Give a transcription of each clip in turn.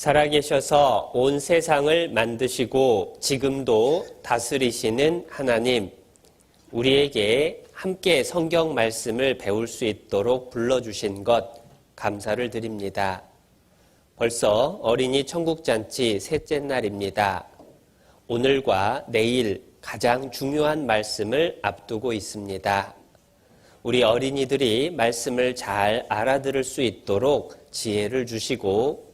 살아계셔서 온 세상을 만드시고 지금도 다스리시는 하나님, 우리에게 함께 성경 말씀을 배울 수 있도록 불러주신 것 감사를 드립니다. 벌써 어린이 천국잔치 셋째 날입니다. 오늘과 내일 가장 중요한 말씀을 앞두고 있습니다. 우리 어린이들이 말씀을 잘 알아들을 수 있도록 지혜를 주시고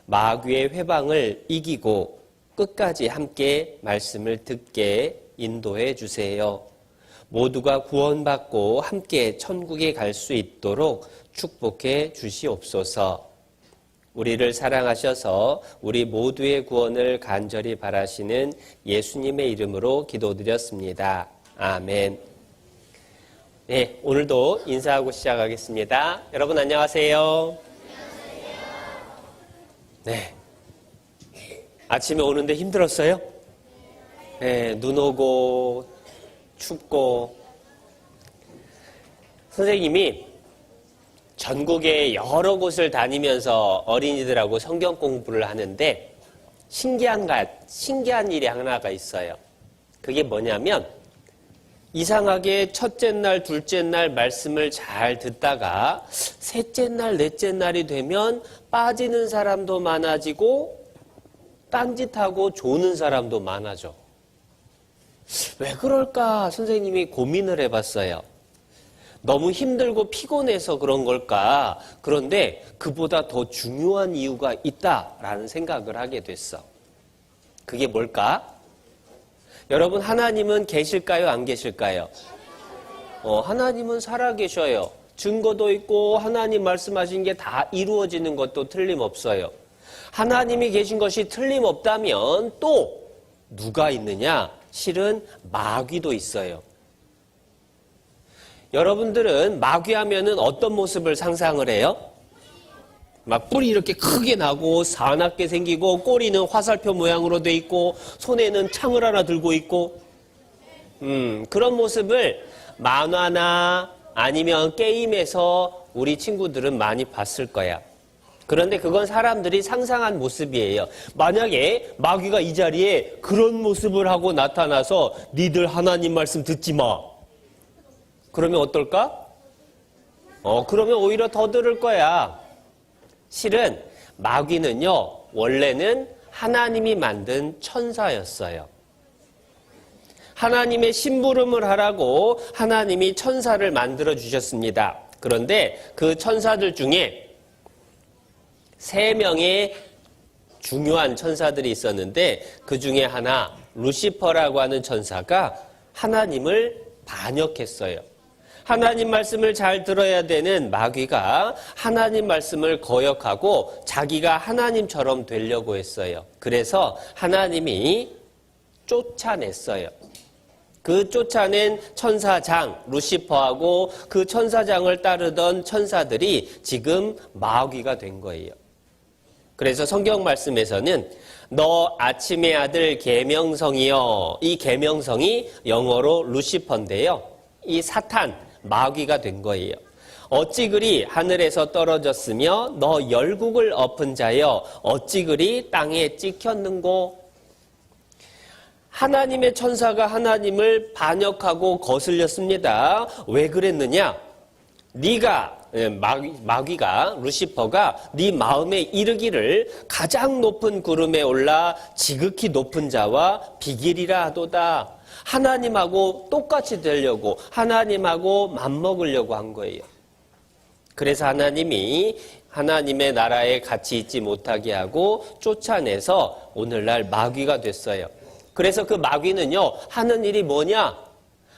마귀의 회방을 이기고 끝까지 함께 말씀을 듣게 인도해 주세요. 모두가 구원받고 함께 천국에 갈 수 있도록 축복해 주시옵소서. 우리를 사랑하셔서 우리 모두의 구원을 간절히 바라시는 예수님의 이름으로 기도드렸습니다. 아멘. 네, 오늘도 인사하고 시작하겠습니다. 여러분 안녕하세요. 네. 아침에 오는데 힘들었어요? 네, 눈 오고 춥고. 선생님이 전국의 여러 곳을 다니면서 어린이들하고 성경 공부를 하는데 신기한 일이 하나가 있어요. 그게 뭐냐면 이상하게 첫째 날, 둘째 날 말씀을 잘 듣다가 셋째 날, 넷째 날이 되면 빠지는 사람도 많아지고 딴짓하고 조는 사람도 많아져. 왜 그럴까 선생님이 고민을 해봤어요. 너무 힘들고 피곤해서 그런 걸까? 그런데 그보다 더 중요한 이유가 있다라는 생각을 하게 됐어. 그게 뭘까? 여러분, 하나님은 계실까요? 안 계실까요? 하나님은 살아계셔요. 증거도 있고 하나님 말씀하신 게 다 이루어지는 것도 틀림없어요. 하나님이 계신 것이 틀림없다면 또 누가 있느냐? 실은 마귀도 있어요. 여러분들은 마귀 하면은 어떤 모습을 상상을 해요? 막 뿔이 이렇게 크게 나고 사납게 생기고 꼬리는 화살표 모양으로 돼 있고 손에는 창을 하나 들고 있고 그런 모습을 만화나 아니면 게임에서 우리 친구들은 많이 봤을 거야. 그런데 그건 사람들이 상상한 모습이에요. 만약에 마귀가 이 자리에 그런 모습을 하고 나타나서 니들 하나님 말씀 듣지 마. 그러면 어떨까? 그러면 오히려 더 들을 거야. 실은 마귀는요, 원래는 하나님이 만든 천사였어요. 하나님의 심부름을 하라고 하나님이 천사를 만들어 주셨습니다. 그런데 그 천사들 중에 3명의 중요한 천사들이 있었는데 그 중에 하나 루시퍼라고 하는 천사가 하나님을 반역했어요. 하나님 말씀을 잘 들어야 되는 마귀가 하나님 말씀을 거역하고 자기가 하나님처럼 되려고 했어요. 그래서 하나님이 쫓아냈어요. 그 쫓아낸 천사장 루시퍼하고 그 천사장을 따르던 천사들이 지금 마귀가 된 거예요. 그래서 성경 말씀에서는 너 아침의 아들 계명성이여, 이 계명성이 영어로 루시퍼인데요. 이 사탄 마귀가 된 거예요. 어찌 그리 하늘에서 떨어졌으며 너 열국을 엎은 자여 어찌 그리 땅에 찍혔는고. 하나님의 천사가 하나님을 반역하고 거슬렸습니다. 왜 그랬느냐? 마귀가 루시퍼가 네 마음에 이르기를 가장 높은 구름에 올라 지극히 높은 자와 비길이라 하도다. 하나님하고 똑같이 되려고, 하나님하고 맞먹으려고 한 거예요. 그래서 하나님이 하나님의 나라에 같이 있지 못하게 하고 쫓아내서 오늘날 마귀가 됐어요. 그래서 그 마귀는요, 하는 일이 뭐냐?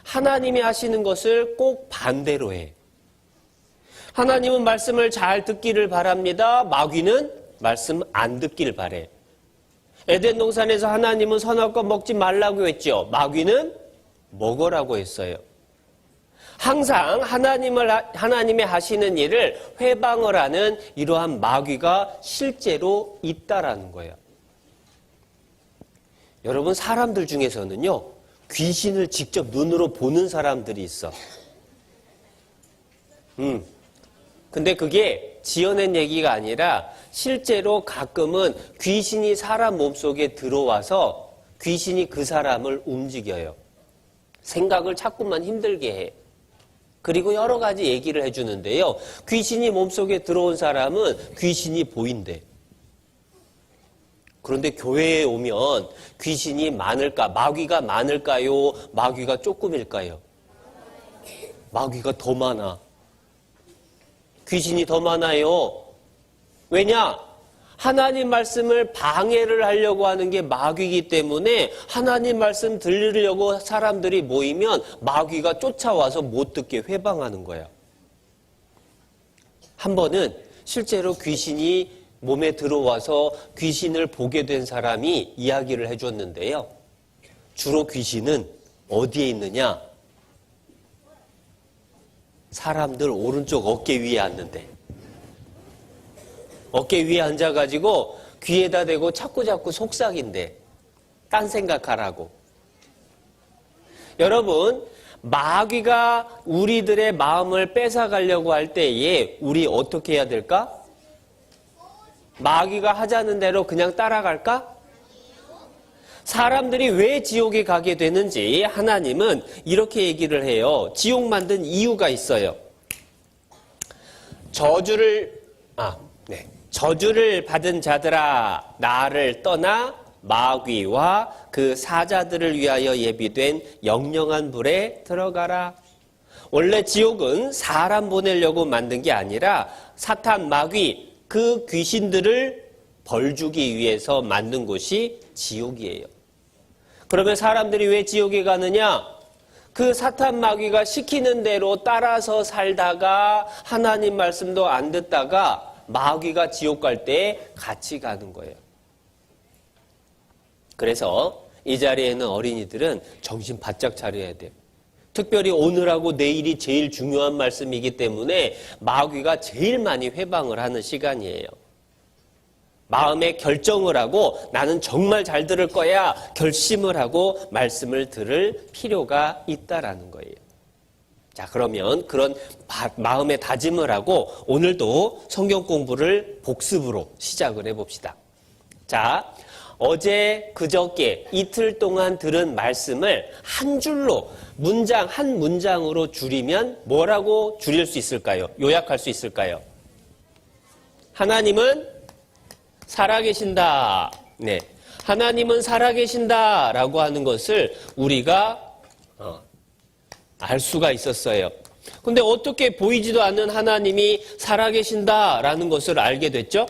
하나님이 하시는 것을 꼭 반대로 해. 하나님은 말씀을 잘 듣기를 바랍니다. 마귀는 말씀 안 듣기를 바래. 에덴 동산에서 하나님은 선악과 먹지 말라고 했죠. 마귀는 먹으라고 했어요. 항상 하나님의 하시는 일을 회방을 하는 이러한 마귀가 실제로 있다라는 거예요. 여러분, 사람들 중에서는요, 귀신을 직접 눈으로 보는 사람들이 있어. 근데 그게 지어낸 얘기가 아니라 실제로 가끔은 귀신이 사람 몸속에 들어와서 귀신이 그 사람을 움직여요. 생각을 자꾸만 힘들게 해. 그리고 여러 가지 얘기를 해주는데요. 귀신이 몸속에 들어온 사람은 귀신이 보인대. 그런데 교회에 오면 귀신이 많을까? 마귀가 많을까요? 마귀가 조금일까요? 마귀가 더 많아. 귀신이 더 많아요. 왜냐? 하나님 말씀을 방해를 하려고 하는 게 마귀이기 때문에 하나님 말씀 들으려고 사람들이 모이면 마귀가 쫓아와서 못 듣게 회방하는 거야. 한 번은 실제로 귀신이 몸에 들어와서 귀신을 보게 된 사람이 이야기를 해줬는데요. 주로 귀신은 어디에 있느냐? 사람들 오른쪽 어깨 위에 앉는데. 어깨 위에 앉아가지고 귀에다 대고 자꾸 속삭인대. 딴 생각하라고. 여러분, 마귀가 우리들의 마음을 뺏어가려고 할 때에 우리 어떻게 해야 될까? 마귀가 하자는 대로 그냥 따라갈까? 사람들이 왜 지옥에 가게 되는지 하나님은 이렇게 얘기를 해요. 지옥 만든 이유가 있어요. 저주를 받은 자들아, 나를 떠나 마귀와 그 사자들을 위하여 예비된 영영한 불에 들어가라. 원래 지옥은 사람 보내려고 만든 게 아니라 사탄, 마귀, 그 귀신들을 벌주기 위해서 만든 곳이 지옥이에요. 그러면 사람들이 왜 지옥에 가느냐? 그 사탄 마귀가 시키는 대로 따라서 살다가 하나님 말씀도 안 듣다가 마귀가 지옥 갈 때 같이 가는 거예요. 그래서 이 자리에 있는 어린이들은 정신 바짝 차려야 돼요. 특별히 오늘하고 내일이 제일 중요한 말씀이기 때문에 마귀가 제일 많이 회방을 하는 시간이에요. 마음에 결정을 하고 나는 정말 잘 들을 거야 결심을 하고 말씀을 들을 필요가 있다라는 거예요. 자, 그러면 그런 마음의 다짐을 하고 오늘도 성경 공부를 복습으로 시작을 해봅시다. 자, 어제 그저께 이틀 동안 들은 말씀을 한 줄로 한 문장으로 줄이면 뭐라고 줄일 수 있을까요? 요약할 수 있을까요? 하나님은 살아계신다. 네. 하나님은 살아계신다 라고 하는 것을 우리가 알 수가 있었어요. 근데 어떻게 보이지도 않는 하나님이 살아계신다 라는 것을 알게 됐죠?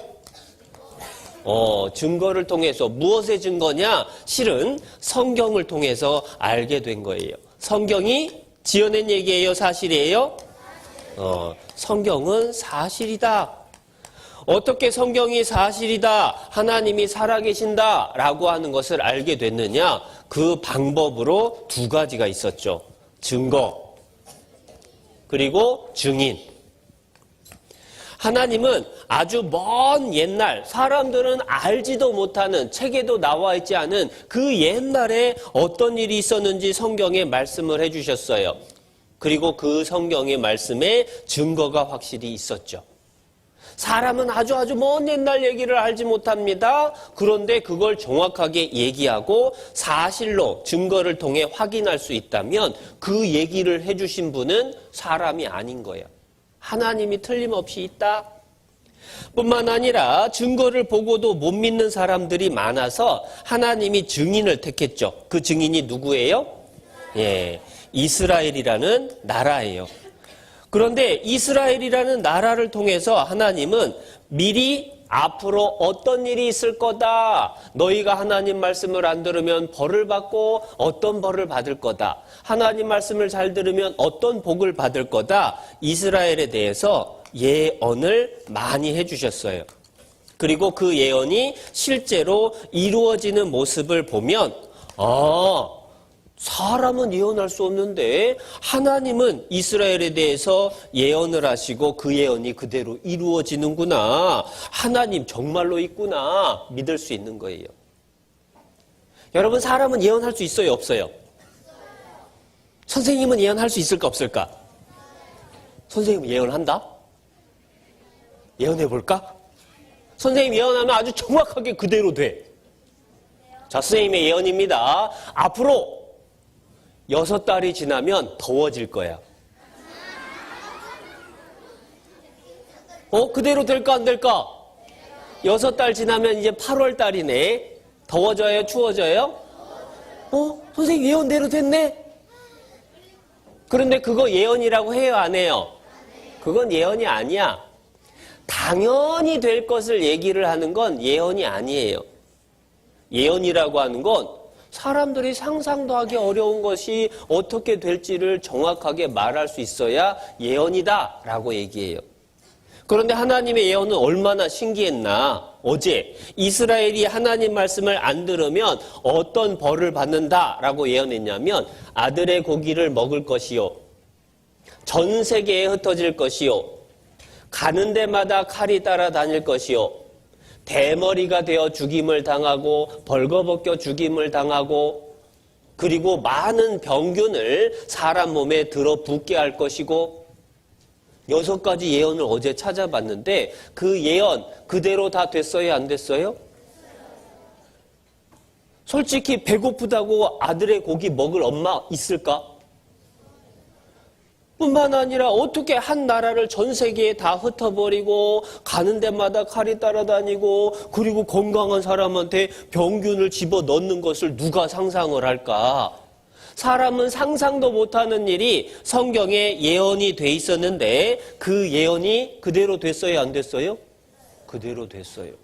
증거를 통해서. 무엇의 증거냐? 실은 성경을 통해서 알게 된 거예요. 성경이 지어낸 얘기예요? 사실이에요? 성경은 사실이다. 어떻게 성경이 사실이다, 하나님이 살아계신다 라고 하는 것을 알게 됐느냐? 그 방법으로 두 가지가 있었죠. 증거, 그리고 증인. 하나님은 아주 먼 옛날, 사람들은 알지도 못하는, 책에도 나와 있지 않은 그 옛날에 어떤 일이 있었는지 성경에 말씀을 해주셨어요. 그리고 그 성경의 말씀에 증거가 확실히 있었죠. 사람은 아주 먼 옛날 얘기를 알지 못합니다. 그런데 그걸 정확하게 얘기하고 사실로 증거를 통해 확인할 수 있다면 그 얘기를 해주신 분은 사람이 아닌 거예요. 하나님이 틀림없이 있다. 뿐만 아니라 증거를 보고도 못 믿는 사람들이 많아서 하나님이 증인을 택했죠. 그 증인이 누구예요? 이스라엘이라는 나라예요. 그런데 이스라엘이라는 나라를 통해서 하나님은 미리 앞으로 어떤 일이 있을 거다. 너희가 하나님 말씀을 안 들으면 벌을 받고 어떤 벌을 받을 거다. 하나님 말씀을 잘 들으면 어떤 복을 받을 거다. 이스라엘에 대해서 예언을 많이 해주셨어요. 그리고 그 예언이 실제로 이루어지는 모습을 보면 사람은 예언할 수 없는데 하나님은 이스라엘에 대해서 예언을 하시고 그 예언이 그대로 이루어지는구나. 하나님 정말로 있구나. 믿을 수 있는 거예요. 여러분, 사람은 예언할 수 있어요, 없어요? 선생님은 예언할 수 있을까, 없을까? 선생님은 예언한다? 예언해볼까? 선생님 예언하면 아주 정확하게 그대로 돼. 자, 선생님의 예언입니다. 앞으로 6달이 지나면 더워질 거야. 그대로 될까 안 될까? 6달 지나면 이제 8월 달이네. 더워져요? 추워져요? 선생님 예언대로 됐네? 그런데 그거 예언이라고 해요? 안 해요? 그건 예언이 아니야. 당연히 될 것을 얘기를 하는 건 예언이 아니에요. 예언이라고 하는 건 사람들이 상상도 하기 어려운 것이 어떻게 될지를 정확하게 말할 수 있어야 예언이다 라고 얘기해요. 그런데 하나님의 예언은 얼마나 신기했나. 어제 이스라엘이 하나님 말씀을 안 들으면 어떤 벌을 받는다라고 예언했냐면 아들의 고기를 먹을 것이요. 전 세계에 흩어질 것이요. 가는 데마다 칼이 따라다닐 것이요. 대머리가 되어 죽임을 당하고 벌거벗겨 죽임을 당하고 그리고 많은 병균을 사람 몸에 들어붙게 할 것이고 6가지 예언을 어제 찾아봤는데 그 예언 그대로 다 됐어요? 안 됐어요? 솔직히 배고프다고 아들의 고기 먹을 엄마 있을까? 뿐만 아니라 어떻게 한 나라를 전 세계에 다 흩어버리고 가는 데마다 칼이 따라다니고 그리고 건강한 사람한테 병균을 집어넣는 것을 누가 상상을 할까? 사람은 상상도 못하는 일이 성경에 예언이 돼 있었는데 그 예언이 그대로 됐어요? 안 됐어요? 그대로 됐어요.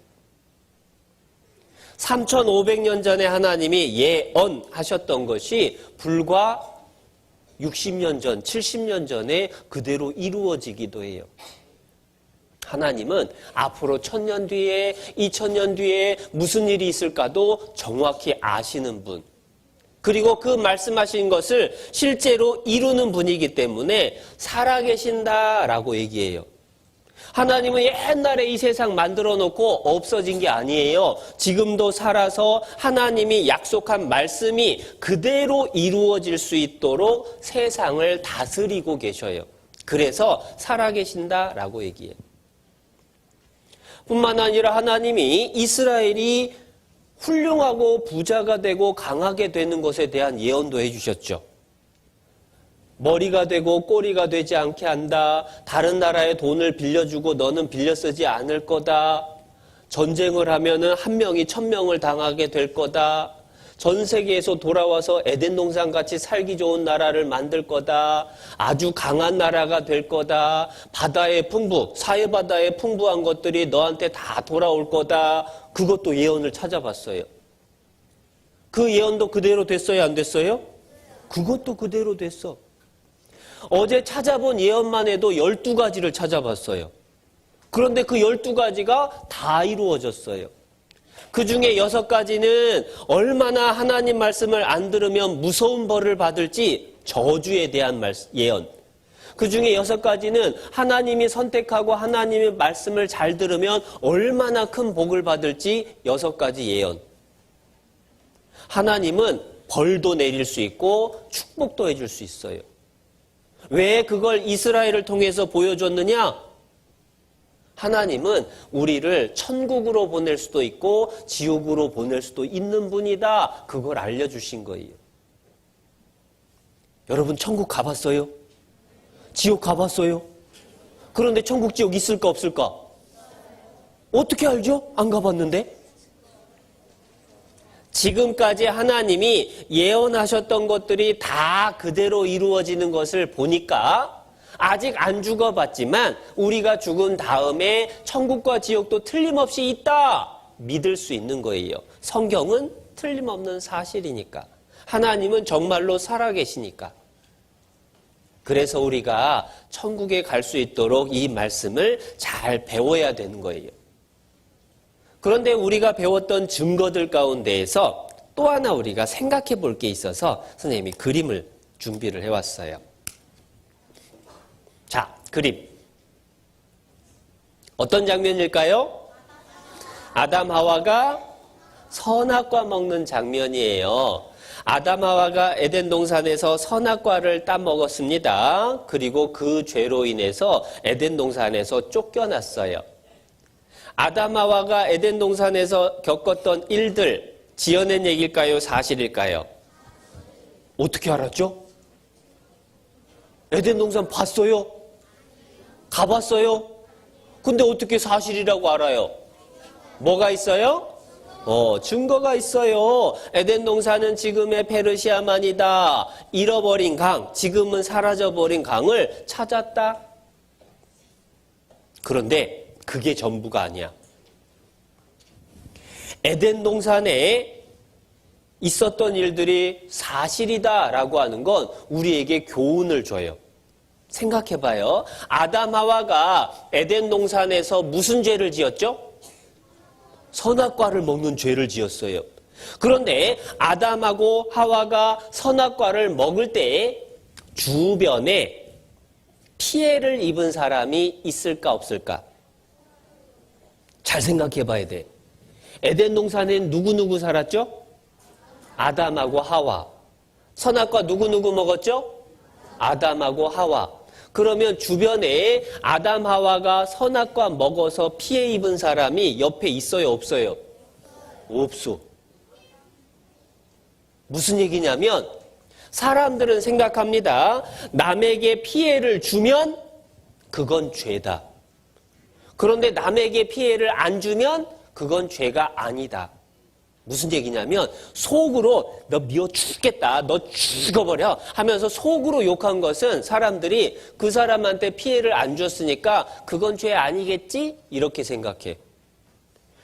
3500년 전에 하나님이 예언하셨던 것이 불과 60년 전, 70년 전에 그대로 이루어지기도 해요. 하나님은 앞으로 1000년 뒤에, 2000년 뒤에 무슨 일이 있을까도 정확히 아시는 분. 그리고 그 말씀하신 것을 실제로 이루는 분이기 때문에 살아계신다라고 얘기해요. 하나님은 옛날에 이 세상 만들어 놓고 없어진 게 아니에요. 지금도 살아서 하나님이 약속한 말씀이 그대로 이루어질 수 있도록 세상을 다스리고 계셔요. 그래서 살아계신다라고 얘기해요. 뿐만 아니라 하나님이 이스라엘이 훌륭하고 부자가 되고 강하게 되는 것에 대한 예언도 해주셨죠. 머리가 되고 꼬리가 되지 않게 한다. 다른 나라에 돈을 빌려주고 너는 빌려 쓰지 않을 거다. 전쟁을 하면은 1명이 1000명을 당하게 될 거다. 전 세계에서 돌아와서 에덴 동산 같이 살기 좋은 나라를 만들 거다. 아주 강한 나라가 될 거다. 바다의 풍부, 사해바다의 풍부한 것들이 너한테 다 돌아올 거다. 그것도 예언을 찾아봤어요. 그 예언도 그대로 됐어요? 안 됐어요? 그것도 그대로 됐어. 어제 찾아본 예언만 해도 12가지를 찾아봤어요. 그런데 그 12가지가 다 이루어졌어요. 그 중에 6가지는 얼마나 하나님 말씀을 안 들으면 무서운 벌을 받을지 저주에 대한 예언. 그 중에 6가지는 하나님이 선택하고 하나님의 말씀을 잘 들으면 얼마나 큰 복을 받을지 6가지 예언. 하나님은 벌도 내릴 수 있고 축복도 해줄 수 있어요. 왜 그걸 이스라엘을 통해서 보여줬느냐? 하나님은 우리를 천국으로 보낼 수도 있고 지옥으로 보낼 수도 있는 분이다. 그걸 알려주신 거예요. 여러분 천국 가봤어요? 지옥 가봤어요? 그런데 천국 지옥 있을까 없을까? 어떻게 알죠? 안 가봤는데? 지금까지 하나님이 예언하셨던 것들이 다 그대로 이루어지는 것을 보니까 아직 안 죽어봤지만 우리가 죽은 다음에 천국과 지옥도 틀림없이 있다 믿을 수 있는 거예요. 성경은 틀림없는 사실이니까. 하나님은 정말로 살아계시니까. 그래서 우리가 천국에 갈 수 있도록 이 말씀을 잘 배워야 되는 거예요. 그런데 우리가 배웠던 증거들 가운데에서 또 하나 우리가 생각해 볼 게 있어서 선생님이 그림을 준비를 해왔어요. 자, 그림. 어떤 장면일까요? 아담 하와가 선악과 먹는 장면이에요. 아담 하와가 에덴 동산에서 선악과를 따먹었습니다. 그리고 그 죄로 인해서 에덴 동산에서 쫓겨났어요. 아담 하와가 에덴 동산에서 겪었던 일들 지어낸 얘기일까요? 사실일까요? 어떻게 알았죠? 에덴 동산 봤어요? 가봤어요? 근데 어떻게 사실이라고 알아요? 뭐가 있어요? 증거가 있어요. 에덴 동산은 지금의 페르시아만이다. 잃어버린 강, 지금은 사라져버린 강을 찾았다. 그런데 그게 전부가 아니야. 에덴 동산에 있었던 일들이 사실이다라고 하는 건 우리에게 교훈을 줘요. 생각해봐요. 아담 하와가 에덴 동산에서 무슨 죄를 지었죠? 선악과를 먹는 죄를 지었어요. 그런데 아담하고 하와가 선악과를 먹을 때 주변에 피해를 입은 사람이 있을까 없을까? 잘 생각해봐야 돼. 에덴 동산엔 누구 살았죠? 아담하고 하와. 선악과 누구 먹었죠? 아담하고 하와. 그러면 주변에 아담 하와가 선악과 먹어서 피해 입은 사람이 옆에 있어요, 없어요? 없어. 무슨 얘기냐면 사람들은 생각합니다. 남에게 피해를 주면 그건 죄다. 그런데 남에게 피해를 안 주면 그건 죄가 아니다. 무슨 얘기냐면 속으로 너 미워 죽겠다, 너 죽어버려 하면서 속으로 욕한 것은 사람들이 그 사람한테 피해를 안 줬으니까 그건 죄 아니겠지? 이렇게 생각해.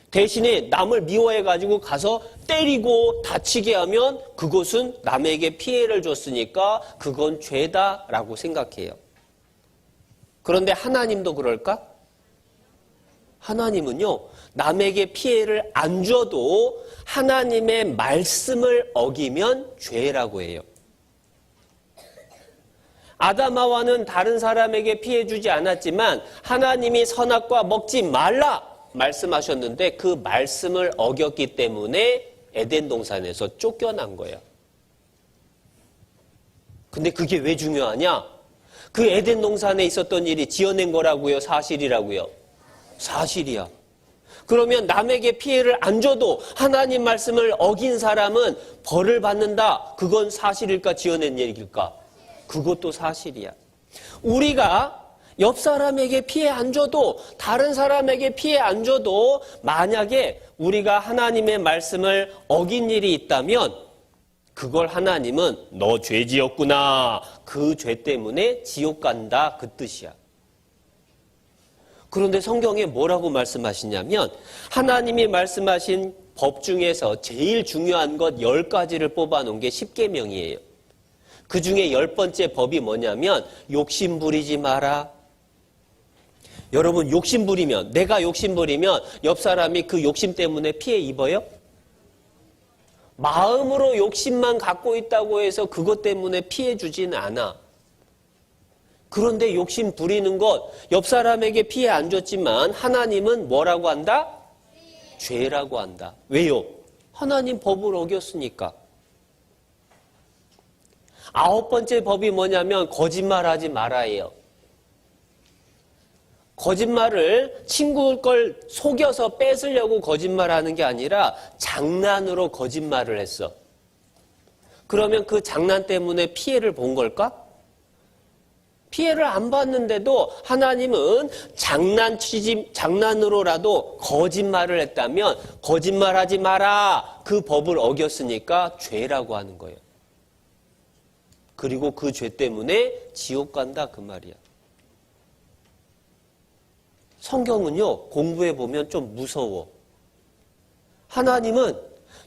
대신에 남을 미워해가지고 가서 때리고 다치게 하면 그것은 남에게 피해를 줬으니까 그건 죄다라고 생각해요. 그런데 하나님도 그럴까? 하나님은요, 남에게 피해를 안 줘도 하나님의 말씀을 어기면 죄라고 해요. 아담 하와는 다른 사람에게 피해 주지 않았지만 하나님이 선악과 먹지 말라 말씀하셨는데 그 말씀을 어겼기 때문에 에덴 동산에서 쫓겨난 거예요. 근데 그게 왜 중요하냐? 그 에덴 동산에 있었던 일이 지어낸 거라고요? 사실이라고요? 사실이야. 그러면 남에게 피해를 안 줘도 하나님 말씀을 어긴 사람은 벌을 받는다. 그건 사실일까? 지어낸 얘기일까? 그것도 사실이야. 우리가 옆 사람에게 피해 안 줘도, 다른 사람에게 피해 안 줘도 만약에 우리가 하나님의 말씀을 어긴 일이 있다면 그걸 하나님은 너 죄 지었구나, 그 죄 때문에 지옥 간다, 그 뜻이야. 그런데 성경에 뭐라고 말씀하시냐면 하나님이 말씀하신 법 중에서 제일 중요한 것 10가지를 뽑아놓은 게 십계명이에요. 그 중에 10번째 법이 뭐냐면 욕심 부리지 마라. 여러분, 욕심 부리면, 내가 욕심 부리면 옆 사람이 그 욕심 때문에 피해 입어요? 마음으로 욕심만 갖고 있다고 해서 그것 때문에 피해 주진 않아. 그런데 욕심 부리는 것, 옆 사람에게 피해 안 줬지만 하나님은 뭐라고 한다? 죄라고 한다. 왜요? 하나님 법을 어겼으니까. 9번째 법이 뭐냐면 거짓말하지 말아예요. 거짓말을 친구 걸 속여서 뺏으려고 거짓말하는 게 아니라 장난으로 거짓말을 했어. 그러면 그 장난 때문에 피해를 본 걸까? 피해를 안 받는데도 하나님은 장난으로라도 거짓말을 했다면 거짓말하지 마라, 그 법을 어겼으니까 죄라고 하는 거예요. 그리고 그 죄 때문에 지옥 간다, 그 말이야. 성경은요, 공부해 보면 좀 무서워. 하나님은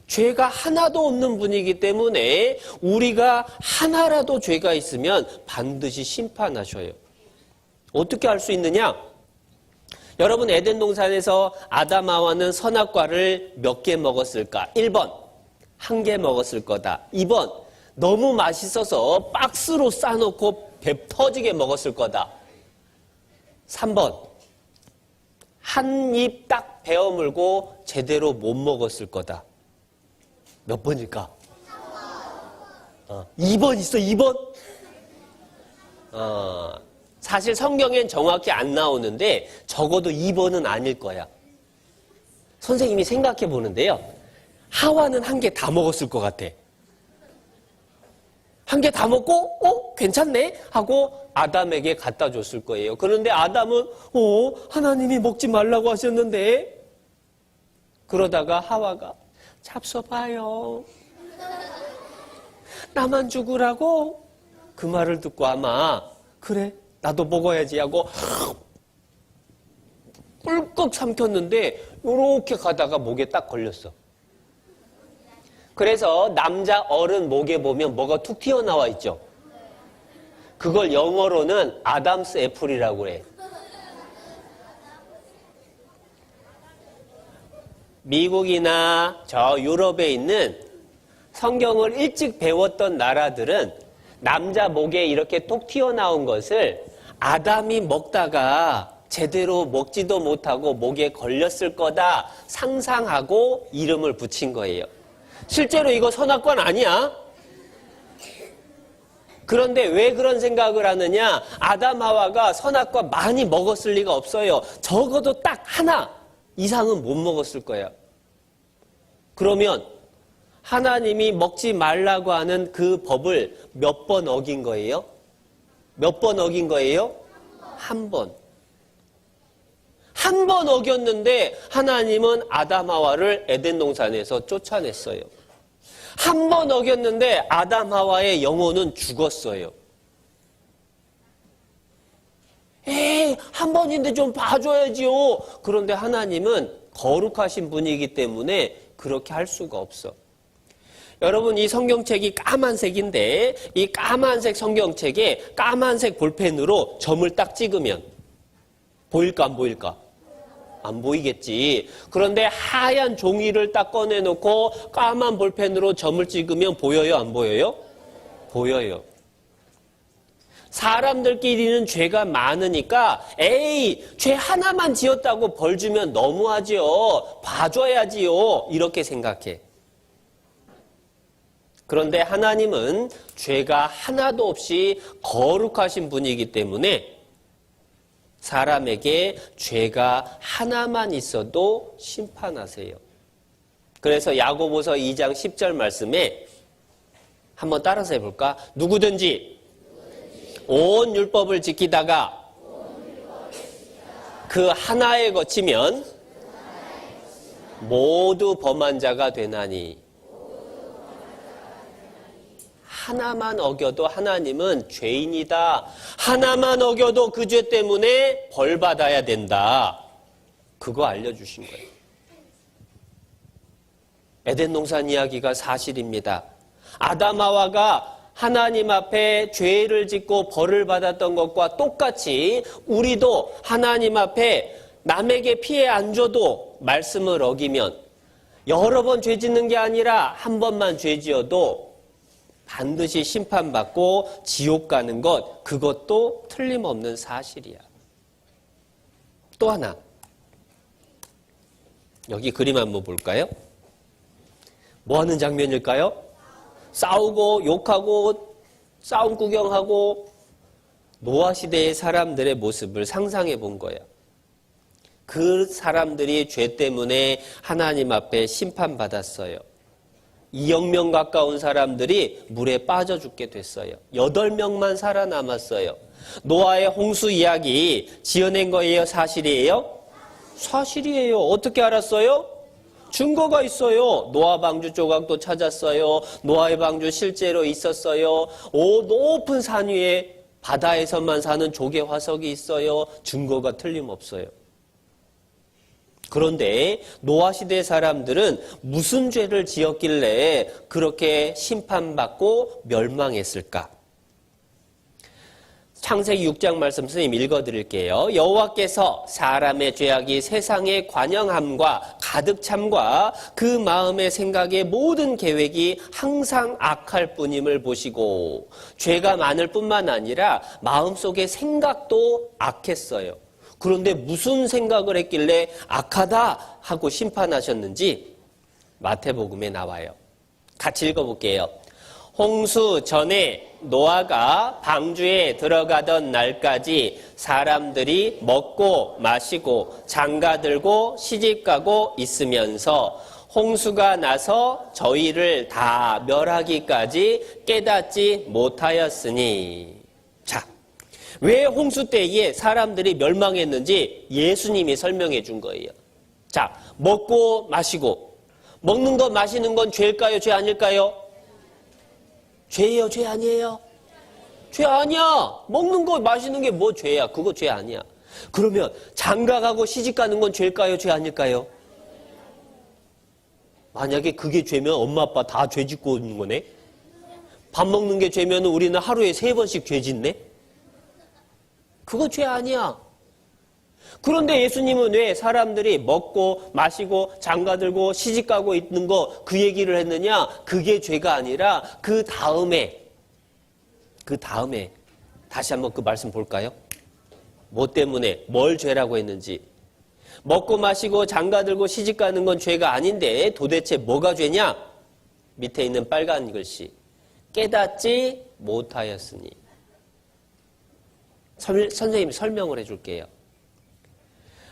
죄가 하나도 없는 분이기 때문에 우리가 하나라도 죄가 있으면 반드시 심판하셔요. 어떻게 알 수 있느냐? 여러분, 에덴 동산에서 아담 하와는 선악과를 몇 개 먹었을까? 1번, 1개 먹었을 거다. 2번, 너무 맛있어서 박스로 싸놓고 배 터지게 먹었을 거다. 3번, 한 입 딱 베어물고 제대로 못 먹었을 거다. 몇 번일까? 2번 있어, 2번? 사실 성경엔 정확히 안 나오는데 적어도 2번은 아닐 거야. 선생님이 생각해 보는데요. 하와는 한 개 다 먹었을 것 같아. 한 개 다 먹고 괜찮네 하고 아담에게 갖다 줬을 거예요. 그런데 아담은 하나님이 먹지 말라고 하셨는데, 그러다가 하와가 잡숴봐요. 나만 죽으라고? 그 말을 듣고 아마 그래 나도 먹어야지 하고 꿀꺽 삼켰는데 이렇게 가다가 목에 딱 걸렸어. 그래서 남자 어른 목에 보면 뭐가 툭 튀어나와 있죠. 그걸 영어로는 아담스 애플이라고 해. 미국이나 저 유럽에 있는 성경을 일찍 배웠던 나라들은 남자 목에 이렇게 톡 튀어나온 것을 아담이 먹다가 제대로 먹지도 못하고 목에 걸렸을 거다 상상하고 이름을 붙인 거예요. 실제로 이거 선악관 아니야. 그런데 왜 그런 생각을 하느냐? 아담 하와가 선악과 많이 먹었을 리가 없어요. 적어도 딱 하나 이상은 못 먹었을 거야. 그러면 하나님이 먹지 말라고 하는 그 법을 몇 번 어긴 거예요? 몇 번 어긴 거예요? 한 번. 한 번 어겼는데 하나님은 아담 하와를 에덴 동산에서 쫓아냈어요. 한 번 어겼는데 아담 하와의 영혼은 죽었어요. 에이, 한 번인데 좀 봐줘야지요. 그런데 하나님은 거룩하신 분이기 때문에 그렇게 할 수가 없어. 여러분, 이 성경책이 까만색인데 이 까만색 성경책에 까만색 볼펜으로 점을 딱 찍으면 보일까 안 보일까? 안 보이겠지. 그런데 하얀 종이를 딱 꺼내놓고 까만 볼펜으로 점을 찍으면 보여요 안 보여요? 보여요. 사람들끼리는 죄가 많으니까 에이 죄 하나만 지었다고 벌 주면 너무하지요. 봐줘야지요. 이렇게 생각해. 그런데 하나님은 죄가 하나도 없이 거룩하신 분이기 때문에 사람에게 죄가 하나만 있어도 심판하세요. 그래서 야고보서 2장 10절 말씀에 한번 따라서 해볼까? 누구든지 온 율법을 지키다가 그 하나에 거치면 모두 범한 자가 되나니. 하나만 어겨도 하나님은 죄인이다. 하나만 어겨도 그 죄 때문에 벌 받아야 된다. 그거 알려주신 거예요. 에덴 동산 이야기가 사실입니다. 아담 하와가 하나님 앞에 죄를 짓고 벌을 받았던 것과 똑같이 우리도 하나님 앞에 남에게 피해 안 줘도 말씀을 어기면 여러 번 죄 짓는 게 아니라 한 번만 죄 지어도 반드시 심판받고 지옥 가는 것, 그것도 틀림없는 사실이야. 또 하나, 여기 그림 한번 볼까요? 뭐 하는 장면일까요? 싸우고 욕하고 싸움 구경하고 노아 시대의 사람들의 모습을 상상해 본 거예요. 그 사람들이 죄 때문에 하나님 앞에 심판받았어요. 2억 명 가까운 사람들이 물에 빠져 죽게 됐어요. 8명만 살아남았어요. 노아의 홍수 이야기 지어낸 거예요? 사실이에요? 사실이에요. 어떻게 알았어요? 증거가 있어요. 노아 방주 조각도 찾았어요. 노아의 방주 실제로 있었어요. 높은 산 위에 바다에서만 사는 조개 화석이 있어요. 증거가 틀림없어요. 그런데 노아 시대 사람들은 무슨 죄를 지었길래 그렇게 심판받고 멸망했을까? 창세기 6장 말씀 선생님 읽어드릴게요. 여호와께서 사람의 죄악이 세상에 관영함과 가득 참과 그 마음의 생각의 모든 계획이 항상 악할 뿐임을 보시고 죄가 많을 뿐만 아니라 마음속의 생각도 악했어요. 그런데 무슨 생각을 했길래 악하다 하고 심판하셨는지 마태복음에 나와요. 같이 읽어볼게요. 홍수 전에 노아가 방주에 들어가던 날까지 사람들이 먹고 마시고 장가들고 시집가고 있으면서 홍수가 나서 저희를 다 멸하기까지 깨닫지 못하였으니. 자, 왜 홍수 때에 사람들이 멸망했는지 예수님이 설명해 준 거예요. 자, 먹고 마시고. 먹는 거 마시는 건 죄일까요? 죄 아닐까요? 죄예요? 죄 아니에요? 죄 아니야. 먹는 거 마시는 게 뭐 죄야? 그거 죄 아니야. 그러면 장가가고 시집가는 건 죄일까요? 죄 아닐까요? 만약에 그게 죄면 엄마 아빠 다 죄 짓고 있는 거네? 밥 먹는 게 죄면 우리는 하루에 3번씩 죄 짓네? 그거 죄 아니야. 그런데 예수님은 왜 사람들이 먹고 마시고 장가들고 시집가고 있는 거 그 얘기를 했느냐? 그게 죄가 아니라 그 다음에 다시 한번 그 말씀 볼까요? 뭐 때문에 뭘 죄라고 했는지. 먹고 마시고 장가들고 시집가는 건 죄가 아닌데 도대체 뭐가 죄냐? 밑에 있는 빨간 글씨. 깨닫지 못하였으니. 선생님이 설명을 해줄게요.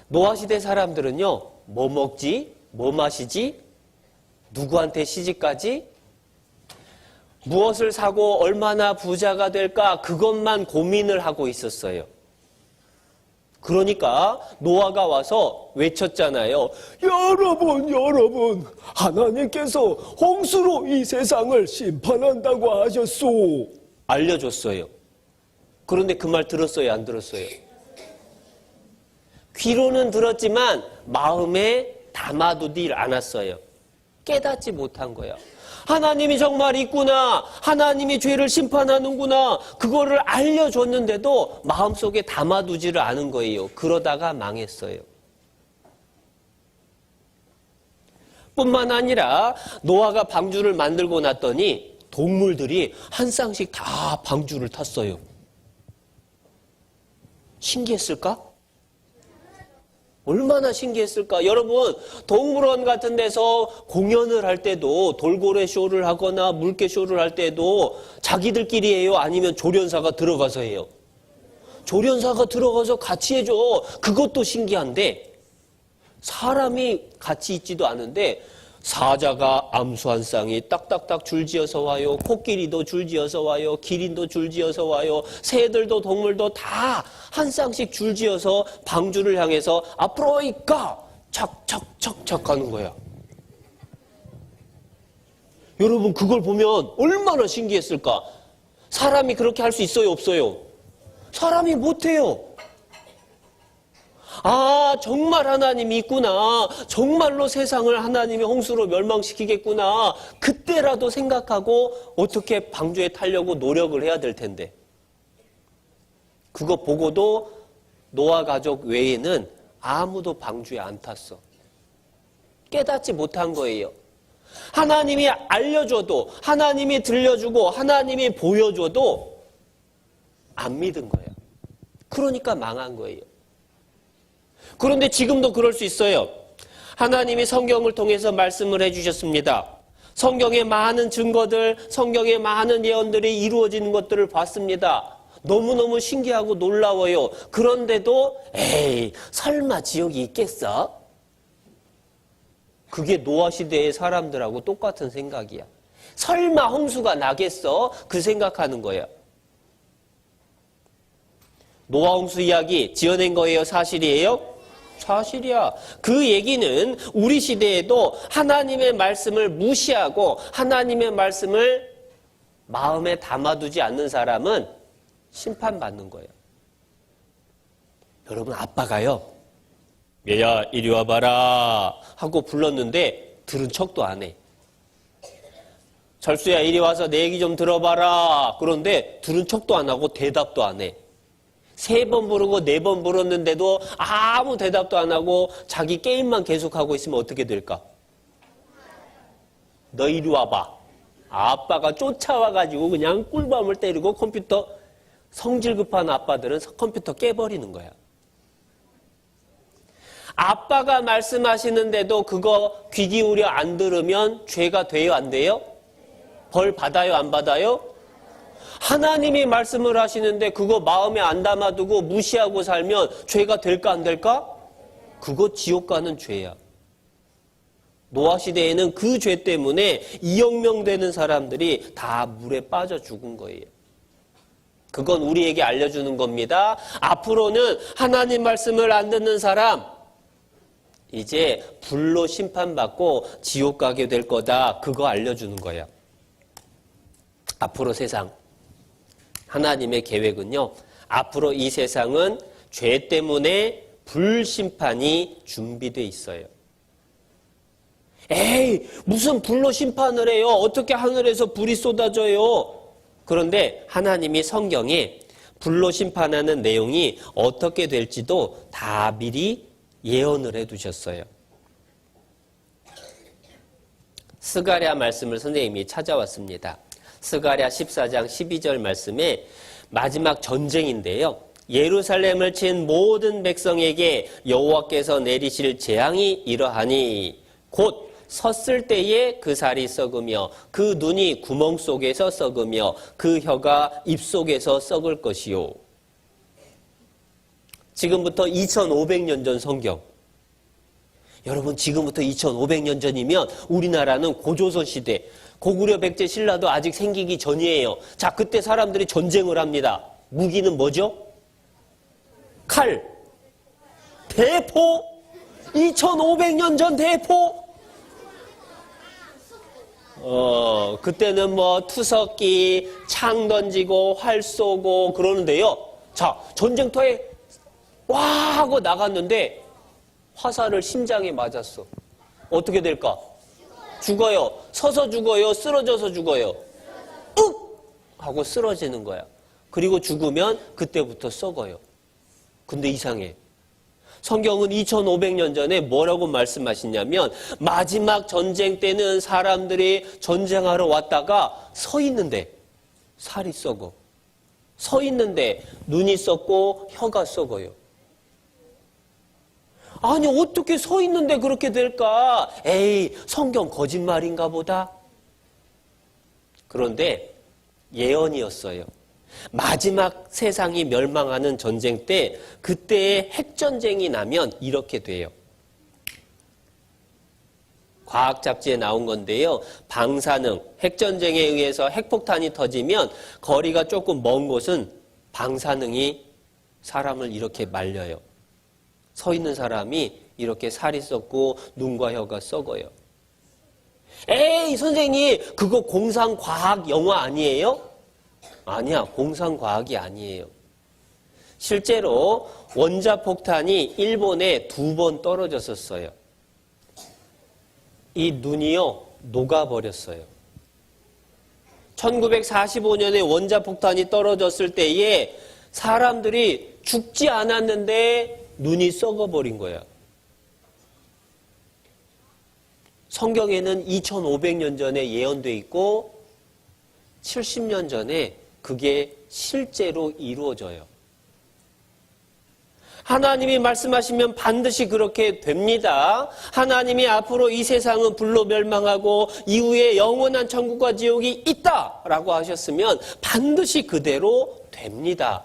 노아시대 사람들은요, 뭐 먹지? 뭐 마시지? 누구한테 시집가지? 무엇을 사고 얼마나 부자가 될까? 그것만 고민을 하고 있었어요. 그러니까 노아가 와서 외쳤잖아요. 여러분, 하나님께서 홍수로 이 세상을 심판한다고 하셨소. 알려줬어요. 그런데 그 말 들었어요? 안 들었어요? 귀로는 들었지만 마음에 담아두질 않았어요. 깨닫지 못한 거야. 하나님이 정말 있구나. 하나님이 죄를 심판하는구나. 그거를 알려줬는데도 마음속에 담아두지를 않은 거예요. 그러다가 망했어요. 뿐만 아니라 노아가 방주를 만들고 났더니 동물들이 한 쌍씩 다 방주를 탔어요. 신기했을까? 얼마나 신기했을까? 여러분, 동물원 같은 데서 공연을 할 때도 돌고래 쇼를 하거나 물개 쇼를 할 때도 자기들끼리 해요? 아니면 조련사가 들어가서 해요? 조련사가 들어가서 같이 해줘. 그것도 신기한데 사람이 같이 있지도 않은데 사자가 암수 한 쌍이 딱딱딱 줄지어서 와요. 코끼리도 줄지어서 와요. 기린도 줄지어서 와요. 새들도 동물도 다 한 쌍씩 줄지어서 방주를 향해서 앞으로 가! 착착착착 하는 거야. 여러분 그걸 보면 얼마나 신기했을까? 사람이 그렇게 할 수 있어요? 없어요? 사람이 못해요. 아, 정말 하나님이 있구나. 정말로 세상을 하나님이 홍수로 멸망시키겠구나. 그때라도 생각하고 어떻게 방주에 타려고 노력을 해야 될 텐데. 그거 보고도 노아 가족 외에는 아무도 방주에 안 탔어. 깨닫지 못한 거예요. 하나님이 알려줘도, 하나님이 들려주고, 하나님이 보여줘도 안 믿은 거예요. 그러니까 망한 거예요. 그런데 지금도 그럴 수 있어요. 하나님이 성경을 통해서 말씀을 해주셨습니다. 성경의 많은 증거들, 성경의 많은 예언들이 이루어지는 것들을 봤습니다. 너무너무 신기하고 놀라워요. 그런데도 에이, 설마 지옥이 있겠어? 그게 노아 시대의 사람들하고 똑같은 생각이야. 설마 홍수가 나겠어? 그 생각하는 거야. 노아 홍수 이야기 지어낸 거예요? 사실이에요? 사실이야. 그 얘기는 우리 시대에도 하나님의 말씀을 무시하고 하나님의 말씀을 마음에 담아두지 않는 사람은 심판받는 거예요. 여러분 아빠가요. 얘야 이리 와봐라 하고 불렀는데 들은 척도 안 해. 철수야 이리 와서 내 얘기 좀 들어봐라. 그런데 들은 척도 안 하고 대답도 안 해. 3번 부르고 4번 불렀는데도 아무 대답도 안 하고 자기 게임만 계속하고 있으면 어떻게 될까? 너 이리 와봐. 아빠가 쫓아와가지고 그냥 꿀밤을 때리고 컴퓨터, 성질 급한 아빠들은 컴퓨터 깨버리는 거야. 아빠가 말씀하시는데도 그거 귀 기울여 안 들으면 죄가 돼요? 안 돼요? 벌 받아요? 안 받아요? 하나님이 말씀을 하시는데 그거 마음에 안 담아두고 무시하고 살면 죄가 될까 안 될까? 그거 지옥 가는 죄야. 노아 시대에는 그 죄 때문에 2억 명 되는 사람들이 다 물에 빠져 죽은 거예요. 그건 우리에게 알려주는 겁니다. 앞으로는 하나님 말씀을 안 듣는 사람, 이제 불로 심판받고 지옥 가게 될 거다. 그거 알려주는 거야. 앞으로 세상. 하나님의 계획은요. 앞으로 이 세상은 죄 때문에 불심판이 준비되어 있어요. 에이, 무슨 불로 심판을 해요? 어떻게 하늘에서 불이 쏟아져요? 그런데 하나님이 성경에 불로 심판하는 내용이 어떻게 될지도 다 미리 예언을 해두셨어요. 스가랴 말씀을 선생님이 찾아왔습니다. 스가랴 14장 12절 말씀에 마지막 전쟁인데요. 예루살렘을 친 모든 백성에게 여호와께서 내리실 재앙이 이러하니 곧 섰을 때에 그 살이 썩으며 그 눈이 구멍 속에서 썩으며 그 혀가 입 속에서 썩을 것이요. 지금부터 2500년 전 성경. 여러분 지금부터 2500년 전이면 우리나라는 고조선 시대, 고구려 백제 신라도 아직 생기기 전이에요. 자, 그때 사람들이 전쟁을 합니다. 무기는 뭐죠? 칼, 대포, 2500년 전 대포. 그때는 뭐 투석기, 창 던지고 활 쏘고 그러는데요. 자, 전쟁터에 와 하고 나갔는데 화살을 심장에 맞았어. 어떻게 될까? 죽어요. 서서 죽어요. 쓰러져서 죽어요. 욱! 하고 쓰러지는 거야. 그리고 죽으면 그때부터 썩어요. 근데 이상해. 성경은 2500년 전에 뭐라고 말씀하시냐면 마지막 전쟁 때는 사람들이 전쟁하러 왔다가 서 있는데 살이 썩어. 서 있는데 눈이 썩고 혀가 썩어요. 아니 어떻게 서 있는데 그렇게 될까? 에이, 성경 거짓말인가 보다. 그런데 예언이었어요. 마지막 세상이 멸망하는 전쟁 때 그때의 핵전쟁이 나면 이렇게 돼요. 과학 잡지에 나온 건데요. 방사능, 핵전쟁에 의해서 핵폭탄이 터지면 거리가 조금 먼 곳은 방사능이 사람을 이렇게 말려요. 서 있는 사람이 이렇게 살이 썩고 눈과 혀가 썩어요. 에이 선생님 그거 공상과학 영화 아니에요? 아니야, 공상과학이 아니에요. 실제로 원자폭탄이 일본에 2번 떨어졌었어요. 이 눈이요, 녹아버렸어요. 1945년에 원자폭탄이 떨어졌을 때에 사람들이 죽지 않았는데 눈이 썩어버린 거야. 성경에는 2500년 전에 예언돼 있고 70년 전에 그게 실제로 이루어져요. 하나님이 말씀하시면 반드시 그렇게 됩니다. 하나님이 앞으로 이 세상은 불로 멸망하고 이후에 영원한 천국과 지옥이 있다라고 하셨으면 반드시 그대로 됩니다.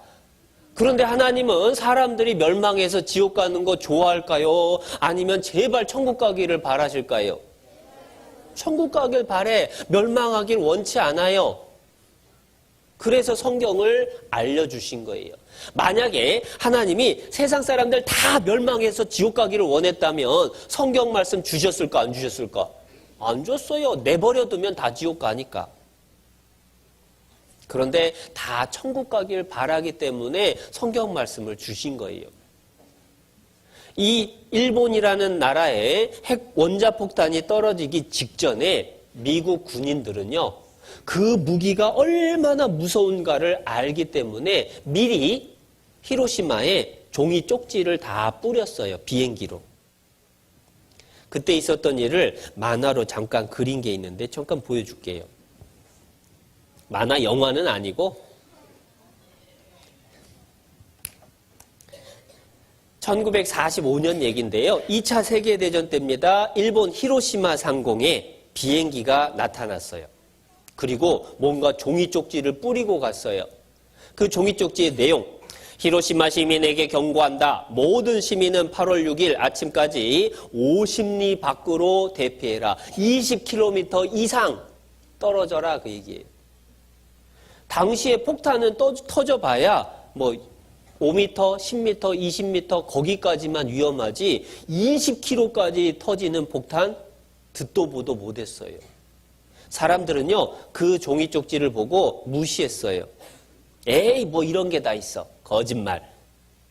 그런데 하나님은 사람들이 멸망해서 지옥 가는 거 좋아할까요? 아니면 제발 천국 가기를 바라실까요? 천국 가길 바래. 멸망하길 원치 않아요. 그래서 성경을 알려주신 거예요. 만약에 하나님이 세상 사람들 다 멸망해서 지옥 가기를 원했다면 성경 말씀 주셨을까 안 주셨을까? 안 줬어요. 내버려두면 다 지옥 가니까. 그런데 다 천국 가길 바라기 때문에 성경 말씀을 주신 거예요. 이 일본이라는 나라에 핵 원자폭탄이 떨어지기 직전에 미국 군인들은요. 그 무기가 얼마나 무서운가를 알기 때문에 미리 히로시마에 종이 쪽지를 다 뿌렸어요. 비행기로. 그때 있었던 일을 만화로 잠깐 그린 게 있는데 잠깐 보여줄게요. 만화 영화는 아니고 1945년 얘기인데요. 2차 세계대전 때입니다. 일본 히로시마 상공에 비행기가 나타났어요. 그리고 뭔가 종이 쪽지를 뿌리고 갔어요. 그 종이 쪽지의 내용, 히로시마 시민에게 경고한다. 모든 시민은 8월 6일 아침까지 50리 밖으로 대피해라. 20km 이상 떨어져라, 그 얘기예요. 당시에 폭탄은 터져봐야 뭐 5m, 10m, 20m 거기까지만 위험하지 20km까지 터지는 폭탄 듣도 보도 못했어요. 사람들은요, 그 종이 쪽지를 보고 무시했어요. 에이, 뭐 이런 게 다 있어. 거짓말.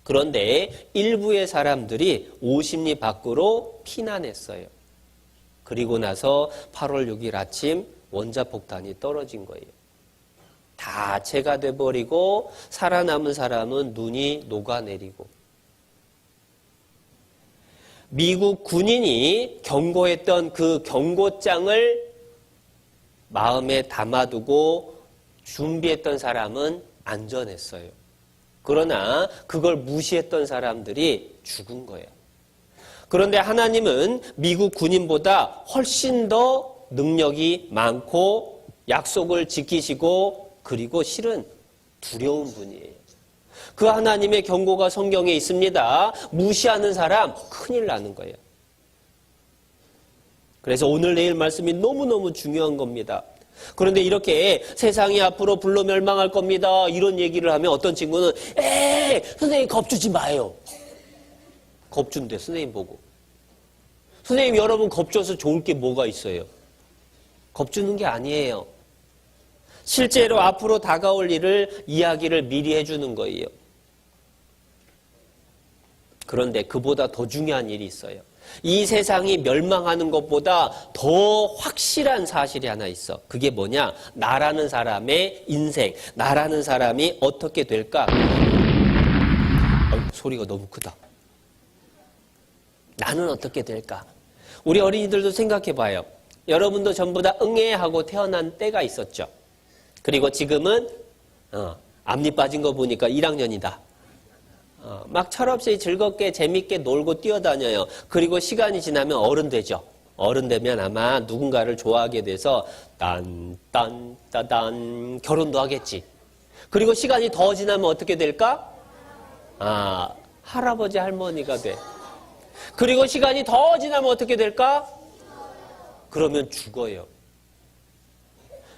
그런데 일부의 사람들이 50리 밖으로 피난했어요. 그리고 나서 8월 6일 아침 원자폭탄이 떨어진 거예요. 다 재가 돼버리고 살아남은 사람은 눈이 녹아내리고, 미국 군인이 경고했던 그 경고장을 마음에 담아두고 준비했던 사람은 안전했어요. 그러나 그걸 무시했던 사람들이 죽은 거예요. 그런데 하나님은 미국 군인보다 훨씬 더 능력이 많고 약속을 지키시고, 그리고 실은 두려운 분이에요. 그 하나님의 경고가 성경에 있습니다. 무시하는 사람 큰일 나는 거예요. 그래서 오늘 내일 말씀이 너무너무 중요한 겁니다. 그런데 이렇게 세상이 앞으로 불로 멸망할 겁니다, 이런 얘기를 하면 어떤 친구는 에이, 선생님 겁주지 마요. 겁준대, 선생님 보고. 선생님, 여러분 겁줘서 좋을 게 뭐가 있어요? 겁주는 게 아니에요. 실제로 앞으로 다가올 일을 이야기를 미리 해주는 거예요. 그런데 그보다 더 중요한 일이 있어요. 이 세상이 멸망하는 것보다 더 확실한 사실이 하나 있어. 그게 뭐냐? 나라는 사람의 인생, 나라는 사람이 어떻게 될까? 소리가 너무 크다. 나는 어떻게 될까? 우리 어린이들도 생각해 봐요. 여러분도 전부 다 응애 하고 태어난 때가 있었죠. 그리고 지금은 앞니 빠진 거 보니까 1학년이다. 막 철없이 즐겁게 재밌게 놀고 뛰어다녀요. 그리고 시간이 지나면 어른 되죠. 어른 되면 아마 누군가를 좋아하게 돼서 딴딴따단 결혼도 하겠지. 그리고 시간이 더 지나면 어떻게 될까? 할아버지 할머니가 돼. 그리고 시간이 더 지나면 어떻게 될까? 그러면 죽어요.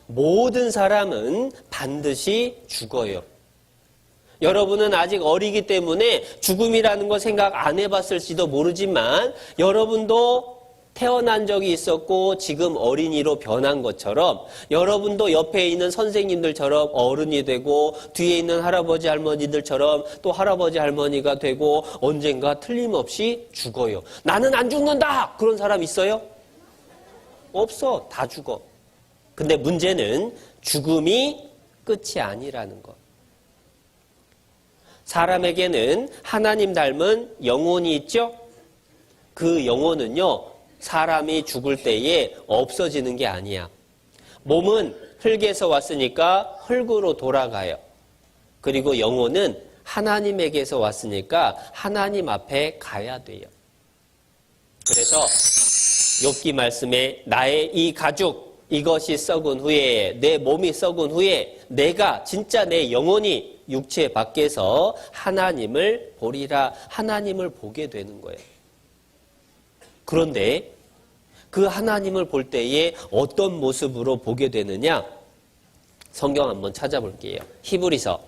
모든 사람은 반드시 죽어요. 여러분은 아직 어리기 때문에 죽음이라는 거 생각 안 해봤을지도 모르지만, 여러분도 태어난 적이 있었고 지금 어린이로 변한 것처럼, 여러분도 옆에 있는 선생님들처럼 어른이 되고 뒤에 있는 할아버지 할머니들처럼 또 할아버지 할머니가 되고 언젠가 틀림없이 죽어요. 나는 안 죽는다! 그런 사람 있어요? 없어. 다 죽어. 근데 문제는 죽음이 끝이 아니라는 것. 사람에게는 하나님 닮은 영혼이 있죠? 그 영혼은요, 사람이 죽을 때에 없어지는 게 아니야. 몸은 흙에서 왔으니까 흙으로 돌아가요. 그리고 영혼은 하나님에게서 왔으니까 하나님 앞에 가야 돼요. 그래서 욥기 말씀에 나의 이 가죽, 이것이 썩은 후에, 내 몸이 썩은 후에 내가 진짜 내 영혼이 육체 밖에서 하나님을 보리라, 하나님을 보게 되는 거예요. 그런데 그 하나님을 볼 때에 어떤 모습으로 보게 되느냐? 성경 한번 찾아볼게요. 히브리서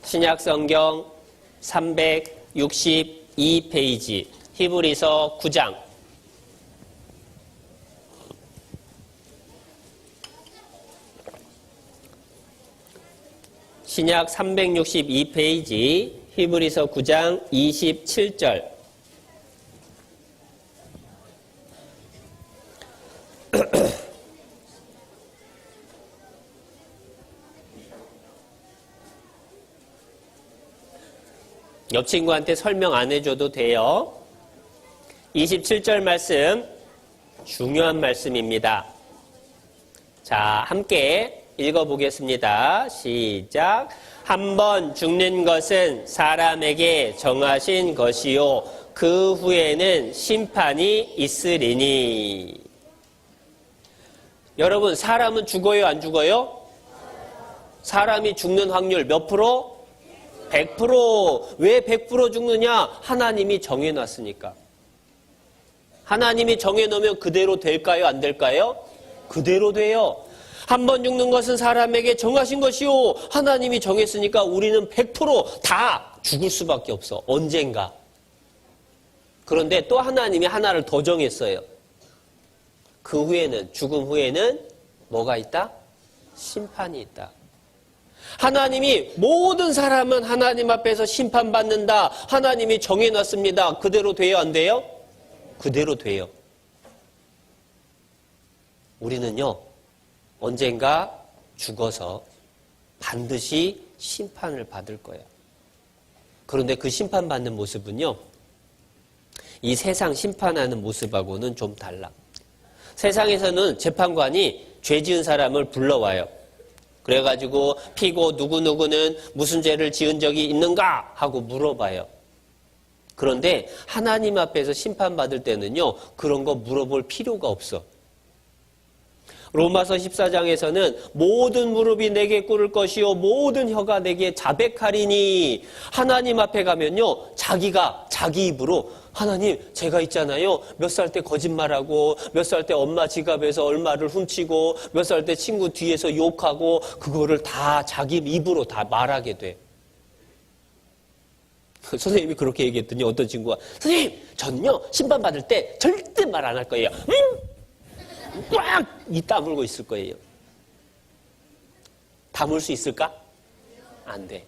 신약 성경 362페이지 히브리서 9장 신약 362페이지 히브리서 9장 27절 옆 친구한테 설명 안 해줘도 돼요. 27절 말씀 중요한 말씀입니다. 자, 함께 읽어보겠습니다. 시작. 한 번 죽는 것은 사람에게 정하신 것이요 그 후에는 심판이 있으리니. 여러분, 사람은 죽어요, 안 죽어요? 사람이 죽는 확률 몇 프로? 100%. 왜 100% 죽느냐? 하나님이 정해놨으니까. 하나님이 정해놓으면 그대로 될까요? 안 될까요? 그대로 돼요. 한 번 죽는 것은 사람에게 정하신 것이요. 하나님이 정했으니까 우리는 100%다 죽을 수밖에 없어. 언젠가. 그런데 또 하나님이 하나를 더 정했어요. 그 후에는, 죽음 후에는 뭐가 있다? 심판이 있다. 하나님이 모든 사람은 하나님 앞에서 심판받는다. 하나님이 정해놨습니다. 그대로 돼요? 안 돼요? 그대로 돼요. 우리는요, 언젠가 죽어서 반드시 심판을 받을 거예요. 그런데 그 심판받는 모습은요, 이 세상 심판하는 모습하고는 좀 달라. 세상에서는 재판관이 죄 지은 사람을 불러와요. 그래가지고 피고 누구누구는 무슨 죄를 지은 적이 있는가 하고 물어봐요. 그런데 하나님 앞에서 심판받을 때는요, 그런 거 물어볼 필요가 없어. 로마서 14장에서는 모든 무릎이 내게 꿇을 것이요 모든 혀가 내게 자백하리니. 하나님 앞에 가면요, 자기가 자기 입으로 하나님, 제가 있잖아요, 몇 살 때 거짓말하고 몇 살 때 엄마 지갑에서 얼마를 훔치고 몇 살 때 친구 뒤에서 욕하고, 그거를 다 자기 입으로 다 말하게 돼. 선생님이 그렇게 얘기했더니 어떤 친구가, 선생님, 저는요 심판받을 때 절대 말 안 할 거예요. 꽉 입 다물고 있을 거예요. 다물 수 있을까? 안 돼.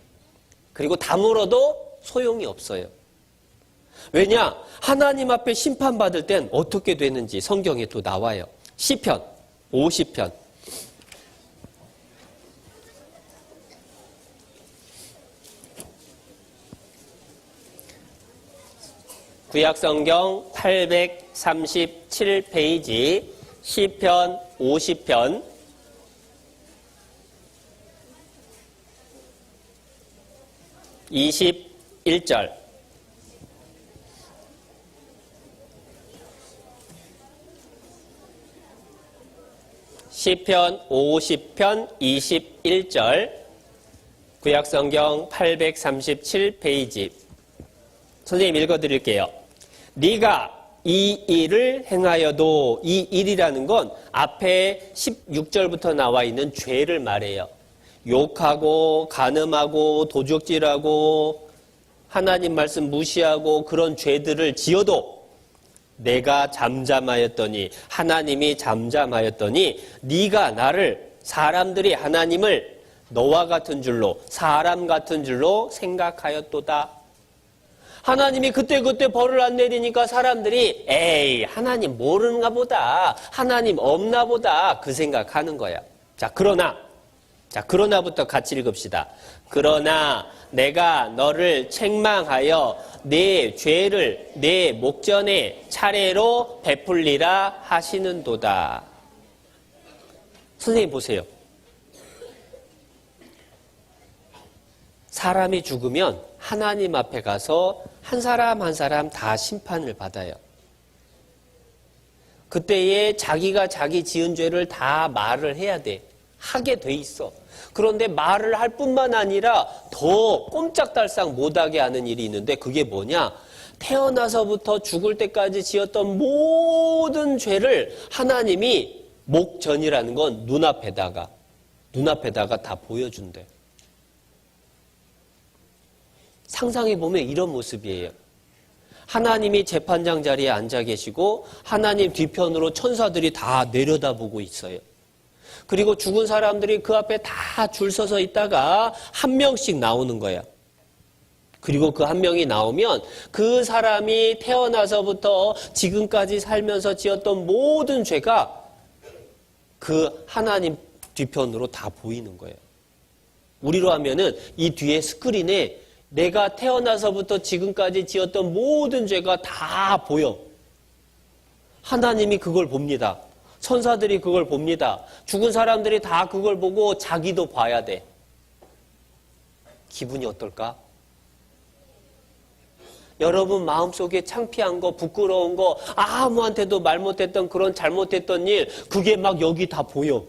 그리고 다물어도 소용이 없어요. 왜냐? 하나님 앞에 심판받을 땐 어떻게 되는지 성경에 또 나와요. 시편 50편. 구약성경 837페이지 시편 50편 21절. 시편 50편 21절. 구약성경 837페이지. 선생님 읽어드릴게요. 네가 이 일을 행하여도, 이 일이라는 건 앞에 16절부터 나와 있는 죄를 말해요. 욕하고 간음하고 도적질하고 하나님 말씀 무시하고 그런 죄들을 지어도 내가 잠잠하였더니, 하나님이 잠잠하였더니 네가 나를, 사람들이 하나님을 너와 같은 줄로, 사람 같은 줄로 생각하였도다. 하나님이 그때그때 벌을 안 내리니까 사람들이 에이, 하나님 모르는가 보다, 하나님 없나 보다, 그 생각하는 거야. 그러나부터 같이 읽읍시다. 그러나 내가 너를 책망하여 내 죄를 내 목전에 차례로 베풀리라 하시는도다. 선생님 보세요. 사람이 죽으면 하나님 앞에 가서 한 사람 한 사람 다 심판을 받아요. 그때에 자기가 자기 지은 죄를 다 말을 해야 돼. 하게 돼 있어. 그런데 말을 할 뿐만 아니라 더 꼼짝달싹 못하게 하는 일이 있는데, 그게 뭐냐? 태어나서부터 죽을 때까지 지었던 모든 죄를 하나님이, 목전이라는 건 눈앞에다가 다 보여준대. 상상해보면 이런 모습이에요. 하나님이 재판장 자리에 앉아 계시고 하나님 뒤편으로 천사들이 다 내려다보고 있어요. 그리고 죽은 사람들이 그 앞에 다 줄 서서 있다가 한 명씩 나오는 거야. 그리고 그 한 명이 나오면 그 사람이 태어나서부터 지금까지 살면서 지었던 모든 죄가 그 하나님 뒤편으로 다 보이는 거예요. 우리로 하면은 이 뒤에 스크린에 내가 태어나서부터 지금까지 지었던 모든 죄가 다 보여. 하나님이 그걸 봅니다. 천사들이 그걸 봅니다. 죽은 사람들이 다 그걸 보고 자기도 봐야 돼. 기분이 어떨까? 여러분 마음속에 창피한 거, 부끄러운 거, 아무한테도 말 못했던 그런 잘못했던 일, 그게 막 여기 다 보여.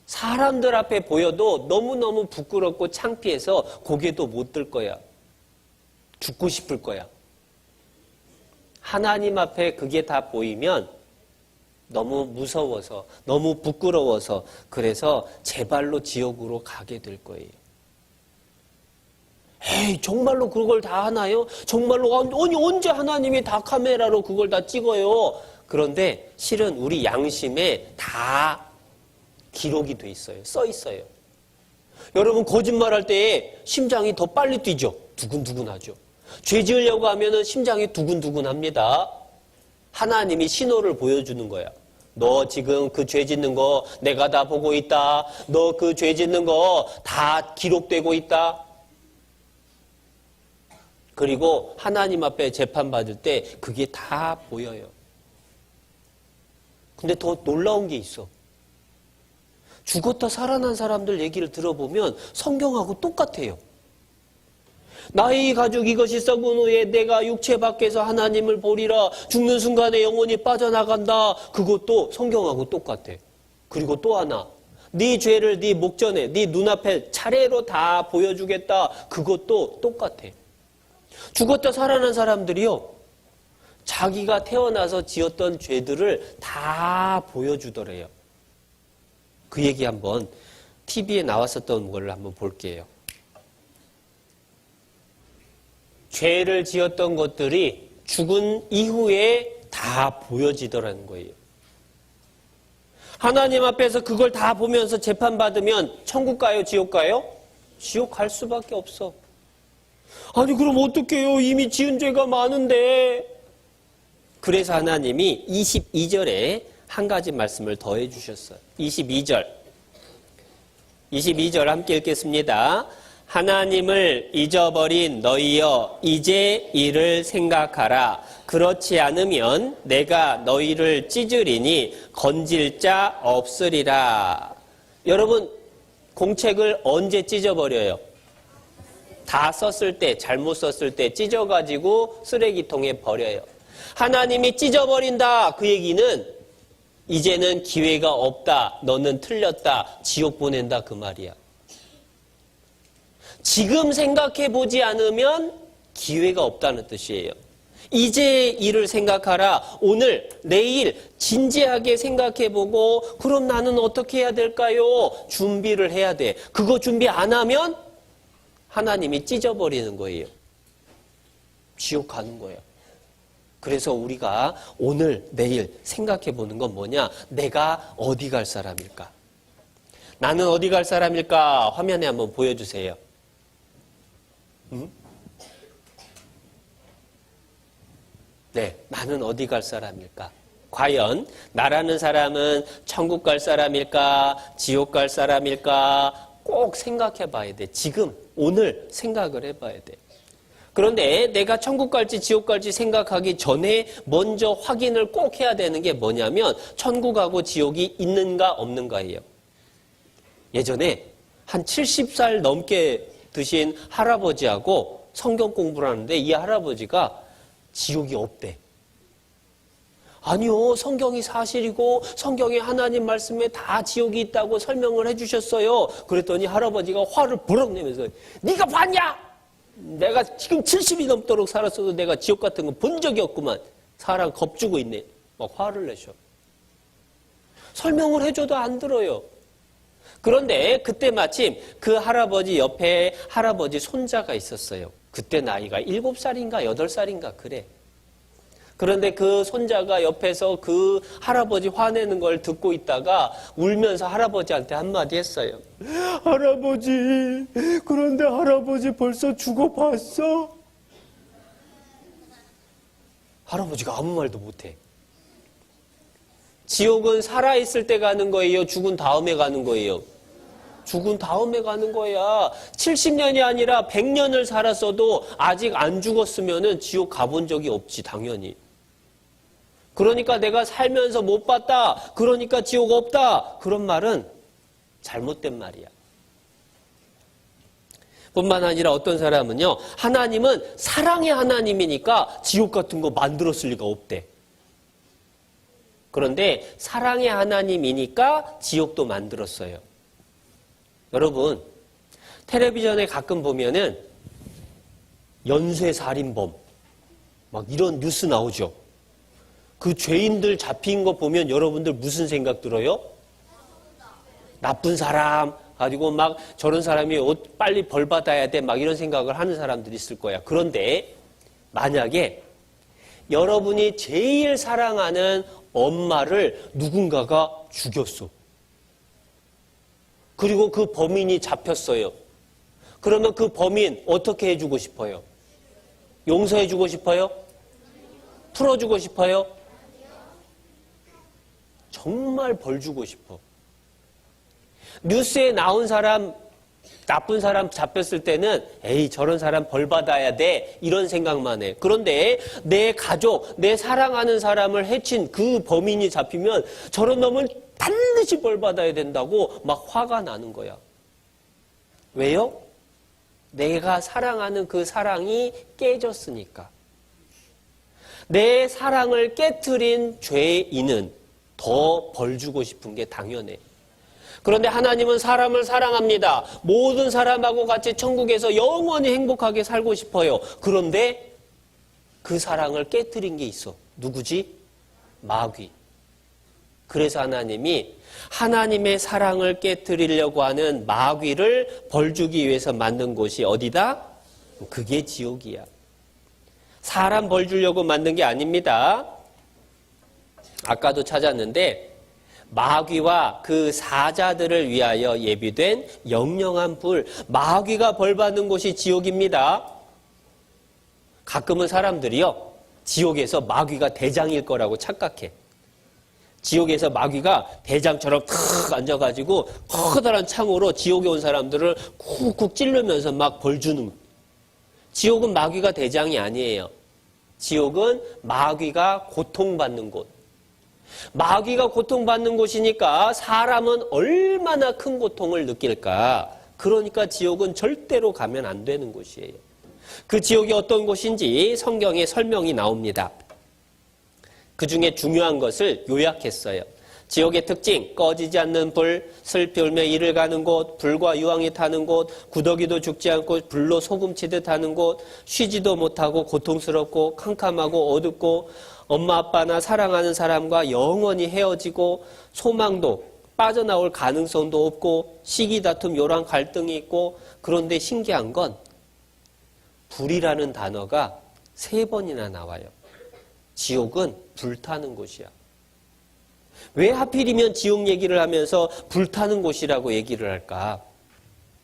사람들 앞에 보여도 너무너무 부끄럽고 창피해서 고개도 못 들 거야. 죽고 싶을 거야. 하나님 앞에 그게 다 보이면 너무 무서워서, 너무 부끄러워서, 그래서 제 발로 지옥으로 가게 될 거예요. 에이, 정말로 그걸 다 하나요? 정말로, 아니, 언제 하나님이 다 카메라로 그걸 다 찍어요? 그런데 실은 우리 양심에 다 기록이 돼 있어요. 써 있어요. 여러분, 거짓말할 때 심장이 더 빨리 뛰죠? 두근두근 하죠. 죄 지으려고 하면은 심장이 두근두근 합니다. 하나님이 신호를 보여주는 거야. 너 지금 그 죄 짓는 거 내가 다 보고 있다. 너 그 죄 짓는 거 다 기록되고 있다. 그리고 하나님 앞에 재판받을 때 그게 다 보여요. 근데 더 놀라운 게 있어. 죽었다 살아난 사람들 얘기를 들어보면 성경하고 똑같아요. 나의 가죽 이것이 썩은 후에 내가 육체 밖에서 하나님을 보리라. 죽는 순간에 영혼이 빠져나간다. 그것도 성경하고 똑같아. 그리고 또 하나, 네 죄를 네 목전에 네 눈앞에 차례로 다 보여주겠다. 그것도 똑같아. 죽었다 살아난 사람들이요, 자기가 태어나서 지었던 죄들을 다 보여주더래요. 그 얘기 한번 TV에 나왔었던 걸 한번 볼게요. 죄를 지었던 것들이 죽은 이후에 다 보여지더라는 거예요. 하나님 앞에서 그걸 다 보면서 재판받으면 천국 가요, 지옥 가요? 지옥 갈 수밖에 없어. 아니, 그럼 어떡해요? 이미 지은 죄가 많은데. 그래서 하나님이 22절에 한 가지 말씀을 더해 주셨어요. 22절 함께 읽겠습니다. 하나님을 잊어버린 너희여, 이제 이를 생각하라. 그렇지 않으면 내가 너희를 찢으리니 건질 자 없으리라. 여러분, 공책을 언제 찢어버려요? 다 썼을 때, 잘못 썼을 때 찢어가지고 쓰레기통에 버려요. 하나님이 찢어버린다. 그 얘기는 이제는 기회가 없다. 너는 틀렸다. 지옥 보낸다. 그 말이야. 지금 생각해보지 않으면 기회가 없다는 뜻이에요. 이제 일을 생각하라. 오늘, 내일 진지하게 생각해보고, 그럼 나는 어떻게 해야 될까요? 준비를 해야 돼. 그거 준비 안 하면 하나님이 찢어버리는 거예요. 지옥 가는 거예요. 그래서 우리가 오늘, 내일 생각해보는 건 뭐냐? 내가 어디 갈 사람일까? 나는 어디 갈 사람일까? 화면에 한번 보여주세요. 네, 나는 어디 갈 사람일까? 과연 나라는 사람은 천국 갈 사람일까? 지옥 갈 사람일까? 꼭 생각해 봐야 돼. 지금, 오늘 생각을 해봐야 돼. 그런데 내가 천국 갈지 지옥 갈지 생각하기 전에 먼저 확인을 꼭 해야 되는 게 뭐냐면 천국하고 지옥이 있는가 없는가예요. 예전에 한 70살 넘게 드신 할아버지하고 성경 공부를 하는데 이 할아버지가 지옥이 없대. 아니요, 성경이 사실이고 성경에 하나님 말씀에 다 지옥이 있다고 설명을 해주셨어요. 그랬더니 할아버지가 화를 버럭 내면서 네가 봤냐? 내가 지금 70이 넘도록 살았어도 내가 지옥 같은 거 본 적이 없구만. 사람 겁주고 있네. 막 화를 내셔. 설명을 해줘도 안 들어요. 그런데 그때 마침 그 할아버지 옆에 할아버지 손자가 있었어요. 그때 나이가 7살인가 8살인가 그래. 그런데 그 손자가 옆에서 그 할아버지 화내는 걸 듣고 있다가 울면서 할아버지한테 한마디 했어요. 할아버지, 그런데 할아버지 벌써 죽어봤어? 할아버지가 아무 말도 못해. 지옥은 살아있을 때 가는 거예요? 죽은 다음에 가는 거예요? 죽은 다음에 가는 거야. 70년이 아니라 100년을 살았어도 아직 안 죽었으면 지옥 가본 적이 없지, 당연히. 그러니까 내가 살면서 못 봤다. 그러니까 지옥 없다. 그런 말은 잘못된 말이야. 뿐만 아니라 어떤 사람은요, 하나님은 사랑의 하나님이니까 지옥 같은 거 만들었을 리가 없대. 그런데 사랑의 하나님이니까 지옥도 만들었어요. 여러분, 텔레비전에 가끔 보면은 연쇄살인범 막 이런 뉴스 나오죠. 그 죄인들 잡힌 거 보면 여러분들 무슨 생각 들어요? 나쁜 사람 가지고 막 저런 사람이 빨리 벌 받아야 돼 막 이런 생각을 하는 사람들이 있을 거야. 그런데 만약에 여러분이 제일 사랑하는 엄마를 누군가가 죽였어. 그리고 그 범인이 잡혔어요. 그러면 그 범인 어떻게 해주고 싶어요? 용서해주고 싶어요? 풀어주고 싶어요? 정말 벌 주고 싶어. 뉴스에 나온 사람, 나쁜 사람 잡혔을 때는 에이 저런 사람 벌 받아야 돼 이런 생각만 해. 그런데 내 가족, 내 사랑하는 사람을 해친 그 범인이 잡히면 저런 놈은 반드시 벌 받아야 된다고 막 화가 나는 거야. 왜요? 내가 사랑하는 그 사랑이 깨졌으니까. 내 사랑을 깨트린 죄인은 더 벌 주고 싶은 게 당연해. 그런데 하나님은 사람을 사랑합니다. 모든 사람하고 같이 천국에서 영원히 행복하게 살고 싶어요. 그런데 그 사랑을 깨트린 게 있어. 누구지? 마귀. 그래서 하나님이 하나님의 사랑을 깨트리려고 하는 마귀를 벌주기 위해서 만든 곳이 어디다? 그게 지옥이야. 사람 벌 주려고 만든 게 아닙니다. 아까도 찾았는데 마귀와 그 사자들을 위하여 예비된 영영한 불, 마귀가 벌받는 곳이 지옥입니다. 가끔은 사람들이요, 지옥에서 마귀가 대장일 거라고 착각해. 지옥에서 마귀가 대장처럼 탁 앉아가지고 커다란 창으로 지옥에 온 사람들을 쿡쿡 찌르면서 막 벌주는 거예요. 지옥은 마귀가 대장이 아니에요. 지옥은 마귀가 고통받는 곳. 마귀가 고통받는 곳이니까 사람은 얼마나 큰 고통을 느낄까. 그러니까 지옥은 절대로 가면 안 되는 곳이에요. 그 지옥이 어떤 곳인지 성경에 설명이 나옵니다. 그 중에 중요한 것을 요약했어요. 지옥의 특징, 꺼지지 않는 불, 슬피 울며 이를 가는 곳, 불과 유황이 타는 곳, 구더기도 죽지 않고 불로 소금치듯 하는 곳, 쉬지도 못하고 고통스럽고 캄캄하고 어둡고 엄마 아빠나 사랑하는 사람과 영원히 헤어지고 소망도 빠져나올 가능성도 없고 시기 다툼 요란 갈등이 있고. 그런데 신기한 건 불이라는 단어가 3번이나 나와요. 지옥은 불타는 곳이야. 왜 하필이면 지옥 얘기를 하면서 불타는 곳이라고 얘기를 할까?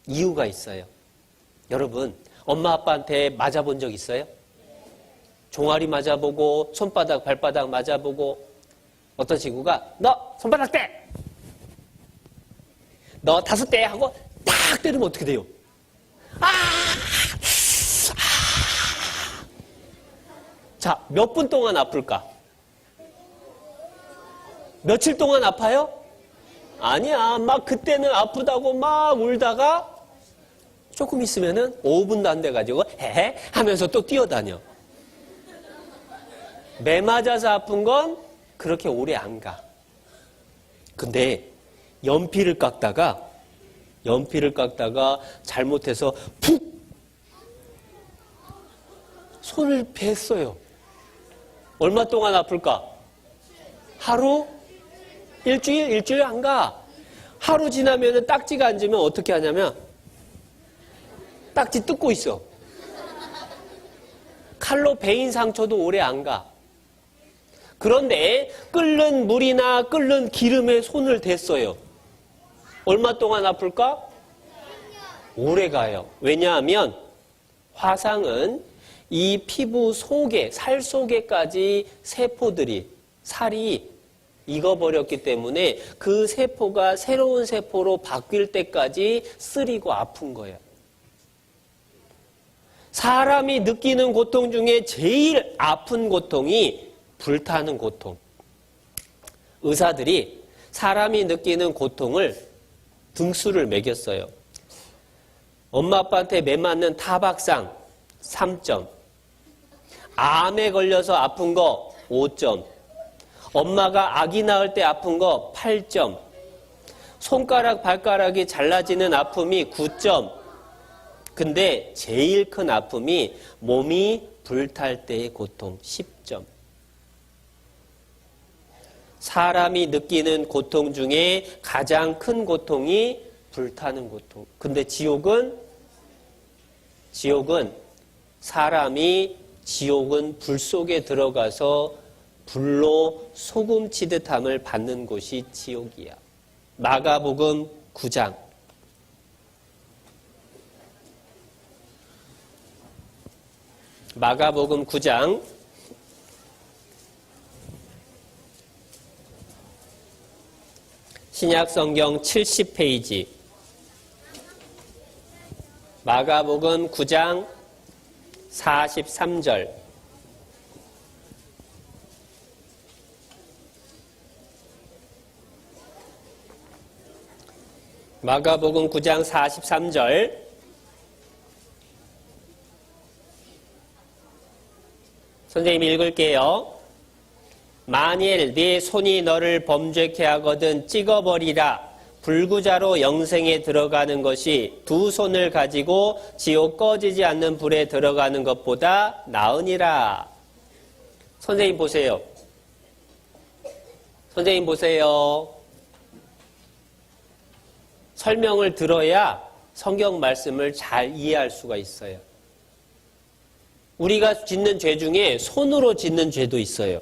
이유가 있어요. 여러분, 엄마 아빠한테 맞아본 적 있어요? 종아리 맞아보고 손바닥 발바닥 맞아보고 어떤 친구가 너 손바닥 떼! 너 5대 하고 딱 때리면 어떻게 돼요? 자, 몇 분 동안 아플까? 며칠 동안 아파요? 아니야. 막 그때는 아프다고 막 울다가 조금 있으면은 5분도 안 돼가지고 헤헤 하면서 또 뛰어다녀. 매 맞아서 아픈 건 그렇게 오래 안 가. 근데 연필을 깎다가 잘못해서 푹 손을 뱄어요. 얼마 동안 아플까? 하루? 일주일 안 가. 하루 지나면은 딱지가 앉으면 어떻게 하냐면 딱지 뜯고 있어. 칼로 베인 상처도 오래 안 가. 그런데 끓는 물이나 끓는 기름에 손을 댔어요. 얼마 동안 아플까? 오래 가요. 왜냐하면 화상은 이 피부 속에, 살 속에까지 세포들이, 살이 익어버렸기 때문에 그 세포가 새로운 세포로 바뀔 때까지 쓰리고 아픈 거예요. 사람이 느끼는 고통 중에 제일 아픈 고통이 불타는 고통. 의사들이 사람이 느끼는 고통을 등수를 매겼어요. 엄마 아빠한테 매맞는 타박상 3점. 암에 걸려서 아픈 거 5점. 엄마가 아기 낳을 때 아픈 거 8점. 손가락, 발가락이 잘라지는 아픔이 9점. 근데 제일 큰 아픔이 몸이 불탈 때의 고통 10점. 사람이 느끼는 고통 중에 가장 큰 고통이 불타는 고통. 근데 지옥은 불 속에 들어가서 불로 소금 치듯함을 받는 곳이 지옥이야. 마가복음 9장. 마가복음 9장. 신약성경 70페이지. 마가복음 9장 43절. 마가복음 9장 43절. 선생님이 읽을게요. 만일 네 손이 너를 범죄케 하거든 찍어버리라. 불구자로 영생에 들어가는 것이 두 손을 가지고 지옥 꺼지지 않는 불에 들어가는 것보다 나으니라. 선생님 보세요. 선생님 보세요. 설명을 들어야 성경 말씀을 잘 이해할 수가 있어요. 우리가 짓는 죄 중에 손으로 짓는 죄도 있어요.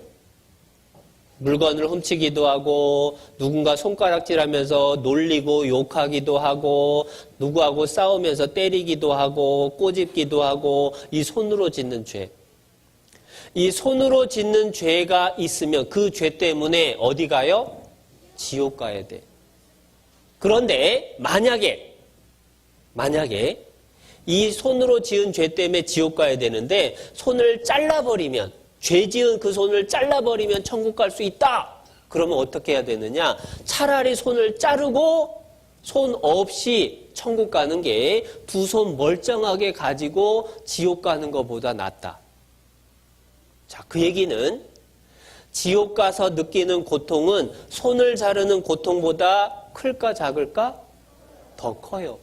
물건을 훔치기도 하고 누군가 손가락질하면서 놀리고 욕하기도 하고 누구하고 싸우면서 때리기도 하고 꼬집기도 하고 이 손으로 짓는 죄. 이 손으로 짓는 죄가 있으면 그 죄 때문에 어디 가요? 지옥 가야 돼. 그런데 만약에 이 손으로 지은 죄 때문에 지옥 가야 되는데 손을 잘라버리면 죄 지은 그 손을 잘라버리면 천국 갈 수 있다. 그러면 어떻게 해야 되느냐? 차라리 손을 자르고 손 없이 천국 가는 게 두 손 멀쩡하게 가지고 지옥 가는 것보다 낫다. 자, 그 얘기는 지옥 가서 느끼는 고통은 손을 자르는 고통보다 클까 작을까? 더 커요.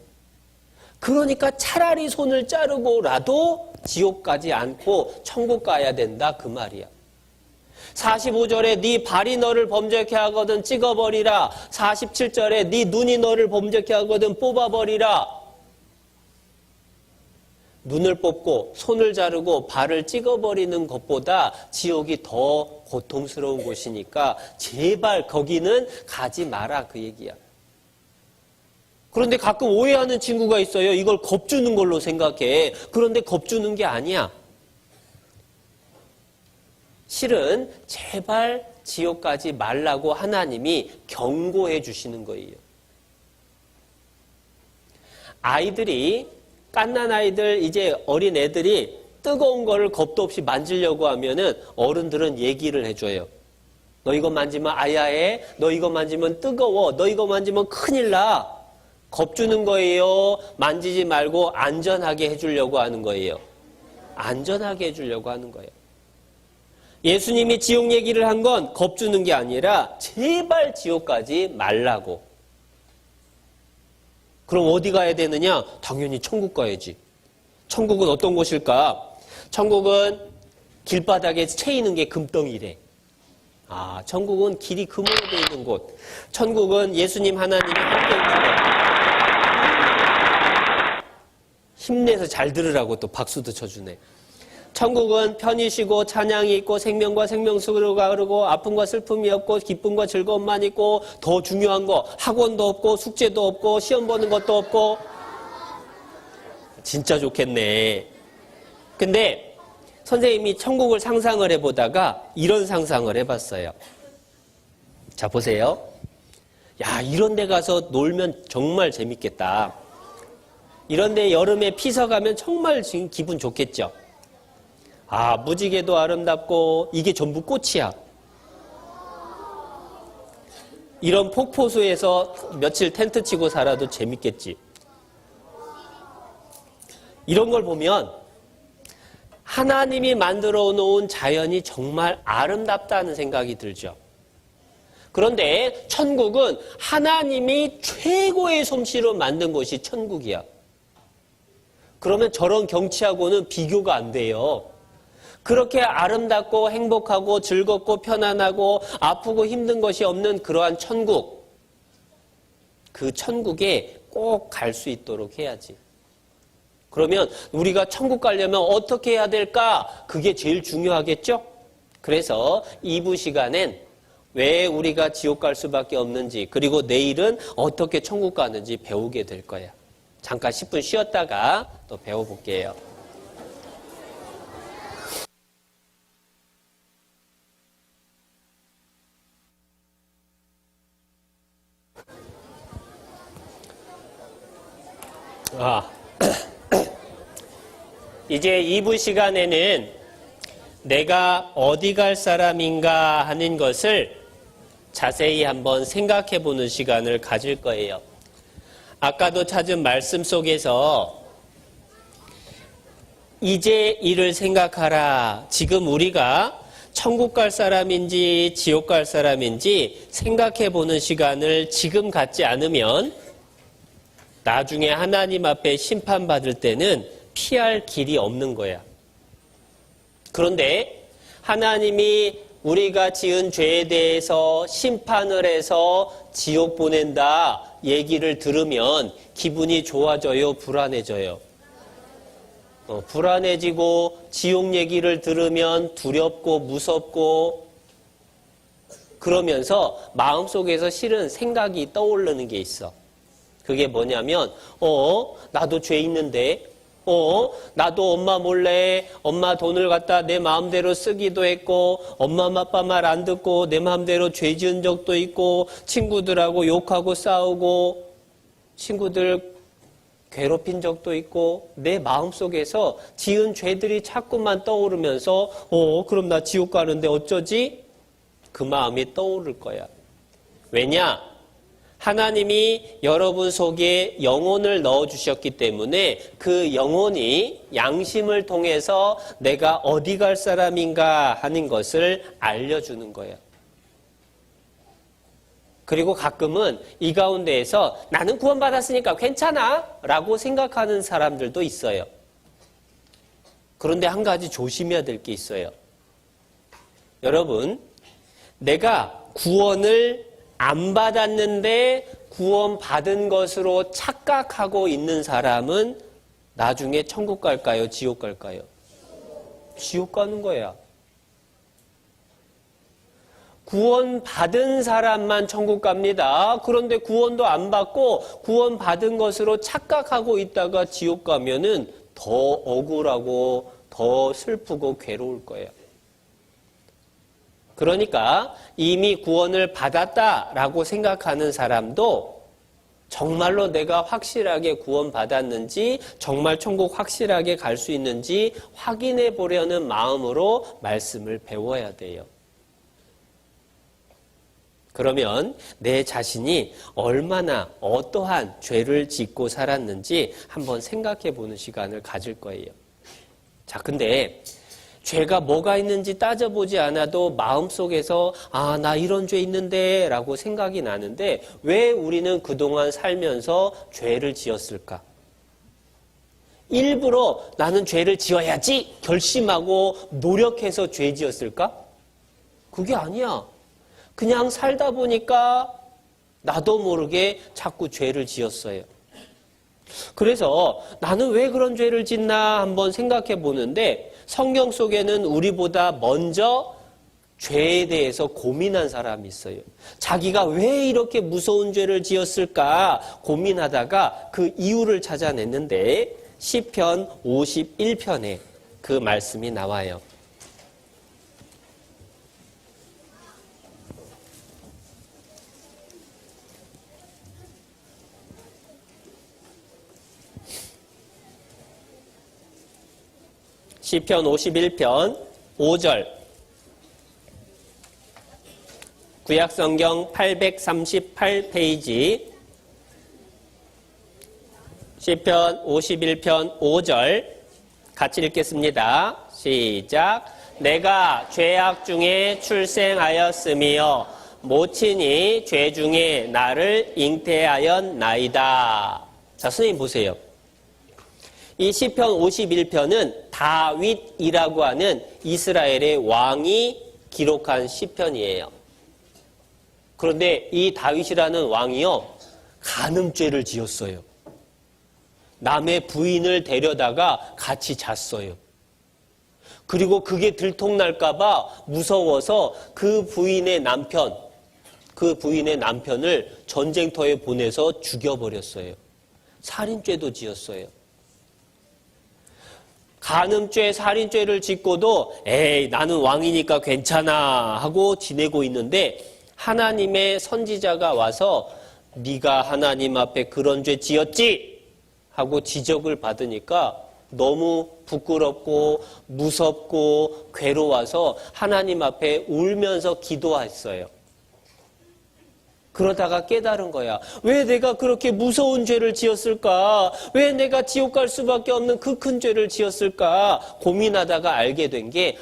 그러니까 차라리 손을 자르고라도 지옥 가지 않고 천국 가야 된다 그 말이야. 45절에 네 발이 너를 범죄케 하거든 찍어버리라. 47절에 네 눈이 너를 범죄케 하거든 뽑아버리라. 눈을 뽑고 손을 자르고 발을 찍어버리는 것보다 지옥이 더 고통스러운 곳이니까 제발 거기는 가지 마라 그 얘기야. 그런데 가끔 오해하는 친구가 있어요. 이걸 겁주는 걸로 생각해. 그런데 겁주는 게 아니야. 실은 제발 지옥 가지 말라고 하나님이 경고해 주시는 거예요. 아이들이 갓난 아이들 이제 어린 애들이 뜨거운 거를 겁도 없이 만지려고 하면은 어른들은 얘기를 해줘요. 너 이거 만지면 아야해. 너 이거 만지면 뜨거워. 너 이거 만지면 큰일 나. 겁주는 거예요. 만지지 말고 안전하게 해주려고 하는 거예요. 안전하게 해주려고 하는 거예요. 예수님이 지옥 얘기를 한 건 겁주는 게 아니라 제발 지옥 가지 말라고. 그럼 어디 가야 되느냐? 당연히 천국 가야지. 천국은 어떤 곳일까? 천국은 길바닥에 채이는 게 금덩이래. 아, 천국은 길이 금으로 되어 있는 곳. 천국은 예수님 하나님이 함께 있는 곳. 힘내서 잘 들으라고 또 박수도 쳐주네. 천국은 편히 쉬고 찬양이 있고 생명과 생명수로 가르고 아픔과 슬픔이 없고 기쁨과 즐거움만 있고 더 중요한 거 학원도 없고 숙제도 없고 시험 보는 것도 없고. 진짜 좋겠네. 근데 선생님이 천국을 상상을 해보다가 이런 상상을 해봤어요. 자, 보세요. 야, 이런 데 가서 놀면 정말 재밌겠다. 이런 데 여름에 피서 가면 정말 지금 기분 좋겠죠. 아, 무지개도 아름답고 이게 전부 꽃이야. 이런 폭포수에서 며칠 텐트 치고 살아도 재밌겠지. 이런 걸 보면 하나님이 만들어 놓은 자연이 정말 아름답다는 생각이 들죠. 그런데 천국은 하나님이 최고의 솜씨로 만든 곳이 천국이야. 그러면 저런 경치하고는 비교가 안 돼요. 그렇게 아름답고 행복하고 즐겁고 편안하고 아프고 힘든 것이 없는 그러한 천국. 그 천국에 꼭 갈 수 있도록 해야지. 그러면 우리가 천국 가려면 어떻게 해야 될까? 그게 제일 중요하겠죠? 그래서 2부 시간엔 왜 우리가 지옥 갈 수밖에 없는지, 그리고 내일은 어떻게 천국 가는지 배우게 될 거야. 잠깐 10분 쉬었다가 또 배워볼게요. 이제 2부 시간에는 내가 어디 갈 사람인가 하는 것을 자세히 한번 생각해 보는 시간을 가질 거예요. 아까도 찾은 말씀 속에서 이제 이를 생각하라. 지금 우리가 천국 갈 사람인지 지옥 갈 사람인지 생각해 보는 시간을 지금 갖지 않으면 나중에 하나님 앞에 심판받을 때는 피할 길이 없는 거야. 그런데 하나님이 우리가 지은 죄에 대해서 심판을 해서 지옥 보낸다 얘기를 들으면 기분이 좋아져요, 불안해져요? 불안해지고 지옥 얘기를 들으면 두렵고 무섭고 그러면서 마음속에서 실은 생각이 떠오르는 게 있어. 그게 뭐냐면 나도 죄 있는데 나도 엄마 몰래 엄마 돈을 갖다 내 마음대로 쓰기도 했고 엄마 아빠 말 안 듣고 내 마음대로 죄 지은 적도 있고 친구들하고 욕하고 싸우고 친구들 괴롭힌 적도 있고 내 마음속에서 지은 죄들이 자꾸만 떠오르면서 그럼 나 지옥 가는데 어쩌지? 그 마음이 떠오를 거야. 왜냐? 하나님이 여러분 속에 영혼을 넣어주셨기 때문에 그 영혼이 양심을 통해서 내가 어디 갈 사람인가 하는 것을 알려주는 거예요. 그리고 가끔은 이 가운데에서 나는 구원받았으니까 괜찮아 라고 생각하는 사람들도 있어요. 그런데 한 가지 조심해야 될 게 있어요. 여러분, 내가 구원을 안 받았는데 구원받은 것으로 착각하고 있는 사람은 나중에 천국 갈까요? 지옥 갈까요? 지옥 가는 거야. 구원받은 사람만 천국 갑니다. 그런데 구원도 안 받고 구원받은 것으로 착각하고 있다가 지옥 가면은 더 억울하고 더 슬프고 괴로울 거예요. 그러니까 이미 구원을 받았다라고 생각하는 사람도 정말로 내가 확실하게 구원받았는지 정말 천국 확실하게 갈 수 있는지 확인해 보려는 마음으로 말씀을 배워야 돼요. 그러면 내 자신이 얼마나 어떠한 죄를 짓고 살았는지 한번 생각해 보는 시간을 가질 거예요. 자, 근데 죄가 뭐가 있는지 따져보지 않아도 마음속에서 나 이런 죄 있는데 라고 생각이 나는데 왜 우리는 그동안 살면서 죄를 지었을까? 일부러 나는 죄를 지어야지 결심하고 노력해서 죄 지었을까? 그게 아니야. 그냥 살다 보니까 나도 모르게 자꾸 죄를 지었어요. 그래서 나는 왜 그런 죄를 짓나 한번 생각해 보는데 성경 속에는 우리보다 먼저 죄에 대해서 고민한 사람이 있어요. 자기가 왜 이렇게 무서운 죄를 지었을까 고민하다가 그 이유를 찾아냈는데 시편 51편에 그 말씀이 나와요. 시편 51편 5절 구약성경 838페이지 시편 51편 5절 같이 읽겠습니다. 시작. 내가 죄악 중에 출생하였으며 모친이 죄 중에 나를 잉태하였나이다. 자, 선생님 보세요. 이 시편 51편은 다윗이라고 하는 이스라엘의 왕이 기록한 시편이에요. 그런데 이 다윗이라는 왕이요, 간음죄를 지었어요. 남의 부인을 데려다가 같이 잤어요. 그리고 그게 들통날까봐 무서워서 그 부인의 남편을 전쟁터에 보내서 죽여버렸어요. 살인죄도 지었어요. 간음죄, 살인죄를 짓고도 에이, 나는 왕이니까 괜찮아 하고 지내고 있는데 하나님의 선지자가 와서 네가 하나님 앞에 그런 죄 지었지? 하고 지적을 받으니까 너무 부끄럽고 무섭고 괴로워서 하나님 앞에 울면서 기도했어요. 그러다가 깨달은 거야. 왜 내가 그렇게 무서운 죄를 지었을까? 왜 내가 지옥 갈 수밖에 없는 그 큰 죄를 지었을까? 고민하다가 알게 된 게,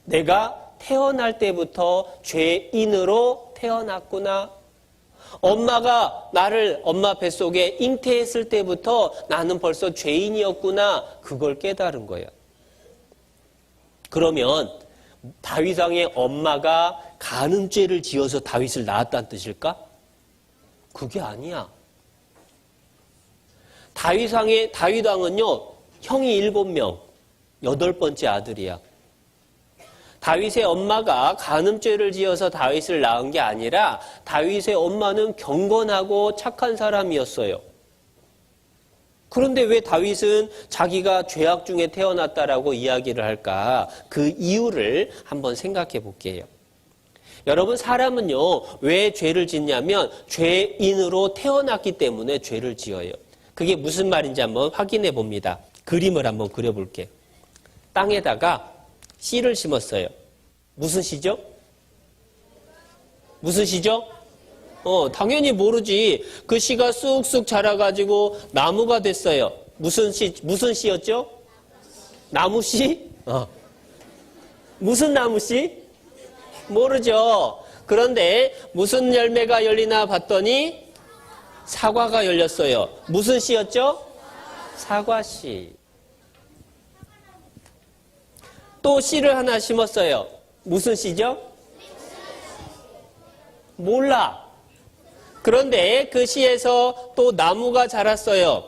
내가 태어날 때부터 죄인으로 태어났구나. 엄마가 나를 엄마 뱃속에 잉태했을 때부터 나는 벌써 죄인이었구나. 그걸 깨달은 거야. 그러면 다윗 왕의 엄마가 간음죄를 지어서 다윗을 낳았다는 뜻일까? 그게 아니야. 다윗 왕은요, 형이 7명, 8번째 아들이야. 다윗의 엄마가 간음죄를 지어서 다윗을 낳은 게 아니라 다윗의 엄마는 경건하고 착한 사람이었어요. 그런데 왜 다윗은 자기가 죄악 중에 태어났다라고 이야기를 할까? 그 이유를 한번 생각해 볼게요. 여러분, 사람은요, 왜 죄를 짓냐면 죄인으로 태어났기 때문에 죄를 지어요. 그게 무슨 말인지 한번 확인해 봅니다. 그림을 한번 그려볼게. 땅에다가 씨를 심었어요. 무슨 씨죠? 무슨 씨죠? 당연히 모르지. 그 씨가 쑥쑥 자라가지고 나무가 됐어요. 무슨 씨였죠? 나무 씨? 무슨 나무 씨? 모르죠. 그런데 무슨 열매가 열리나 봤더니 사과가 열렸어요. 무슨 씨였죠? 사과 씨. 또 씨를 하나 심었어요. 무슨 씨죠? 몰라. 그런데 그 씨에서 또 나무가 자랐어요.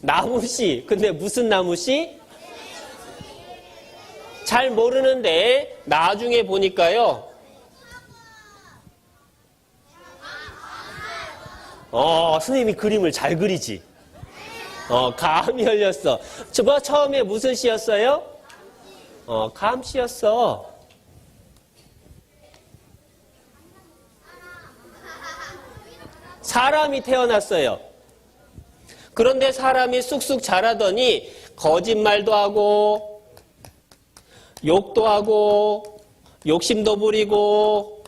나무씨. 근데 무슨 나무씨? 잘 모르는데 나중에 보니까요. 선생님이 그림을 잘 그리지. 감이 열렸어. 처음에 무슨 씨였어요? 감씨였어. 사람이 태어났어요. 그런데 사람이 쑥쑥 자라더니 거짓말도 하고 욕도 하고 욕심도 부리고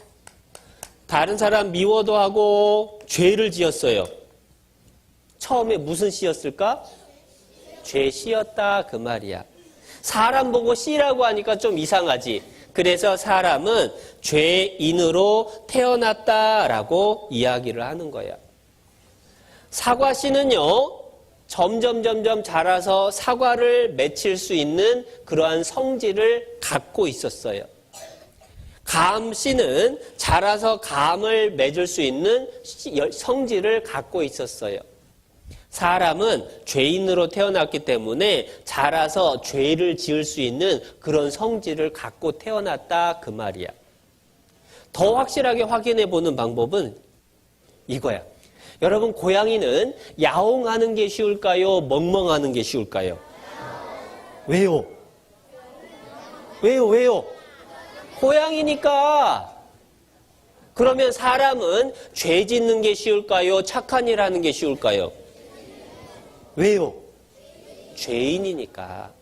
다른 사람 미워도 하고 죄를 지었어요. 처음에 무슨 씨였을까? 죄 씨였다 그 말이야. 사람 보고 씨라고 하니까 좀 이상하지. 그래서 사람은 죄인으로 태어났다라고 이야기를 하는 거야. 사과 씨는요, 점점 자라서 사과를 맺힐 수 있는 그러한 성질을 갖고 있었어요. 감 씨는 자라서 감을 맺을 수 있는 성질을 갖고 있었어요. 사람은 죄인으로 태어났기 때문에 자라서 죄를 지을 수 있는 그런 성질을 갖고 태어났다 그 말이야. 더 확실하게 확인해 보는 방법은 이거야. 여러분, 고양이는 야옹하는 게 쉬울까요? 멍멍하는 게 쉬울까요? 왜요? 고양이니까. 그러면 사람은 죄 짓는 게 쉬울까요? 착한 일 하는 게 쉬울까요? 왜요? 죄인이니까.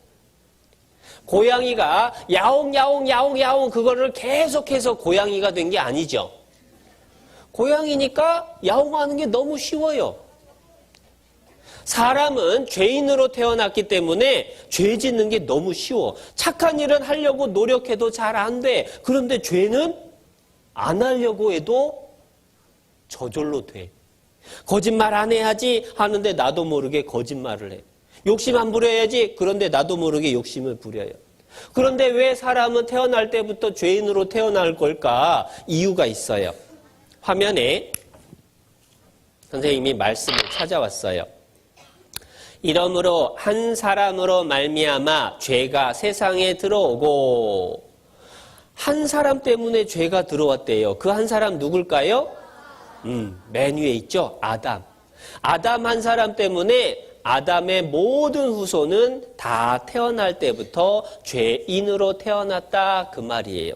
고양이가 야옹 그거를 계속해서 고양이가 된 게 아니죠. 고양이니까 야옹하는 게 너무 쉬워요. 사람은 죄인으로 태어났기 때문에 죄 짓는 게 너무 쉬워. 착한 일은 하려고 노력해도 잘 안 돼. 그런데 죄는 안 하려고 해도 저절로 돼. 거짓말 안 해야지 하는데 나도 모르게 거짓말을 해. 욕심 안 부려야지. 그런데 나도 모르게 욕심을 부려요. 그런데 왜 사람은 태어날 때부터 죄인으로 태어날 걸까? 이유가 있어요. 화면에 선생님이 말씀을 찾아왔어요. 이러므로 한 사람으로 말미암아 죄가 세상에 들어오고, 한 사람 때문에 죄가 들어왔대요. 그 한 사람 누굴까요? 맨 위에 있죠? 아담. 아담 한 사람 때문에 아담의 모든 후손은 다 태어날 때부터 죄인으로 태어났다 그 말이에요.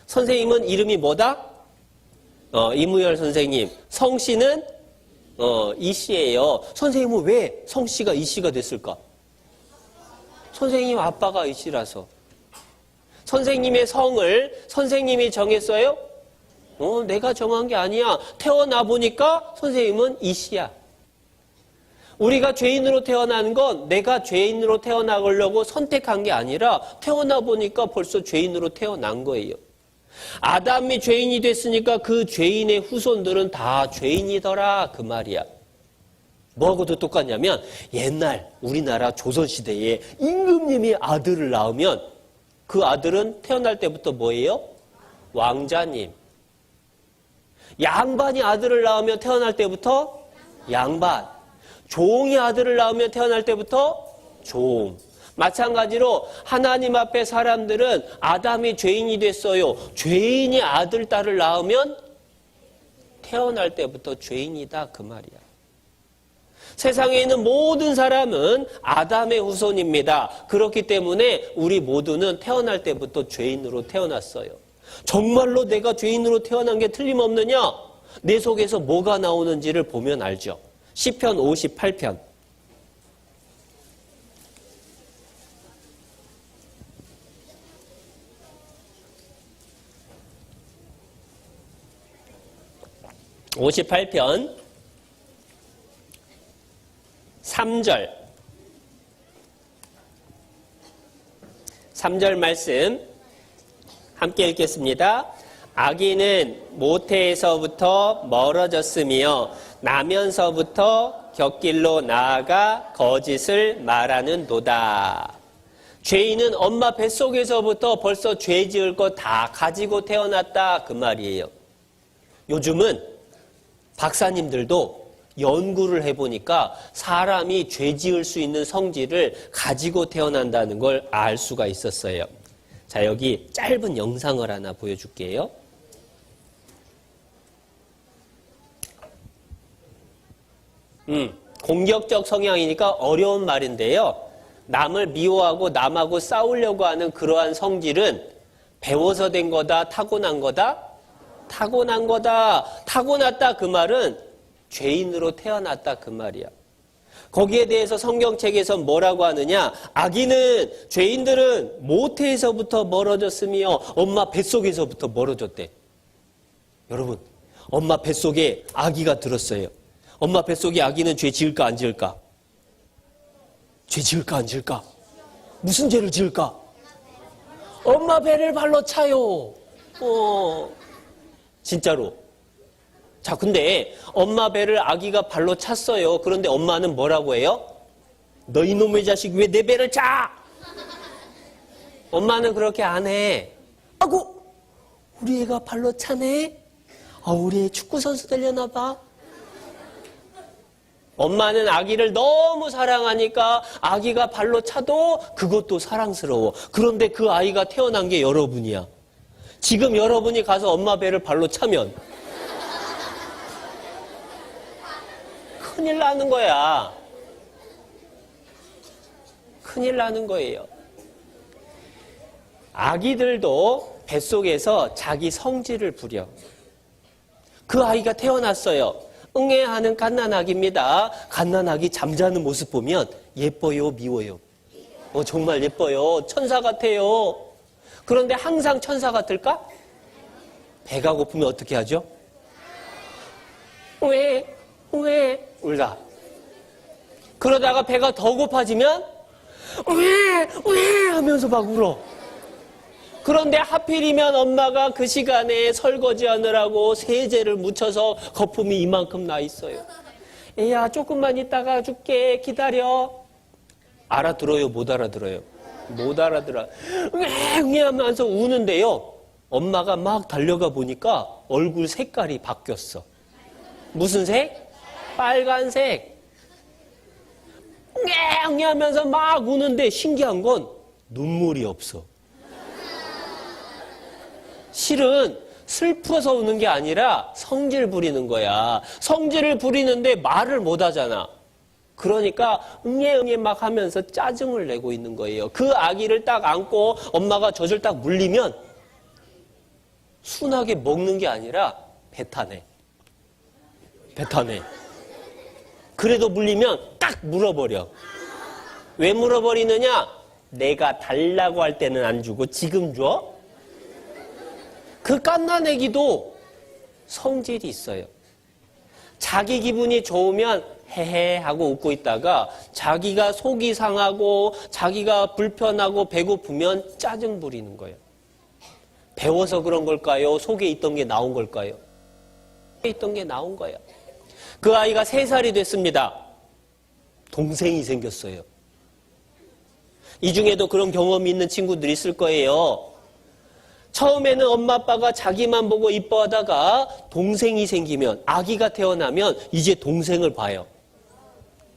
선생님은 이름이 뭐다? 이무열 선생님. 성씨는 이씨예요. 선생님은 왜 성씨가 이씨가 됐을까? 선생님 아빠가 이씨라서. 선생님의 성을 선생님이 정했어요? 내가 정한 게 아니야. 태어나 보니까 선생님은 이씨야. 우리가 죄인으로 태어나는 건 내가 죄인으로 태어나려고 선택한 게 아니라 태어나 보니까 벌써 죄인으로 태어난 거예요. 아담이 죄인이 됐으니까 그 죄인의 후손들은 다 죄인이더라 그 말이야. 뭐하고도 똑같냐면 옛날 우리나라 조선시대에 임금님이 아들을 낳으면 그 아들은 태어날 때부터 뭐예요? 왕자님. 양반이 아들을 낳으면 태어날 때부터 양반. 종이 아들을 낳으면 태어날 때부터 종. 마찬가지로 하나님 앞에 사람들은 아담이 죄인이 됐어요. 죄인이 아들, 딸을 낳으면 태어날 때부터 죄인이다 그 말이야. 세상에 있는 모든 사람은 아담의 후손입니다. 그렇기 때문에 우리 모두는 태어날 때부터 죄인으로 태어났어요. 정말로 내가 죄인으로 태어난 게 틀림없느냐? 내 속에서 뭐가 나오는지를 보면 알죠. 시편 58편. (58편) 3절 3절 말씀 함께 읽겠습니다. 악인은 모태에서부터 멀어졌으며 나면서부터 곁길로 나아가 거짓을 말하는도다. 죄인은 엄마 뱃속에서부터 벌써 죄 지을 거 다 가지고 태어났다 그 말이에요. 요즘은 박사님들도 연구를 해보니까 사람이 죄 지을 수 있는 성질을 가지고 태어난다는 걸 알 수가 있었어요. 자, 여기 짧은 영상을 하나 보여줄게요. 공격적 성향이니까 어려운 말인데요. 남을 미워하고 남하고 싸우려고 하는 그러한 성질은 배워서 된 거다, 타고난 거다? 타고난 거다. 타고났다 그 말은 죄인으로 태어났다 그 말이야. 거기에 대해서 성경책에서 뭐라고 하느냐? 악인은, 죄인들은 모태에서부터 멀어졌으며 엄마 뱃속에서부터 멀어졌대. 여러분, 엄마 뱃속에 아기가 들었어요. 엄마 뱃속에 아기는 죄 지을까 안 지을까? 죄 지을까 안 지을까? 무슨 죄를 지을까? 엄마 배를 발로 차요. 진짜로. 자, 근데 엄마 배를 아기가 발로 찼어요. 그런데 엄마는 뭐라고 해요? 너 이놈의 자식 왜 내 배를 차? 엄마는 그렇게 안 해. 아고, 우리 애가 발로 차네? 우리 애 축구선수 되려나 봐. 엄마는 아기를 너무 사랑하니까 아기가 발로 차도 그것도 사랑스러워. 그런데 그 아이가 태어난 게 여러분이야. 지금 여러분이 가서 엄마 배를 발로 차면 큰일 나는 거야. 큰일 나는 거예요. 아기들도 뱃속에서 자기 성질을 부려. 그 아이가 태어났어요. 응애하는 갓난아기입니다. 갓난아기 잠자는 모습 보면 예뻐요, 미워요? 정말 예뻐요. 천사 같아요. 그런데 항상 천사 같을까? 배가 고프면 어떻게 하죠? 왜 울다. 그러다가 배가 더 고파지면 왜 하면서 막 울어. 그런데 하필이면 엄마가 그 시간에 설거지 하느라고 세제를 묻혀서 거품이 이만큼 나 있어요. 애야, 조금만 있다가 줄게, 기다려. 알아들어요, 못 알아들어요? 못 알아들어. 왜 하면서 우는데요. 엄마가 막 달려가 보니까 얼굴 색깔이 바뀌었어. 무슨 색? 빨간색. 웅 하면서 막 우는데 신기한 건 눈물이 없어. 실은 슬퍼서 우는 게 아니라 성질 부리는 거야. 성질을 부리는데 말을 못 하잖아. 그러니까 응애 막 하면서 짜증을 내고 있는 거예요. 그 아기를 딱 안고 엄마가 젖을 딱 물리면 순하게 먹는 게 아니라 뱉어내. 그래도 물리면 딱 물어버려. 왜 물어버리느냐? 내가 달라고 할 때는 안 주고 지금 줘? 그 갓난애기도 성질이 있어요. 자기 기분이 좋으면 헤헤 하고 웃고 있다가 자기가 속이 상하고 자기가 불편하고 배고프면 짜증 부리는 거예요. 배워서 그런 걸까요? 속에 있던 게 나온 걸까요? 속에 있던 게 나온 거예요. 그 아이가 3살이 됐습니다. 동생이 생겼어요. 이 중에도 그런 경험이 있는 친구들이 있을 거예요. 처음에는 엄마 아빠가 자기만 보고 이뻐하다가 동생이 생기면, 아기가 태어나면 이제 동생을 봐요.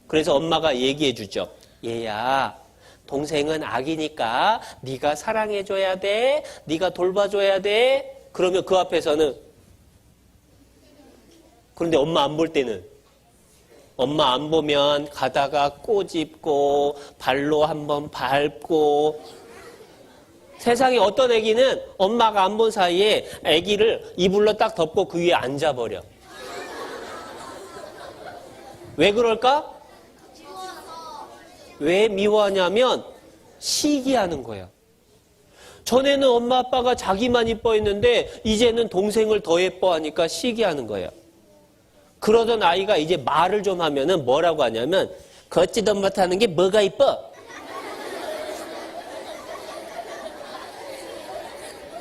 그래서 엄마가 얘기해 주죠. 얘야, 동생은 아기니까 네가 사랑해줘야 돼. 네가 돌봐줘야 돼. 그러면 그 앞에서는, 그런데 엄마 안 볼 때는, 엄마 안 보면 가다가 꼬집고 발로 한번 밟고. 세상에 어떤 애기는 엄마가 안 본 사이에 애기를 이불로 딱 덮고 그 위에 앉아버려. 왜 그럴까? 왜 미워하냐면 시기하는 거야. 전에는 엄마 아빠가 자기만 이뻐했는데 이제는 동생을 더 예뻐하니까 시기하는 거야. 그러던 아이가 이제 말을 좀 하면은 뭐라고 하냐면 걷지도 못하는 게 뭐가 이뻐?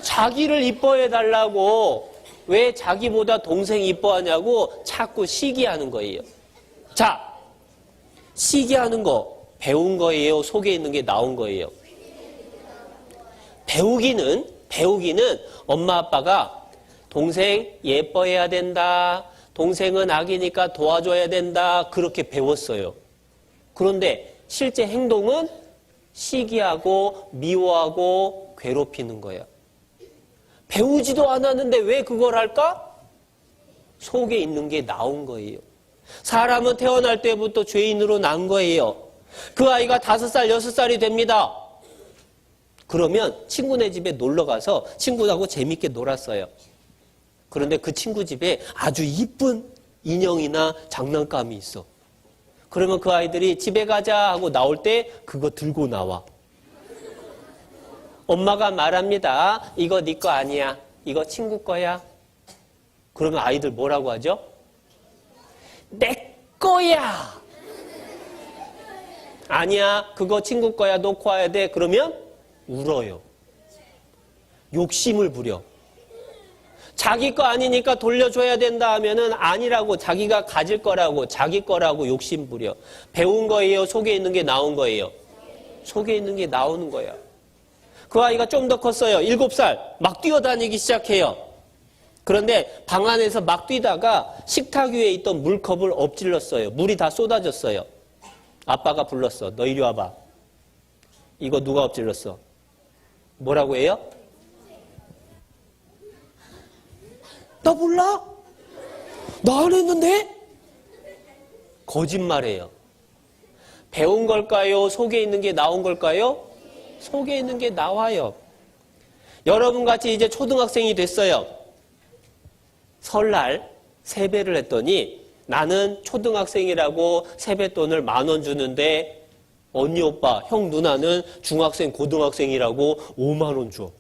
자기를 이뻐해달라고 왜 자기보다 동생 이뻐하냐고 자꾸 시기하는 거예요. 자, 시기하는 거 배운 거예요? 속에 있는 게 나온 거예요? 배우기는 엄마 아빠가 동생 예뻐해야 된다. 동생은 아기니까 도와줘야 된다. 그렇게 배웠어요. 그런데 실제 행동은 시기하고 미워하고 괴롭히는 거야. 배우지도 않았는데 왜 그걸 할까? 속에 있는 게 나온 거예요. 사람은 태어날 때부터 죄인으로 난 거예요. 그 아이가 5살, 6살이 됩니다. 그러면 친구네 집에 놀러 가서 친구하고 재밌게 놀았어요. 그런데 그 친구 집에 아주 이쁜 인형이나 장난감이 있어. 그러면 그 아이들이 집에 가자 하고 나올 때 그거 들고 나와. 엄마가 말합니다. 이거 네 거 아니야. 이거 친구 거야. 그러면 아이들 뭐라고 하죠? 내 거야. 아니야. 그거 친구 거야. 놓고 와야 돼. 그러면 울어요. 욕심을 부려. 자기 거 아니니까 돌려줘야 된다 하면은 아니라고, 자기가 가질 거라고, 자기 거라고 욕심 부려. 배운 거예요? 속에 있는 게 나온 거예요? 속에 있는 게 나오는 거예요. 그 아이가 좀 더 컸어요. 7살. 막 뛰어다니기 시작해요. 그런데 방 안에서 막 뛰다가 식탁 위에 있던 물컵을 엎질렀어요. 물이 다 쏟아졌어요. 아빠가 불렀어. 너 이리 와봐. 이거 누가 엎질렀어? 뭐라고 해요? 나 몰라? 나 안 했는데? 거짓말해요. 배운 걸까요? 속에 있는 게 나온 걸까요? 속에 있는 게 나와요. 여러분 같이 이제 초등학생이 됐어요. 설날 세배를 했더니 나는 초등학생이라고 세뱃돈을 10,000원 주는데 언니 오빠 형 누나는 중학생 고등학생이라고 50,000원 줘.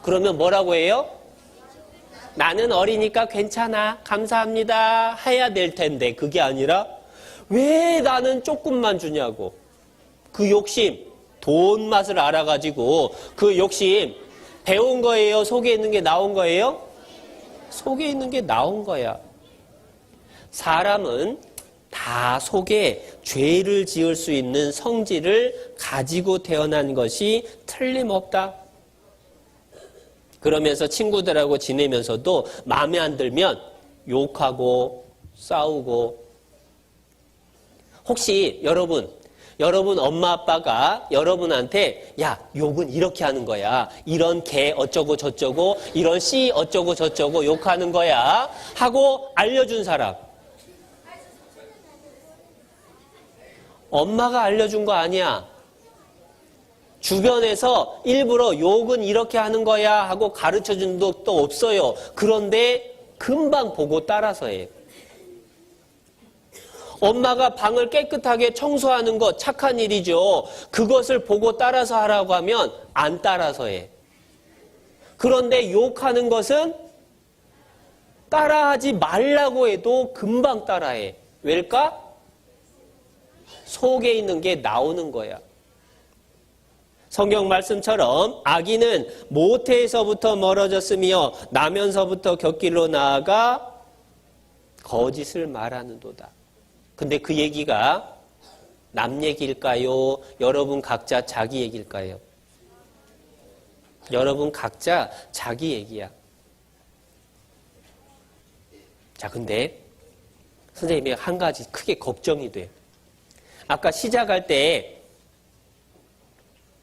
그러면 뭐라고 해요? 나는 어리니까 괜찮아 감사합니다 해야 될 텐데 그게 아니라 왜 나는 조금만 주냐고. 그 욕심, 돈 맛을 알아가지고 그 욕심 배운 거예요? 속에 있는 게 나온 거예요? 속에 있는 게 나온 거야. 사람은 다 속에 죄를 지을 수 있는 성질을 가지고 태어난 것이 틀림없다. 그러면서 친구들하고 지내면서도 마음에 안 들면 욕하고 싸우고. 혹시 여러분 엄마 아빠가 여러분한테 야, 욕은 이렇게 하는 거야. 이런 개 어쩌고 저쩌고 이런 씨 어쩌고 저쩌고 욕하는 거야 하고 알려준 사람. 엄마가 알려준 거 아니야. 주변에서 일부러 욕은 이렇게 하는 거야 하고 가르쳐준 적도 없어요. 그런데 금방 보고 따라서 해. 엄마가 방을 깨끗하게 청소하는 것 착한 일이죠. 그것을 보고 따라서 하라고 하면 안 따라서 해. 그런데 욕하는 것은 따라하지 말라고 해도 금방 따라해. 왜일까? 속에 있는 게 나오는 거야. 성경 말씀처럼 악인은 모태에서부터 멀어졌으며 나면서부터 곁길로 나아가 거짓을 말하는도다. 근데 그 얘기가 남 얘기일까요? 여러분 각자 자기 얘기일까요? 여러분 각자 자기 얘기야. 자, 근데 선생님이 한 가지 크게 걱정이 돼. 아까 시작할 때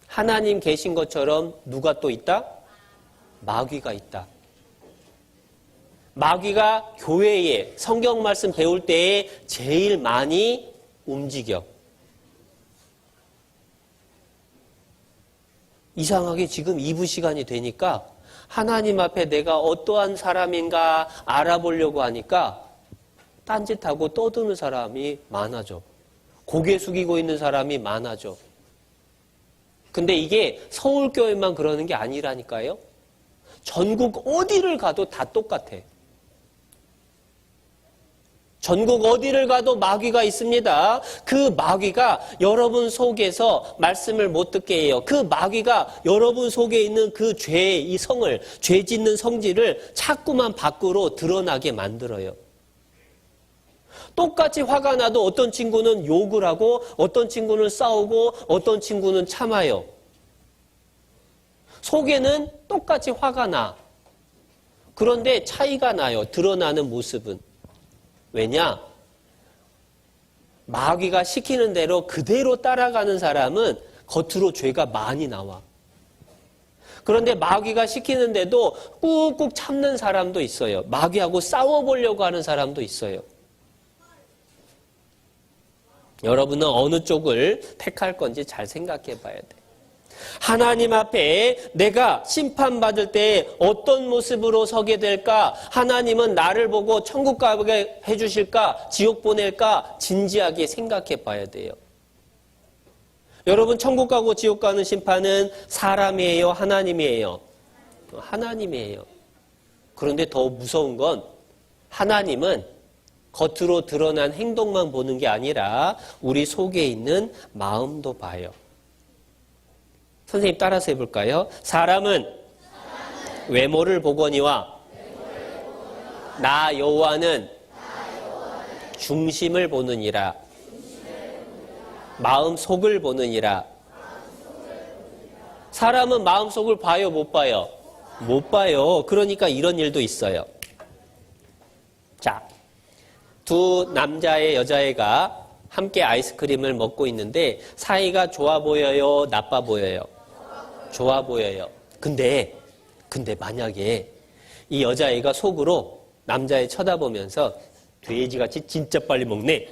하나님 계신 것처럼 누가 또 있다? 마귀가 있다. 마귀가 교회에 성경 말씀 배울 때에 제일 많이 움직여. 이상하게 지금 2부 시간이 되니까 하나님 앞에 내가 어떠한 사람인가 알아보려고 하니까 딴짓하고 떠드는 사람이 많아져. 고개 숙이고 있는 사람이 많아져. 근데 이게 서울교회만 그러는 게 아니라니까요. 전국 어디를 가도 다 똑같아. 전국 어디를 가도 마귀가 있습니다. 그 마귀가 여러분 속에서 말씀을 못 듣게 해요. 그 마귀가 여러분 속에 있는 그 죄의 이 성을, 죄 짓는 성질을 자꾸만 밖으로 드러나게 만들어요. 똑같이 화가 나도 어떤 친구는 욕을 하고 어떤 친구는 싸우고 어떤 친구는 참아요. 속에는 똑같이 화가 나. 그런데 차이가 나요. 드러나는 모습은. 왜냐? 마귀가 시키는 대로 그대로 따라가는 사람은 겉으로 죄가 많이 나와. 그런데 마귀가 시키는데도 꾹꾹 참는 사람도 있어요. 마귀하고 싸워보려고 하는 사람도 있어요. 여러분은 어느 쪽을 택할 건지 잘 생각해 봐야 돼. 하나님 앞에 내가 심판받을 때 어떤 모습으로 서게 될까? 하나님은 나를 보고 천국 가게 해주실까? 지옥 보낼까? 진지하게 생각해 봐야 돼요. 여러분, 천국 가고 지옥 가는 심판은 사람이에요? 하나님이에요? 하나님이에요. 그런데 더 무서운 건 하나님은 겉으로 드러난 행동만 보는 게 아니라 우리 속에 있는 마음도 봐요. 선생님 따라서 해볼까요? 사람은 외모를 보거니와 나 여호와는 중심을 보느니라. 마음속을 보느니라. 사람은 마음속을 봐요, 못 봐요? 못 봐요. 그러니까 이런 일도 있어요. 자, 두 남자애 여자애가 함께 아이스크림을 먹고 있는데 사이가 좋아 보여요? 나빠 보여요? 좋아 보여요. 근데 만약에 이 여자애가 속으로 남자애 쳐다보면서 돼지같이 진짜 빨리 먹네.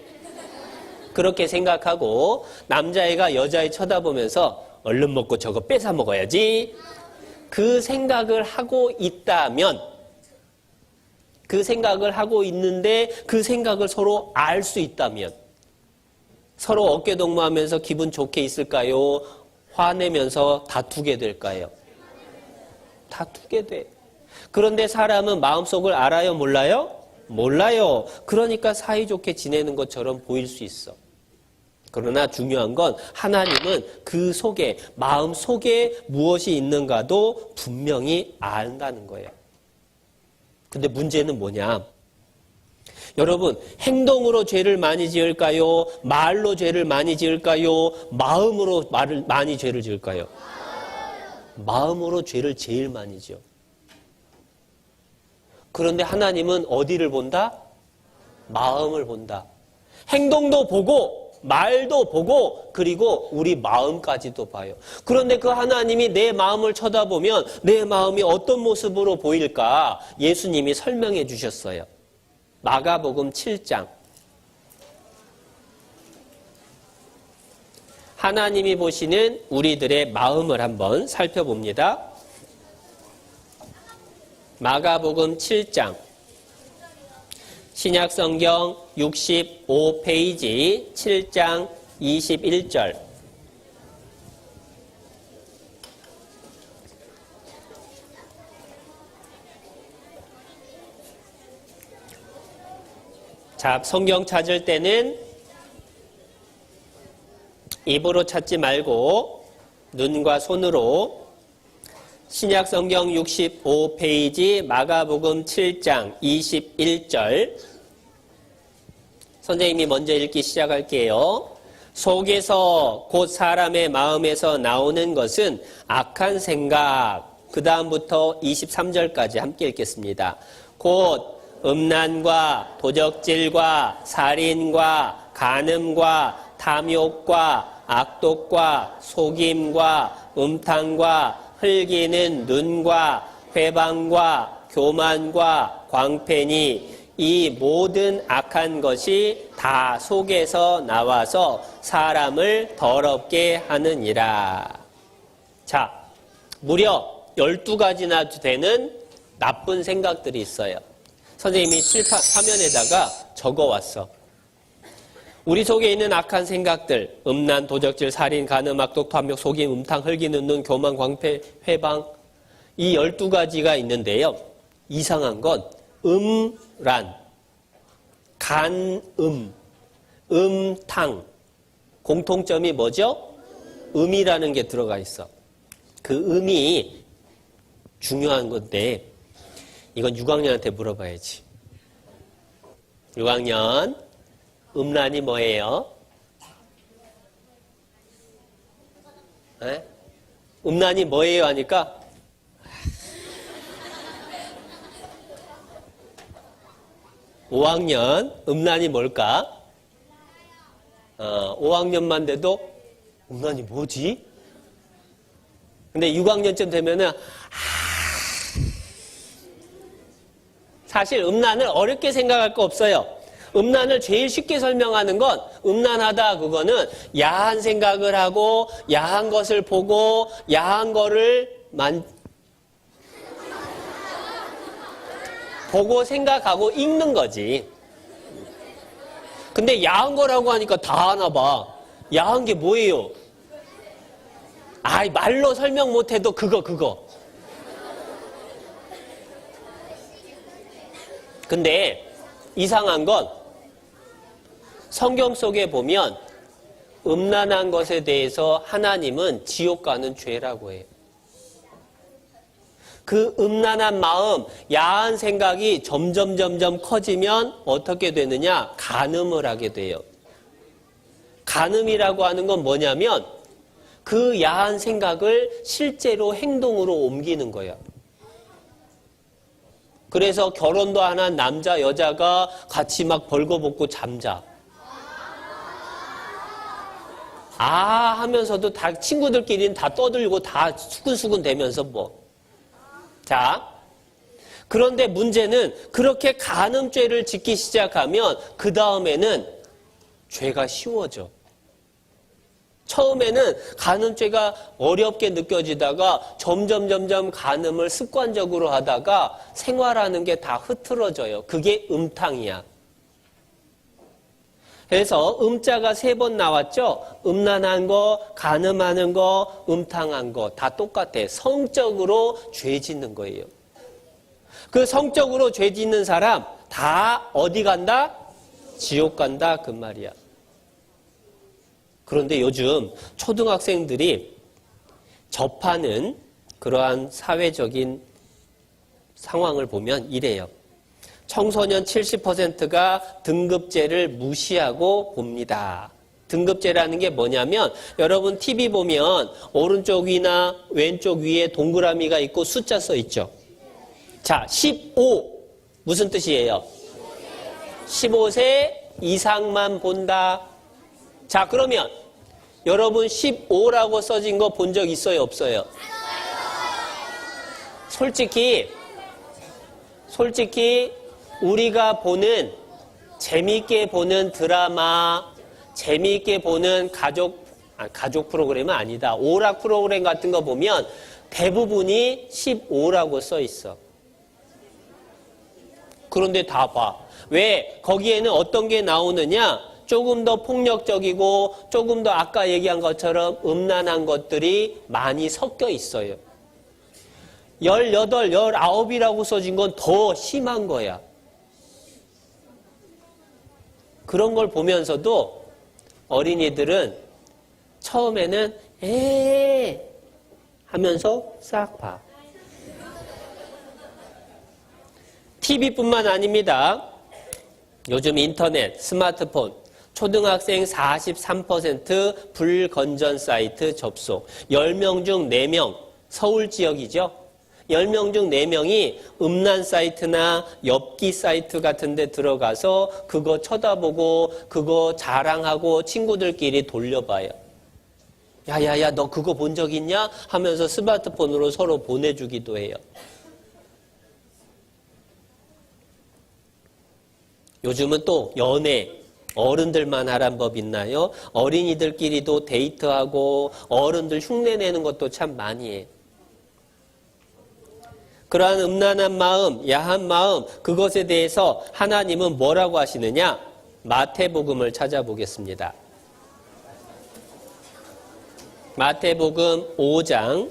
그렇게 생각하고 남자애가 여자애 쳐다보면서 얼른 먹고 저거 뺏어 먹어야지. 그 생각을 하고 있다면, 그 생각을 하고 있는데 그 생각을 서로 알 수 있다면 서로 어깨동무하면서 기분 좋게 있을까요? 화내면서 다투게 될까요? 다투게 돼. 그런데 사람은 마음속을 알아요? 몰라요? 몰라요. 그러니까 사이좋게 지내는 것처럼 보일 수 있어. 그러나 중요한 건 하나님은 그 속에, 마음 속에 무엇이 있는가도 분명히 안다는 거예요. 근데 문제는 뭐냐? 여러분, 행동으로 죄를 많이 지을까요? 말로 죄를 많이 지을까요? 마음으로 많이 죄를 지을까요? 마음으로 죄를 제일 많이 지어. 그런데 하나님은 어디를 본다? 마음을 본다. 행동도 보고 말도 보고 그리고 우리 마음까지도 봐요. 그런데 그 하나님이 내 마음을 쳐다보면 내 마음이 어떤 모습으로 보일까? 예수님이 설명해 주셨어요. 마가복음 7장. 하나님이 보시는 우리들의 마음을 한번 살펴봅니다. 마가복음 7장. 신약성경 65페이지 7장 21절. 자, 성경 찾을 때는 입으로 찾지 말고 눈과 손으로 신약성경 65페이지 마가복음 7장 21절 선생님이 먼저 읽기 시작할게요. 속에서 곧 사람의 마음에서 나오는 것은 악한 생각. 그 다음부터 23절까지 함께 읽겠습니다. 곧 음란과 도적질과 살인과 간음과 탐욕과 악독과 속임과 음탕과 흘기는 눈과 회방과 교만과 광패니 이 모든 악한 것이 다 속에서 나와서 사람을 더럽게 하느니라. 자, 무려 12가지나 되는 나쁜 생각들이 있어요. 선생님이 화면에다가 적어왔어. 우리 속에 있는 악한 생각들, 음란, 도적질, 살인, 간음, 악독, 탐욕, 속임, 음탕, 흘기는 눈, 교만, 광패, 회방 이 12가지가 있는데요. 이상한 건 음란, 간음, 음탕 공통점이 뭐죠? 음이라는 게 들어가 있어. 그 음이 중요한 건데 이건 6학년한테 물어봐야지. 6학년 음란이 뭐예요? 에? 음란이 뭐예요 하니까 5학년 음란이 뭘까? 5학년만 돼도 음란이 뭐지? 근데 6학년쯤 되면은 사실 음란을 어렵게 생각할 거 없어요. 음란을 제일 쉽게 설명하는 건 음란하다 그거는 야한 생각을 하고 야한 것을 보고 야한 거를 보고 생각하고 읽는 거지. 근데 야한 거라고 하니까 다 하나 봐. 야한 게 뭐예요? 말로 설명 못해도 그거. 근데 이상한 건 성경 속에 보면 음란한 것에 대해서 하나님은 지옥 가는 죄라고 해요. 그 음란한 마음, 야한 생각이 점점 커지면 어떻게 되느냐? 간음을 하게 돼요. 간음이라고 하는 건 뭐냐면 그 야한 생각을 실제로 행동으로 옮기는 거예요. 그래서 결혼도 안 한 남자, 여자가 같이 막 벌거벗고 잠자. 하면서도 다 친구들끼리는 다 떠들고 다 수근수근 대면서 뭐. 자, 그런데 문제는 그렇게 간음죄를 짓기 시작하면 그 다음에는 죄가 쉬워져. 처음에는 간음죄가 어렵게 느껴지다가 점점 간음을 습관적으로 하다가 생활하는 게 다 흐트러져요. 그게 음탕이야. 그래서 음자가 3번 나왔죠? 음란한 거, 간음하는 거, 음탕한 거 다 똑같아. 성적으로 죄 짓는 거예요. 그 성적으로 죄 짓는 사람 다 어디 간다? 지옥 간다 그 말이야. 그런데 요즘 초등학생들이 접하는 그러한 사회적인 상황을 보면 이래요. 청소년 70%가 등급제를 무시하고 봅니다. 등급제라는 게 뭐냐면 여러분 TV 보면 오른쪽 위나 왼쪽 위에 동그라미가 있고 숫자 써 있죠. 자, 15 무슨 뜻이에요? 15세 이상만 본다. 자, 그러면 여러분 15라고 써진 거 본 적 있어요? 없어요? 솔직히 우리가 보는 재미있게 보는 드라마, 재미있게 보는 가족 프로그램은 아니다. 오락 프로그램 같은 거 보면 대부분이 15라고 써 있어. 그런데 다 봐. 왜? 거기에는 어떤 게 나오느냐? 조금 더 폭력적이고 조금 더 아까 얘기한 것처럼 음란한 것들이 많이 섞여 있어요. 18, 19이라고 써진 건 더 심한 거야. 그런 걸 보면서도 어린이들은 처음에는 하면서 싹 봐. TV뿐만 아닙니다. 요즘 인터넷, 스마트폰, 초등학생 43% 불건전 사이트 접속. 10명 중 4명, 서울 지역이죠. 10명 중 4명이 음란 사이트나 엽기 사이트 같은 데 들어가서 그거 쳐다보고 그거 자랑하고 친구들끼리 돌려봐요. 야야야 너 그거 본 적 있냐? 하면서 스마트폰으로 서로 보내주기도 해요. 요즘은 또 연애, 어른들만 하란 법 있나요? 어린이들끼리도 데이트하고 어른들 흉내내는 것도 참 많이 해요. 그러한 음란한 마음, 야한 마음, 그것에 대해서 하나님은 뭐라고 하시느냐? 마태복음을 찾아보겠습니다. 마태복음 5장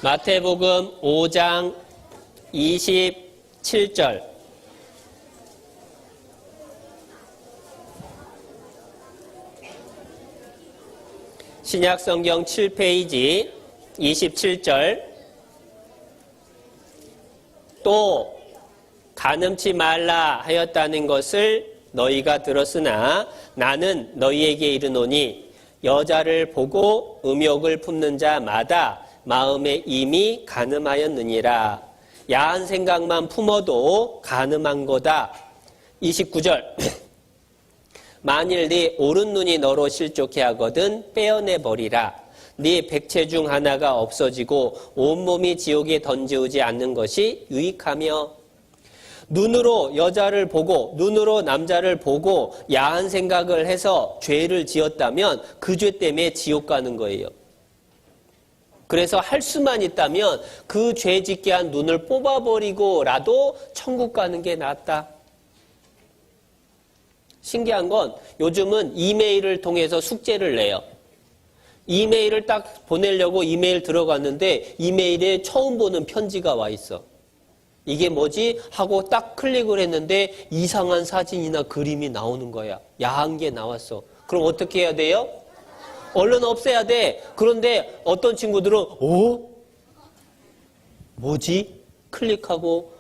마태복음 5장 27절 신약성경 7페이지 27절 또 간음치 말라 하였다는 것을 너희가 들었으나 나는 너희에게 이르노니 여자를 보고 음욕을 품는 자마다 마음에 이미 간음하였느니라. 야한 생각만 품어도 간음한 거다. 29절 만일 네 오른 눈이 너로 실족해 하거든 빼어내버리라. 네 백체 중 하나가 없어지고 온몸이 지옥에 던지우지 않는 것이 유익하며. 눈으로 여자를 보고 눈으로 남자를 보고 야한 생각을 해서 죄를 지었다면 그 죄 때문에 지옥 가는 거예요. 그래서 할 수만 있다면 그 죄 짓게 한 눈을 뽑아버리고라도 천국 가는 게 낫다. 신기한 건 요즘은 이메일을 통해서 숙제를 내요. 이메일을 딱 보내려고 이메일 들어갔는데 이메일에 처음 보는 편지가 와 있어. 이게 뭐지? 하고 딱 클릭을 했는데 이상한 사진이나 그림이 나오는 거야. 야한 게 나왔어. 그럼 어떻게 해야 돼요? 얼른 없애야 돼. 그런데 어떤 친구들은 뭐지? 클릭하고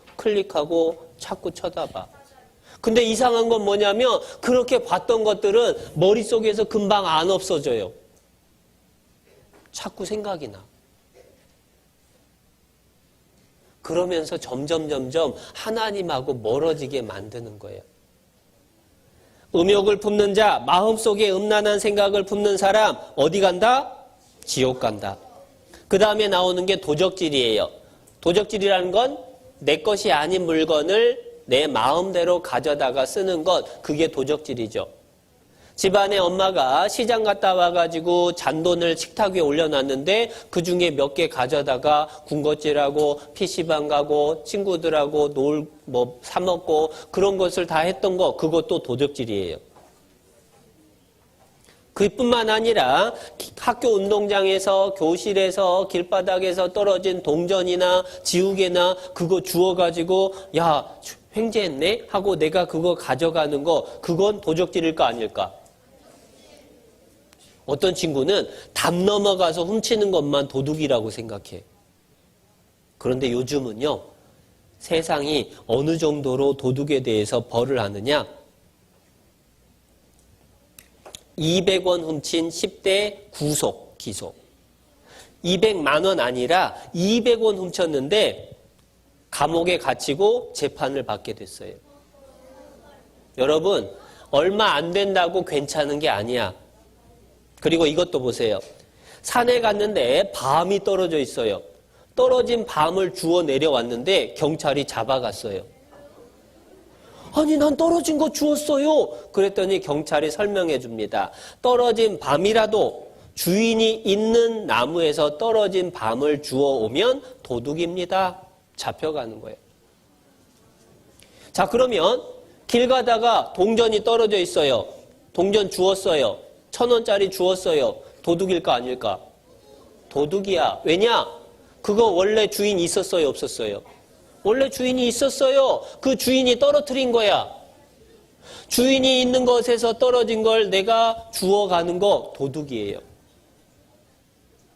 자꾸 쳐다봐. 근데 이상한 건 뭐냐면 그렇게 봤던 것들은 머릿속에서 금방 안 없어져요. 자꾸 생각이 나. 그러면서 점점 하나님하고 멀어지게 만드는 거예요. 음욕을 품는 자, 마음속에 음란한 생각을 품는 사람 어디 간다? 지옥 간다. 그 다음에 나오는 게 도적질이에요. 도적질이라는 건 내 것이 아닌 물건을 내 마음대로 가져다가 쓰는 것, 그게 도적질이죠. 집안에 엄마가 시장 갔다 와가지고 잔돈을 식탁 위에 올려놨는데 그 중에 몇 개 가져다가 군것질하고 PC방 가고 친구들하고 사 먹고 그런 것을 다 했던 거, 그것도 도적질이에요. 그뿐만 아니라 학교 운동장에서, 교실에서, 길바닥에서 떨어진 동전이나 지우개나 그거 주워가지고 야, 횡재했네? 하고 내가 그거 가져가는 거, 그건 도적질일까 아닐까? 어떤 친구는 담 넘어가서 훔치는 것만 도둑이라고 생각해. 그런데 요즘은요, 세상이 어느 정도로 도둑에 대해서 벌을 하느냐? 200원 훔친 10대 구속, 기소. 200만 원 아니라 200원 훔쳤는데 감옥에 갇히고 재판을 받게 됐어요. 여러분, 얼마 안 된다고 괜찮은 게 아니야. 그리고 이것도 보세요. 산에 갔는데 밤이 떨어져 있어요. 떨어진 밤을 주워 내려왔는데 경찰이 잡아갔어요. 아니, 난 떨어진 거 주웠어요. 그랬더니 경찰이 설명해 줍니다. 떨어진 밤이라도 주인이 있는 나무에서 떨어진 밤을 주워오면 도둑입니다. 잡혀가는 거예요. 자, 그러면 길 가다가 동전이 떨어져 있어요. 동전 주웠어요. 1,000원짜리 주웠어요. 도둑일까 아닐까? 도둑이야. 왜냐? 그거 원래 주인 있었어요, 없었어요? 원래 주인이 있었어요. 그 주인이 떨어뜨린 거야. 주인이 있는 것에서 떨어진 걸 내가 주워가는 거 도둑이에요.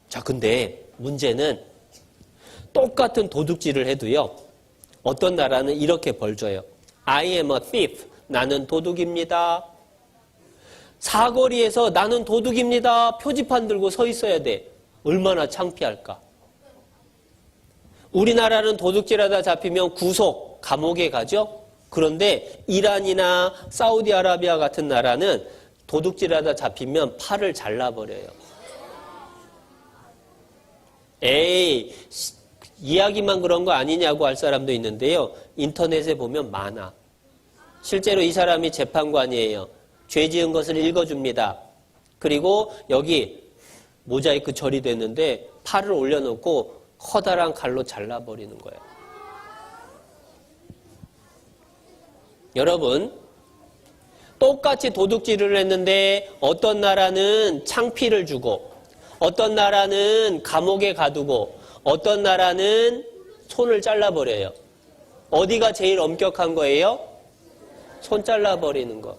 자, 근데 문제는 똑같은 도둑질을 해도요, 어떤 나라는 이렇게 벌 줘요. I am a thief. 나는 도둑입니다. 사거리에서 나는 도둑입니다. 표지판 들고 서 있어야 돼. 얼마나 창피할까? 우리나라는 도둑질하다 잡히면 구속, 감옥에 가죠? 그런데 이란이나 사우디아라비아 같은 나라는 도둑질하다 잡히면 팔을 잘라버려요. 에이, 이야기만 그런 거 아니냐고 할 사람도 있는데요. 인터넷에 보면 많아. 실제로 이 사람이 재판관이에요. 죄 지은 것을 읽어줍니다. 그리고 여기 모자이크 처리됐는데 팔을 올려놓고 커다란 칼로 잘라버리는 거예요. 여러분, 똑같이 도둑질을 했는데 어떤 나라는 창피를 주고 어떤 나라는 감옥에 가두고 어떤 나라는 손을 잘라버려요. 어디가 제일 엄격한 거예요? 손 잘라버리는 거.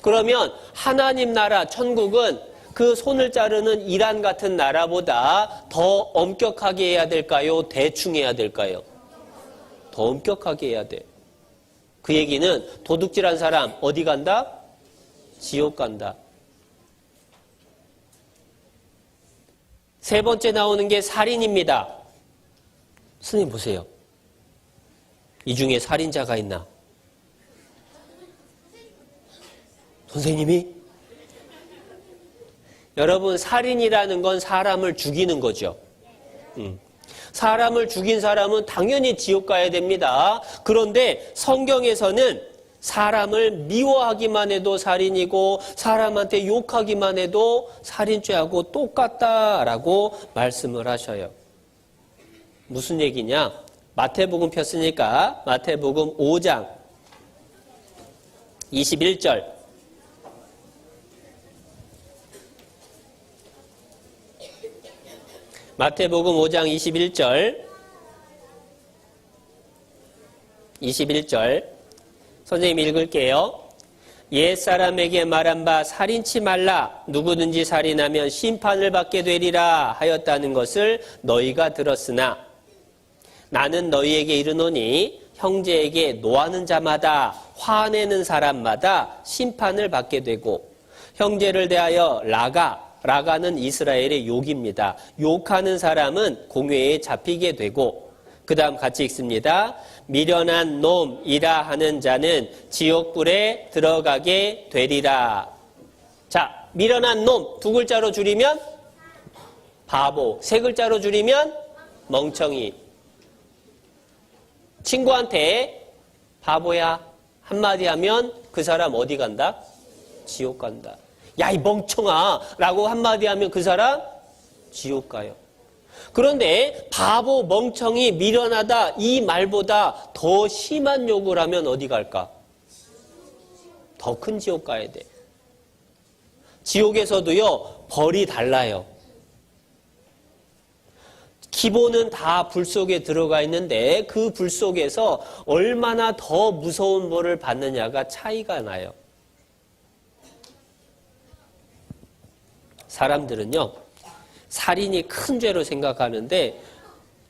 그러면 하나님 나라 천국은 그 손을 자르는 이란 같은 나라보다 더 엄격하게 해야 될까요? 대충 해야 될까요? 더 엄격하게 해야 돼. 그 얘기는 도둑질한 사람 어디 간다? 지옥 간다. 세 번째 나오는 게 살인입니다. 스님 보세요. 이 중에 살인자가 있나? 선생님이? 여러분, 살인이라는 건 사람을 죽이는 거죠. 사람을 죽인 사람은 당연히 지옥 가야 됩니다. 그런데 성경에서는 사람을 미워하기만 해도 살인이고 사람한테 욕하기만 해도 살인죄하고 똑같다라고 말씀을 하셔요. 무슨 얘기냐? 마태복음 폈으니까 마태복음 5장 21절. 마태복음 5장 21절 선생님 읽을게요. 옛사람에게 말한 바 살인치 말라 누구든지 살인하면 심판을 받게 되리라 하였다는 것을 너희가 들었으나 나는 너희에게 이르노니 형제에게 노하는 자마다 화내는 사람마다 심판을 받게 되고 형제를 대하여 라가는 이스라엘의 욕입니다. 욕하는 사람은 공회에 잡히게 되고 그 다음 같이 읽습니다. 미련한 놈이라 하는 자는 지옥불에 들어가게 되리라. 자, 미련한 놈 두 글자로 줄이면 바보, 세 글자로 줄이면 멍청이. 친구한테 바보야 한마디 하면 그 사람 어디 간다? 지옥 간다. 야, 이 멍청아 라고 한마디 하면 그 사람 지옥 가요. 그런데 바보, 멍청이, 미련하다 이 말보다 더 심한 욕을 하면 어디 갈까? 더 큰 지옥 가야 돼. 지옥에서도요, 벌이 달라요. 기본은 다 불 속에 들어가 있는데 그 불 속에서 얼마나 더 무서운 벌을 받느냐가 차이가 나요. 사람들은요, 살인이 큰 죄로 생각하는데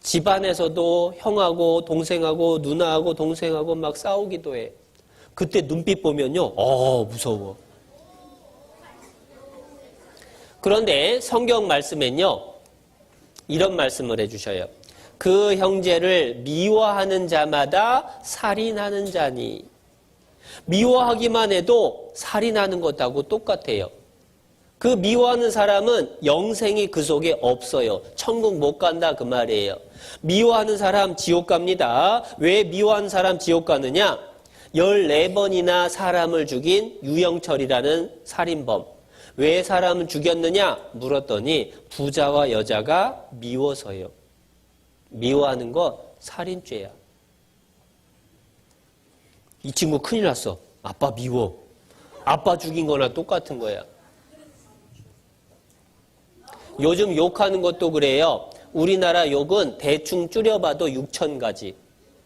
집안에서도 형하고 동생하고 누나하고 동생하고 막 싸우기도 해. 그때 눈빛 보면요, 무서워. 그런데 성경 말씀엔요, 이런 말씀을 해주셔요. 그 형제를 미워하는 자마다 살인하는 자니. 미워하기만 해도 살인하는 것하고 똑같아요. 그 미워하는 사람은 영생이 그 속에 없어요. 천국 못 간다 그 말이에요. 미워하는 사람 지옥 갑니다. 왜 미워하는 사람 지옥 가느냐? 14번이나 사람을 죽인 유영철이라는 살인범. 왜 사람을 죽였느냐 물었더니 부자와 여자가 미워서요. 미워하는 거 살인죄야. 이 친구 큰일 났어. 아빠 미워. 아빠 죽인 거나 똑같은 거야. 요즘 욕하는 것도 그래요. 우리나라 욕은 대충 줄여봐도 6,000가지.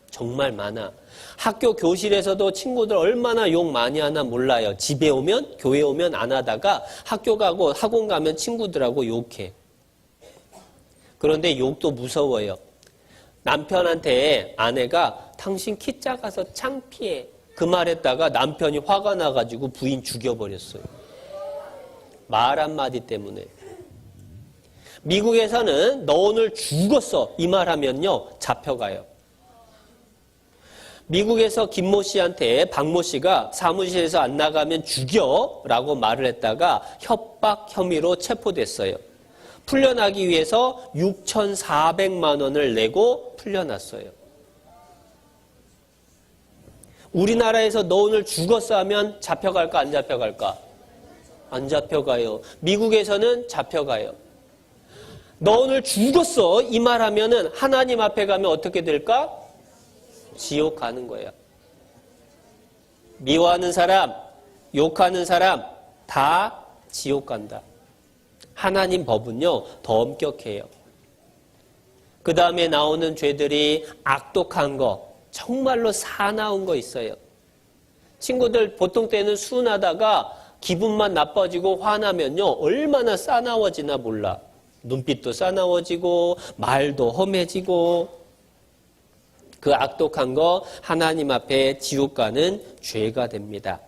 정말 많아. 학교 교실에서도 친구들 얼마나 욕 많이 하나 몰라요. 집에 오면, 교회 오면 안 하다가 학교 가고 학원 가면 친구들하고 욕해. 그런데 욕도 무서워요. 남편한테 아내가 당신 키 작아서 창피해. 그 말했다가 남편이 화가 나가지고 부인 죽여버렸어요. 말 한마디 때문에. 미국에서는 너 오늘 죽었어. 이 말하면요. 잡혀가요. 미국에서 김모 씨한테 박모 씨가 사무실에서 안 나가면 죽여 라고 말을 했다가 협박 혐의로 체포됐어요. 풀려나기 위해서 6,400만 원을 내고 풀려났어요. 우리나라에서 너 오늘 죽었어 하면 잡혀갈까 안 잡혀갈까? 안 잡혀가요. 미국에서는 잡혀가요. 너 오늘 죽었어 이 말하면은 하나님 앞에 가면 어떻게 될까? 지옥 가는 거예요. 미워하는 사람, 욕하는 사람 다 지옥 간다. 하나님 법은요 더 엄격해요. 그 다음에 나오는 죄들이 악독한 거, 정말로 사나운 거 있어요. 친구들 보통 때는 순하다가 기분만 나빠지고 화나면요 얼마나 싸나워지나 몰라. 눈빛도 싸나워지고 말도 험해지고. 그 악독한 거 하나님 앞에 지옥 가는 죄가 됩니다.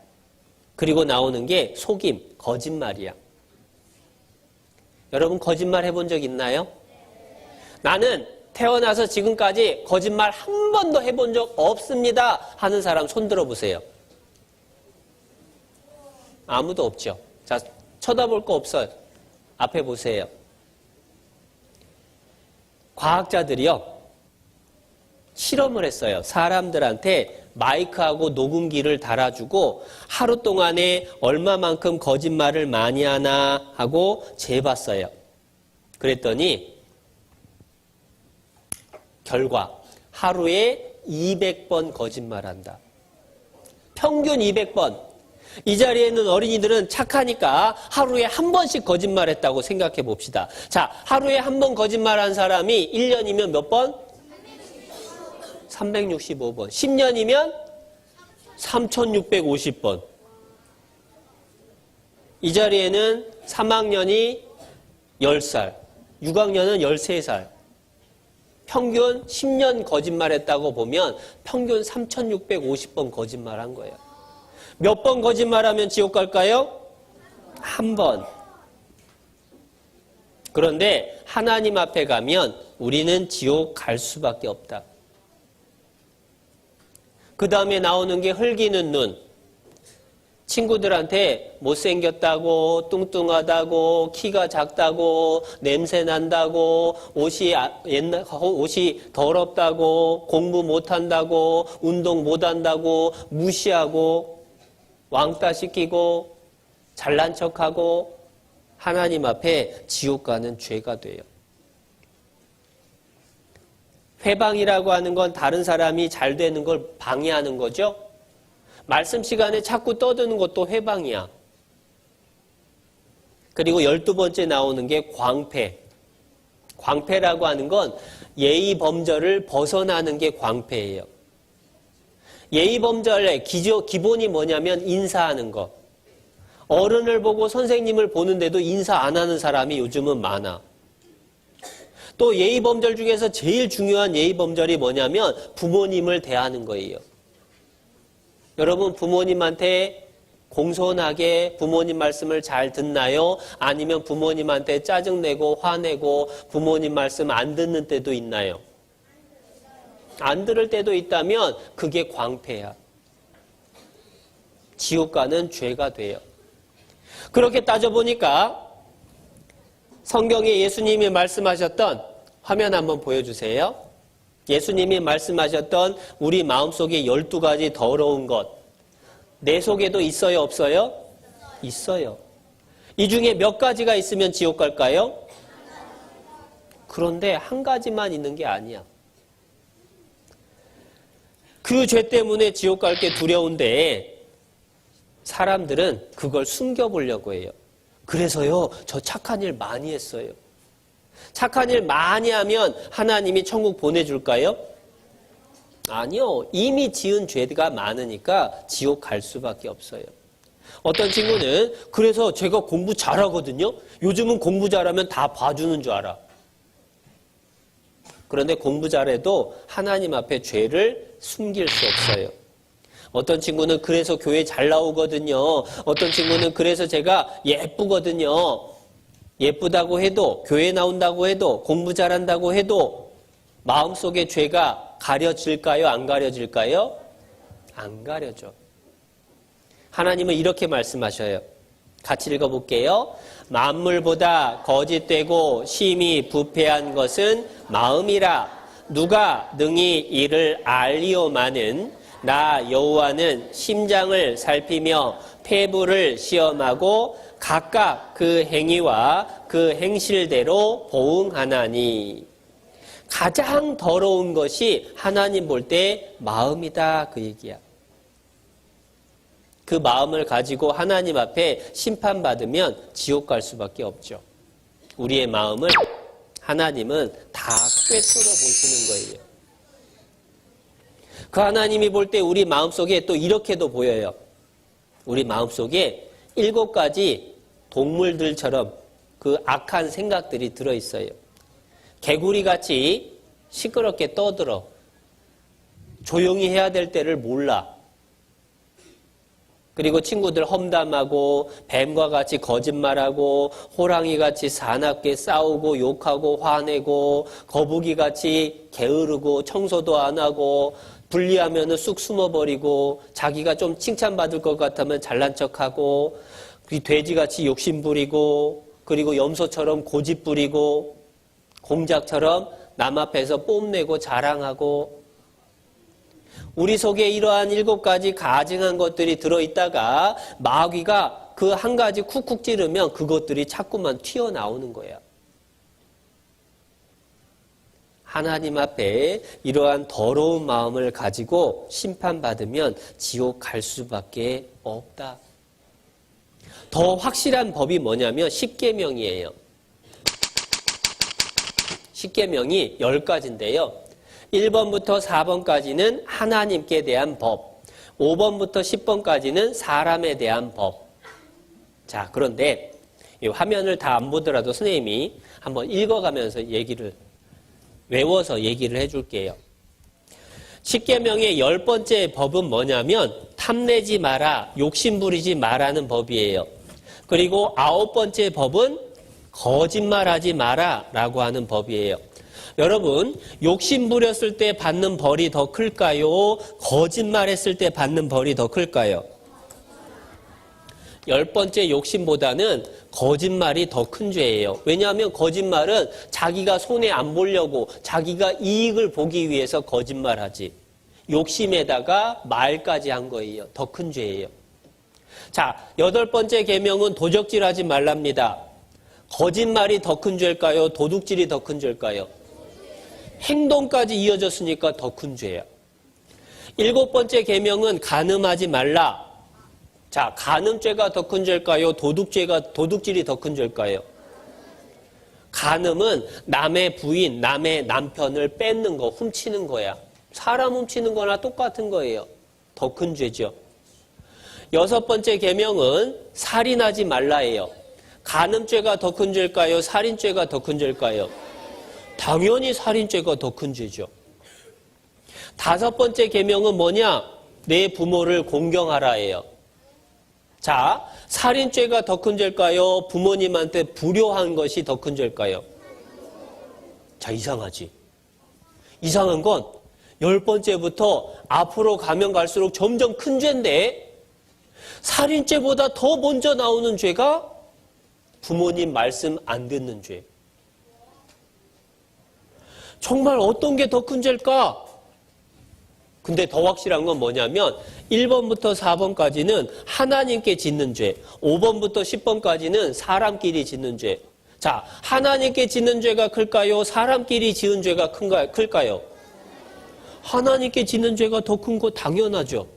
그리고 나오는 게 속임, 거짓말이야. 여러분 거짓말 해본 적 있나요? 나는 태어나서 지금까지 거짓말 한 번도 해본 적 없습니다 하는 사람 손 들어보세요. 아무도 없죠. 자, 쳐다볼 거 없어요. 앞에 보세요. 과학자들이요 실험을 했어요. 사람들한테 마이크하고 녹음기를 달아주고 하루 동안에 얼마만큼 거짓말을 많이 하나 하고 재봤어요. 그랬더니 결과 하루에 200번 거짓말한다. 평균 200번. 이 자리에 있는 어린이들은 착하니까 하루에 한 번씩 거짓말했다고 생각해 봅시다. 자, 하루에 한 번 거짓말한 사람이 1년이면 몇 번? 365번. 10년이면 3650번. 이 자리에는 3학년이 10살, 6학년은 13살. 평균 10년 거짓말했다고 보면 평균 3650번 거짓말한 거예요. 몇 번 거짓말하면 지옥 갈까요? 한 번. 그런데 하나님 앞에 가면 우리는 지옥 갈 수밖에 없다. 그 다음에 나오는 게 흘기는 눈. 친구들한테 못생겼다고, 뚱뚱하다고, 키가 작다고, 냄새 난다고, 옷이 더럽다고, 공부 못한다고, 운동 못한다고, 무시하고, 왕따 시키고, 잘난 척하고, 하나님 앞에 지옥 가는 죄가 돼요. 회방이라고 하는 건 다른 사람이 잘 되는 걸 방해하는 거죠. 말씀 시간에 자꾸 떠드는 것도 회방이야. 그리고 12번째 나오는 게 광패. 광패라고 하는 건 예의 범절을 벗어나는 게 광패예요. 예의 범절의 기본이 뭐냐면 인사하는 거. 어른을 보고 선생님을 보는데도 인사 안 하는 사람이 요즘은 많아. 또 예의 범절 중에서 제일 중요한 예의 범절이 뭐냐면 부모님을 대하는 거예요. 여러분 부모님한테 공손하게 부모님 말씀을 잘 듣나요? 아니면 부모님한테 짜증내고 화내고 부모님 말씀 안 듣는 때도 있나요? 안 들을 때도 있다면 그게 광패야. 지옥 가는 죄가 돼요. 그렇게 따져보니까 성경에 예수님이 말씀하셨던 화면 한번 보여주세요. 예수님이 말씀하셨던 우리 마음속에 12가지 더러운 것. 내 속에도 있어요, 없어요? 있어요. 이 중에 몇 가지가 있으면 지옥 갈까요? 그런데 한 가지만 있는 게 아니야. 그 죄 때문에 지옥 갈 게 두려운데 사람들은 그걸 숨겨보려고 해요. 그래서요, 저 착한 일 많이 했어요. 착한 일 많이 하면 하나님이 천국 보내줄까요? 아니요. 이미 지은 죄가 많으니까 지옥 갈 수밖에 없어요. 어떤 친구는 그래서 제가 공부 잘하거든요. 요즘은 공부 잘하면 다 봐주는 줄 알아. 그런데 공부 잘해도 하나님 앞에 죄를 숨길 수 없어요. 어떤 친구는 그래서 교회 잘 나오거든요. 어떤 친구는 그래서 제가 예쁘거든요. 예쁘다고 해도 교회 나온다고 해도 공부 잘한다고 해도 마음속에 죄가 가려질까요? 안 가려질까요? 안 가려져. 하나님은 이렇게 말씀하셔요. 같이 읽어볼게요. 만물보다 거짓되고 심히 부패한 것은 마음이라. 누가 능히 이를 알리오마는 나 여호와는 심장을 살피며 폐부를 시험하고 각각 그 행위와 그 행실대로 보응하나니. 가장 더러운 것이 하나님 볼 때 마음이다 그 얘기야. 그 마음을 가지고 하나님 앞에 심판받으면 지옥 갈 수밖에 없죠. 우리의 마음을 하나님은 다 꿰뚫어 보시는 거예요. 그 하나님이 볼 때 우리 마음속에 또 이렇게도 보여요. 우리 마음속에 7가지 동물들처럼 그 악한 생각들이 들어있어요. 개구리같이 시끄럽게 떠들어. 조용히 해야 될 때를 몰라. 그리고 친구들 험담하고 뱀과 같이 거짓말하고 호랑이같이 사납게 싸우고 욕하고 화내고 거북이같이 게으르고 청소도 안 하고 불리하면 쑥 숨어버리고 자기가 좀 칭찬받을 것 같으면 잘난 척하고 돼지같이 욕심부리고 그리고 염소처럼 고집부리고 공작처럼 남 앞에서 뽐내고 자랑하고 우리 속에 이러한 7가지 가증한 것들이 들어있다가 마귀가 그 한 가지 쿡쿡 찌르면 그것들이 자꾸만 튀어나오는 거야. 하나님 앞에 이러한 더러운 마음을 가지고 심판받으면 지옥 갈 수밖에 없다. 더 확실한 법이 뭐냐면 십계명이에요. 십계명이 10가지인데요. 1번부터 4번까지는 하나님께 대한 법, 5번부터 10번까지는 사람에 대한 법. 자, 그런데 이 화면을 다 안 보더라도 선생님이 한번 읽어가면서 외워서 얘기를 해줄게요. 십계명의 10번째 법은 뭐냐면 탐내지 마라, 욕심부리지 마라는 법이에요. 그리고 9번째 법은 거짓말하지 마라 라고 하는 법이에요. 여러분, 욕심 부렸을 때 받는 벌이 더 클까요? 거짓말했을 때 받는 벌이 더 클까요? 10번째 욕심보다는 거짓말이 더 큰 죄예요. 왜냐하면 거짓말은 자기가 손해 안 보려고 자기가 이익을 보기 위해서 거짓말하지. 욕심에다가 말까지 한 거예요. 더 큰 죄예요. 자, 8번째 계명은 도적질하지 말랍니다. 거짓말이 더 큰 죄일까요? 도둑질이 더 큰 죄일까요? 행동까지 이어졌으니까 더 큰 죄야. 7번째 계명은 간음하지 말라. 자, 간음죄가 더 큰 죄일까요? 도둑질이 더 큰 죄일까요? 간음은 남의 부인, 남의 남편을 뺏는 거, 훔치는 거야. 사람 훔치는 거나 똑같은 거예요. 더 큰 죄죠. 6번째 계명은 살인하지 말라예요. 간음죄가 더 큰 죄일까요? 살인죄가 더 큰 죄일까요? 당연히 살인죄가 더 큰 죄죠. 5번째 계명은 뭐냐? 내 부모를 공경하라예요. 자, 살인죄가 더 큰 죄일까요? 부모님한테 불효한 것이 더 큰 죄일까요? 자, 이상하지. 이상한 건 10번째부터 앞으로 가면 갈수록 점점 큰 죄인데 살인죄보다 더 먼저 나오는 죄가 부모님 말씀 안 듣는 죄. 정말 어떤 게 더 큰 죄일까? 근데 더 확실한 건 뭐냐면 1번부터 4번까지는 하나님께 짓는 죄, 5번부터 10번까지는 사람끼리 짓는 죄. 자, 하나님께 짓는 죄가 클까요? 사람끼리 지은 죄가 클까요? 하나님께 짓는 죄가 더 큰 거 당연하죠.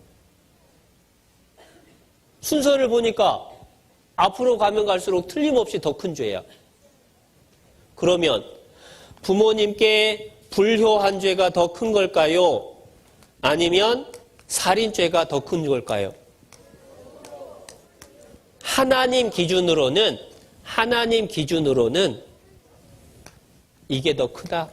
순서를 보니까 앞으로 가면 갈수록 틀림없이 더 큰 죄야. 그러면 부모님께 불효한 죄가 더 큰 걸까요? 아니면 살인죄가 더 큰 걸까요? 하나님 기준으로는 이게 더 크다.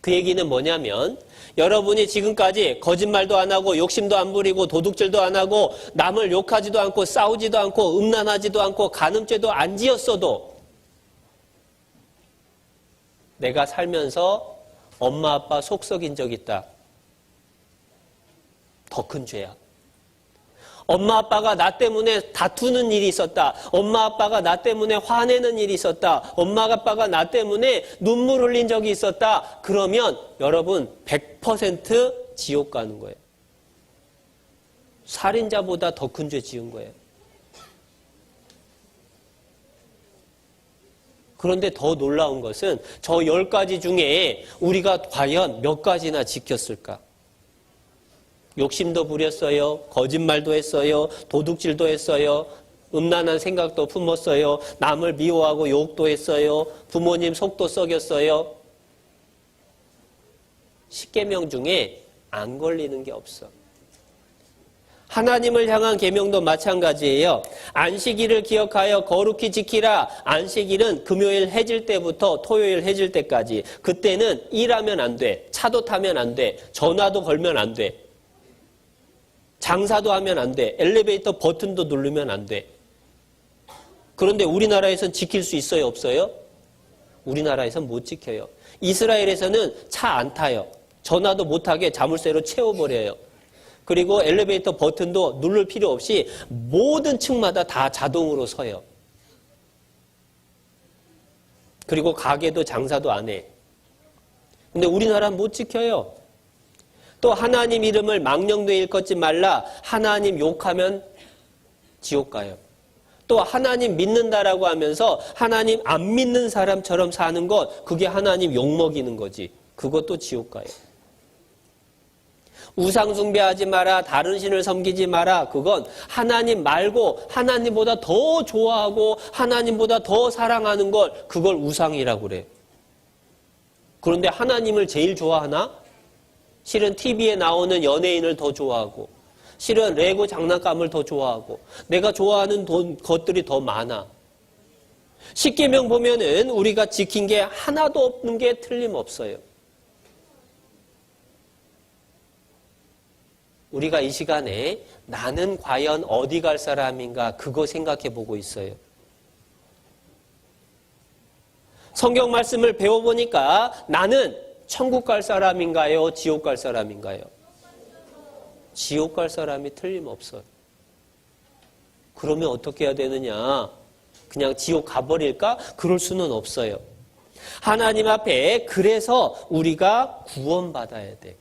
그 얘기는 뭐냐면 여러분이 지금까지 거짓말도 안 하고 욕심도 안 부리고 도둑질도 안 하고 남을 욕하지도 않고 싸우지도 않고 음란하지도 않고 간음죄도 안 지었어도 내가 살면서 엄마 아빠 속 썩인 적 있다. 더 큰 죄야. 엄마 아빠가 나 때문에 다투는 일이 있었다. 엄마 아빠가 나 때문에 화내는 일이 있었다. 엄마 아빠가 나 때문에 눈물 흘린 적이 있었다. 그러면 여러분 100% 지옥 가는 거예요. 살인자보다 더 큰 죄 지은 거예요. 그런데 더 놀라운 것은 저 10가지 중에 우리가 과연 몇 가지나 지켰을까? 욕심도 부렸어요. 거짓말도 했어요. 도둑질도 했어요. 음란한 생각도 품었어요. 남을 미워하고 욕도 했어요. 부모님 속도 썩였어요. 10계명 중에 안 걸리는 게 없어. 하나님을 향한 계명도 마찬가지예요. 안식일을 기억하여 거룩히 지키라. 안식일은 금요일 해질 때부터 토요일 해질 때까지. 그때는 일하면 안 돼. 차도 타면 안 돼. 전화도 걸면 안 돼. 장사도 하면 안 돼. 엘리베이터 버튼도 누르면 안 돼. 그런데 우리나라에선 지킬 수 있어요? 없어요? 우리나라에선 못 지켜요. 이스라엘에서는 차 안 타요. 전화도 못하게 자물쇠로 채워버려요. 그리고 엘리베이터 버튼도 누를 필요 없이 모든 층마다 다 자동으로 서요. 그리고 가게도 장사도 안 해. 근데 우리나라는 못 지켜요. 또 하나님 이름을 망령되이 일컫지 말라. 하나님 욕하면 지옥 가요. 또 하나님 믿는다라고 하면서 하나님 안 믿는 사람처럼 사는 것, 그게 하나님 욕먹이는 거지. 그것도 지옥 가요. 우상 숭배하지 마라. 다른 신을 섬기지 마라. 그건 하나님 말고 하나님보다 더 좋아하고 하나님보다 더 사랑하는 걸, 그걸 우상이라고 그래. 그런데 하나님을 제일 좋아하나? 실은 TV에 나오는 연예인을 더 좋아하고, 실은 레고 장난감을 더 좋아하고, 내가 좋아하는 것들이 더 많아. 10계명 보면은 우리가 지킨 게 하나도 없는 게 틀림없어요. 우리가 이 시간에 나는 과연 어디 갈 사람인가, 그거 생각해 보고 있어요. 성경 말씀을 배워보니까 나는 천국 갈 사람인가요? 지옥 갈 사람인가요? 지옥 갈 사람이 틀림없어요. 그러면 어떻게 해야 되느냐? 그냥 지옥 가버릴까? 그럴 수는 없어요. 하나님 앞에 그래서 우리가 구원받아야 돼.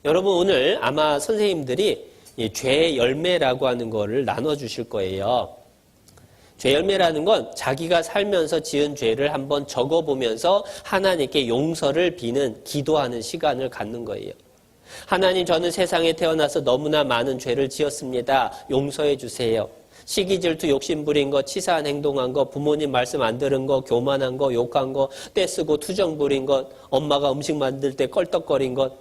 여러분, 오늘 아마 선생님들이 죄의 열매라고 하는 거를 나눠주실 거예요. 죄 열매라는 건 자기가 살면서 지은 죄를 한번 적어보면서 하나님께 용서를 비는, 기도하는 시간을 갖는 거예요. 하나님, 저는 세상에 태어나서 너무나 많은 죄를 지었습니다. 용서해 주세요. 시기 질투 욕심 부린 것, 치사한 행동한 것, 부모님 말씀 안 들은 것, 교만한 것, 욕한 것, 떼쓰고 투정 부린 것, 엄마가 음식 만들 때 껄떡거린 것.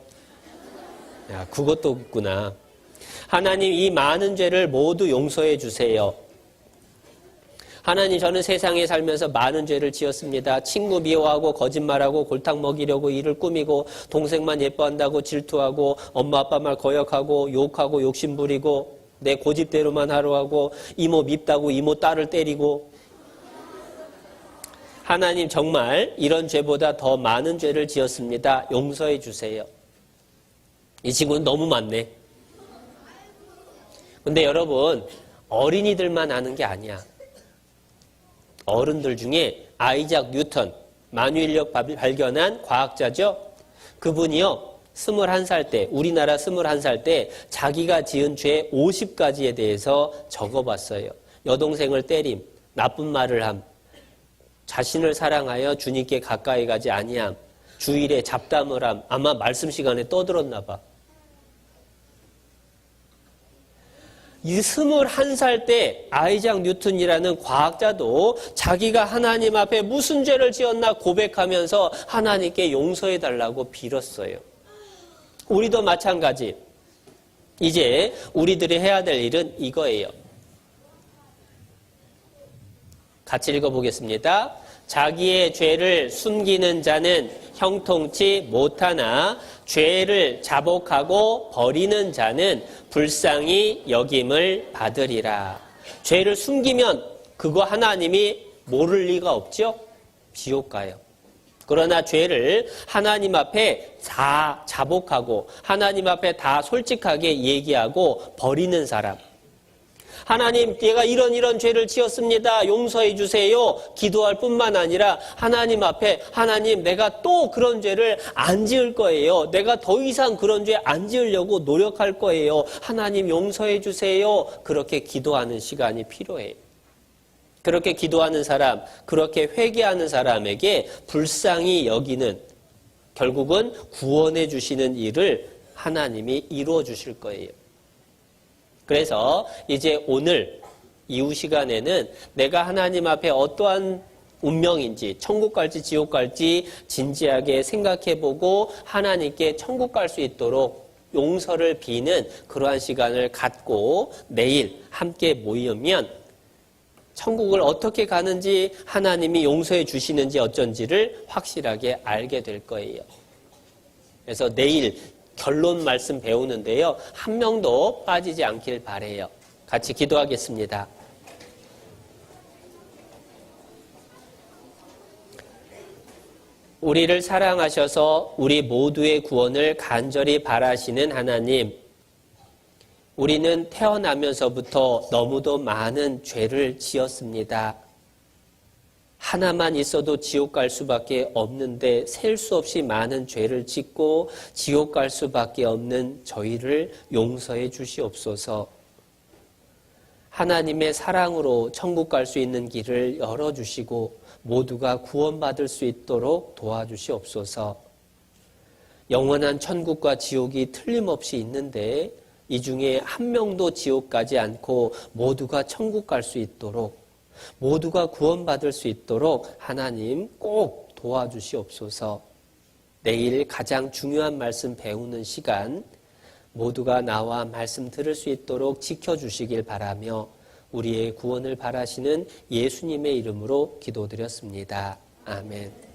야, 그것도 있구나. 하나님, 이 많은 죄를 모두 용서해 주세요. 하나님, 저는 세상에 살면서 많은 죄를 지었습니다. 친구 미워하고 거짓말하고 골탕 먹이려고 일을 꾸미고 동생만 예뻐한다고 질투하고 엄마 아빠 말 거역하고 욕하고 욕심 부리고 내 고집대로만 하려 하고 이모 밉다고 이모 딸을 때리고. 하나님, 정말 이런 죄보다 더 많은 죄를 지었습니다. 용서해 주세요. 이 친구는 너무 많네. 근데 여러분, 어린이들만 아는 게 아니야. 어른들 중에 아이작 뉴턴, 만유인력 발견한 과학자죠. 그분이요, 21살 때, 우리나라 21살 때 자기가 지은 죄 50가지에 대해서 적어봤어요. 여동생을 때림, 나쁜 말을 함, 자신을 사랑하여 주님께 가까이 가지 아니함, 주일에 잡담을 함. 아마 말씀 시간에 떠들었나 봐. 이 21살 때 아이작 뉴턴이라는 과학자도 자기가 하나님 앞에 무슨 죄를 지었나 고백하면서 하나님께 용서해 달라고 빌었어요. 우리도 마찬가지. 이제 우리들이 해야 될 일은 이거예요. 같이 읽어보겠습니다. 자기의 죄를 숨기는 자는 형통치 못하나 죄를 자복하고 버리는 자는 불쌍히 여김을 받으리라. 죄를 숨기면 그거 하나님이 모를 리가 없죠? 지옥 가요. 그러나 죄를 하나님 앞에 다 자복하고 하나님 앞에 다 솔직하게 얘기하고 버리는 사람. 하나님, 제가 이런 죄를 지었습니다. 용서해 주세요. 기도할 뿐만 아니라 하나님 앞에, 하나님, 내가 또 그런 죄를 안 지을 거예요. 내가 더 이상 그런 죄 안 지으려고 노력할 거예요. 하나님, 용서해 주세요. 그렇게 기도하는 시간이 필요해요. 그렇게 기도하는 사람, 그렇게 회개하는 사람에게 불쌍히 여기는, 결국은 구원해 주시는 일을 하나님이 이루어 주실 거예요. 그래서 이제 오늘 이후 시간에는 내가 하나님 앞에 어떠한 운명인지, 천국 갈지 지옥 갈지 진지하게 생각해보고 하나님께 천국 갈 수 있도록 용서를 비는 그러한 시간을 갖고 내일 함께 모이면 천국을 어떻게 가는지, 하나님이 용서해 주시는지 어쩐지를 확실하게 알게 될 거예요. 그래서 내일 결론 말씀 배우는데요, 한 명도 빠지지 않길 바라요. 같이 기도하겠습니다. 우리를 사랑하셔서 우리 모두의 구원을 간절히 바라시는 하나님, 우리는 태어나면서부터 너무도 많은 죄를 지었습니다. 하나만 있어도 지옥 갈 수밖에 없는데 셀 수 없이 많은 죄를 짓고 지옥 갈 수밖에 없는 저희를 용서해 주시옵소서. 하나님의 사랑으로 천국 갈 수 있는 길을 열어주시고 모두가 구원받을 수 있도록 도와주시옵소서. 영원한 천국과 지옥이 틀림없이 있는데 이 중에 한 명도 지옥 가지 않고 모두가 천국 갈 수 있도록, 모두가 구원받을 수 있도록 하나님 꼭 도와주시옵소서. 내일 가장 중요한 말씀 배우는 시간, 모두가 나와 말씀 들을 수 있도록 지켜주시길 바라며 우리의 구원을 바라시는 예수님의 이름으로 기도드렸습니다. 아멘.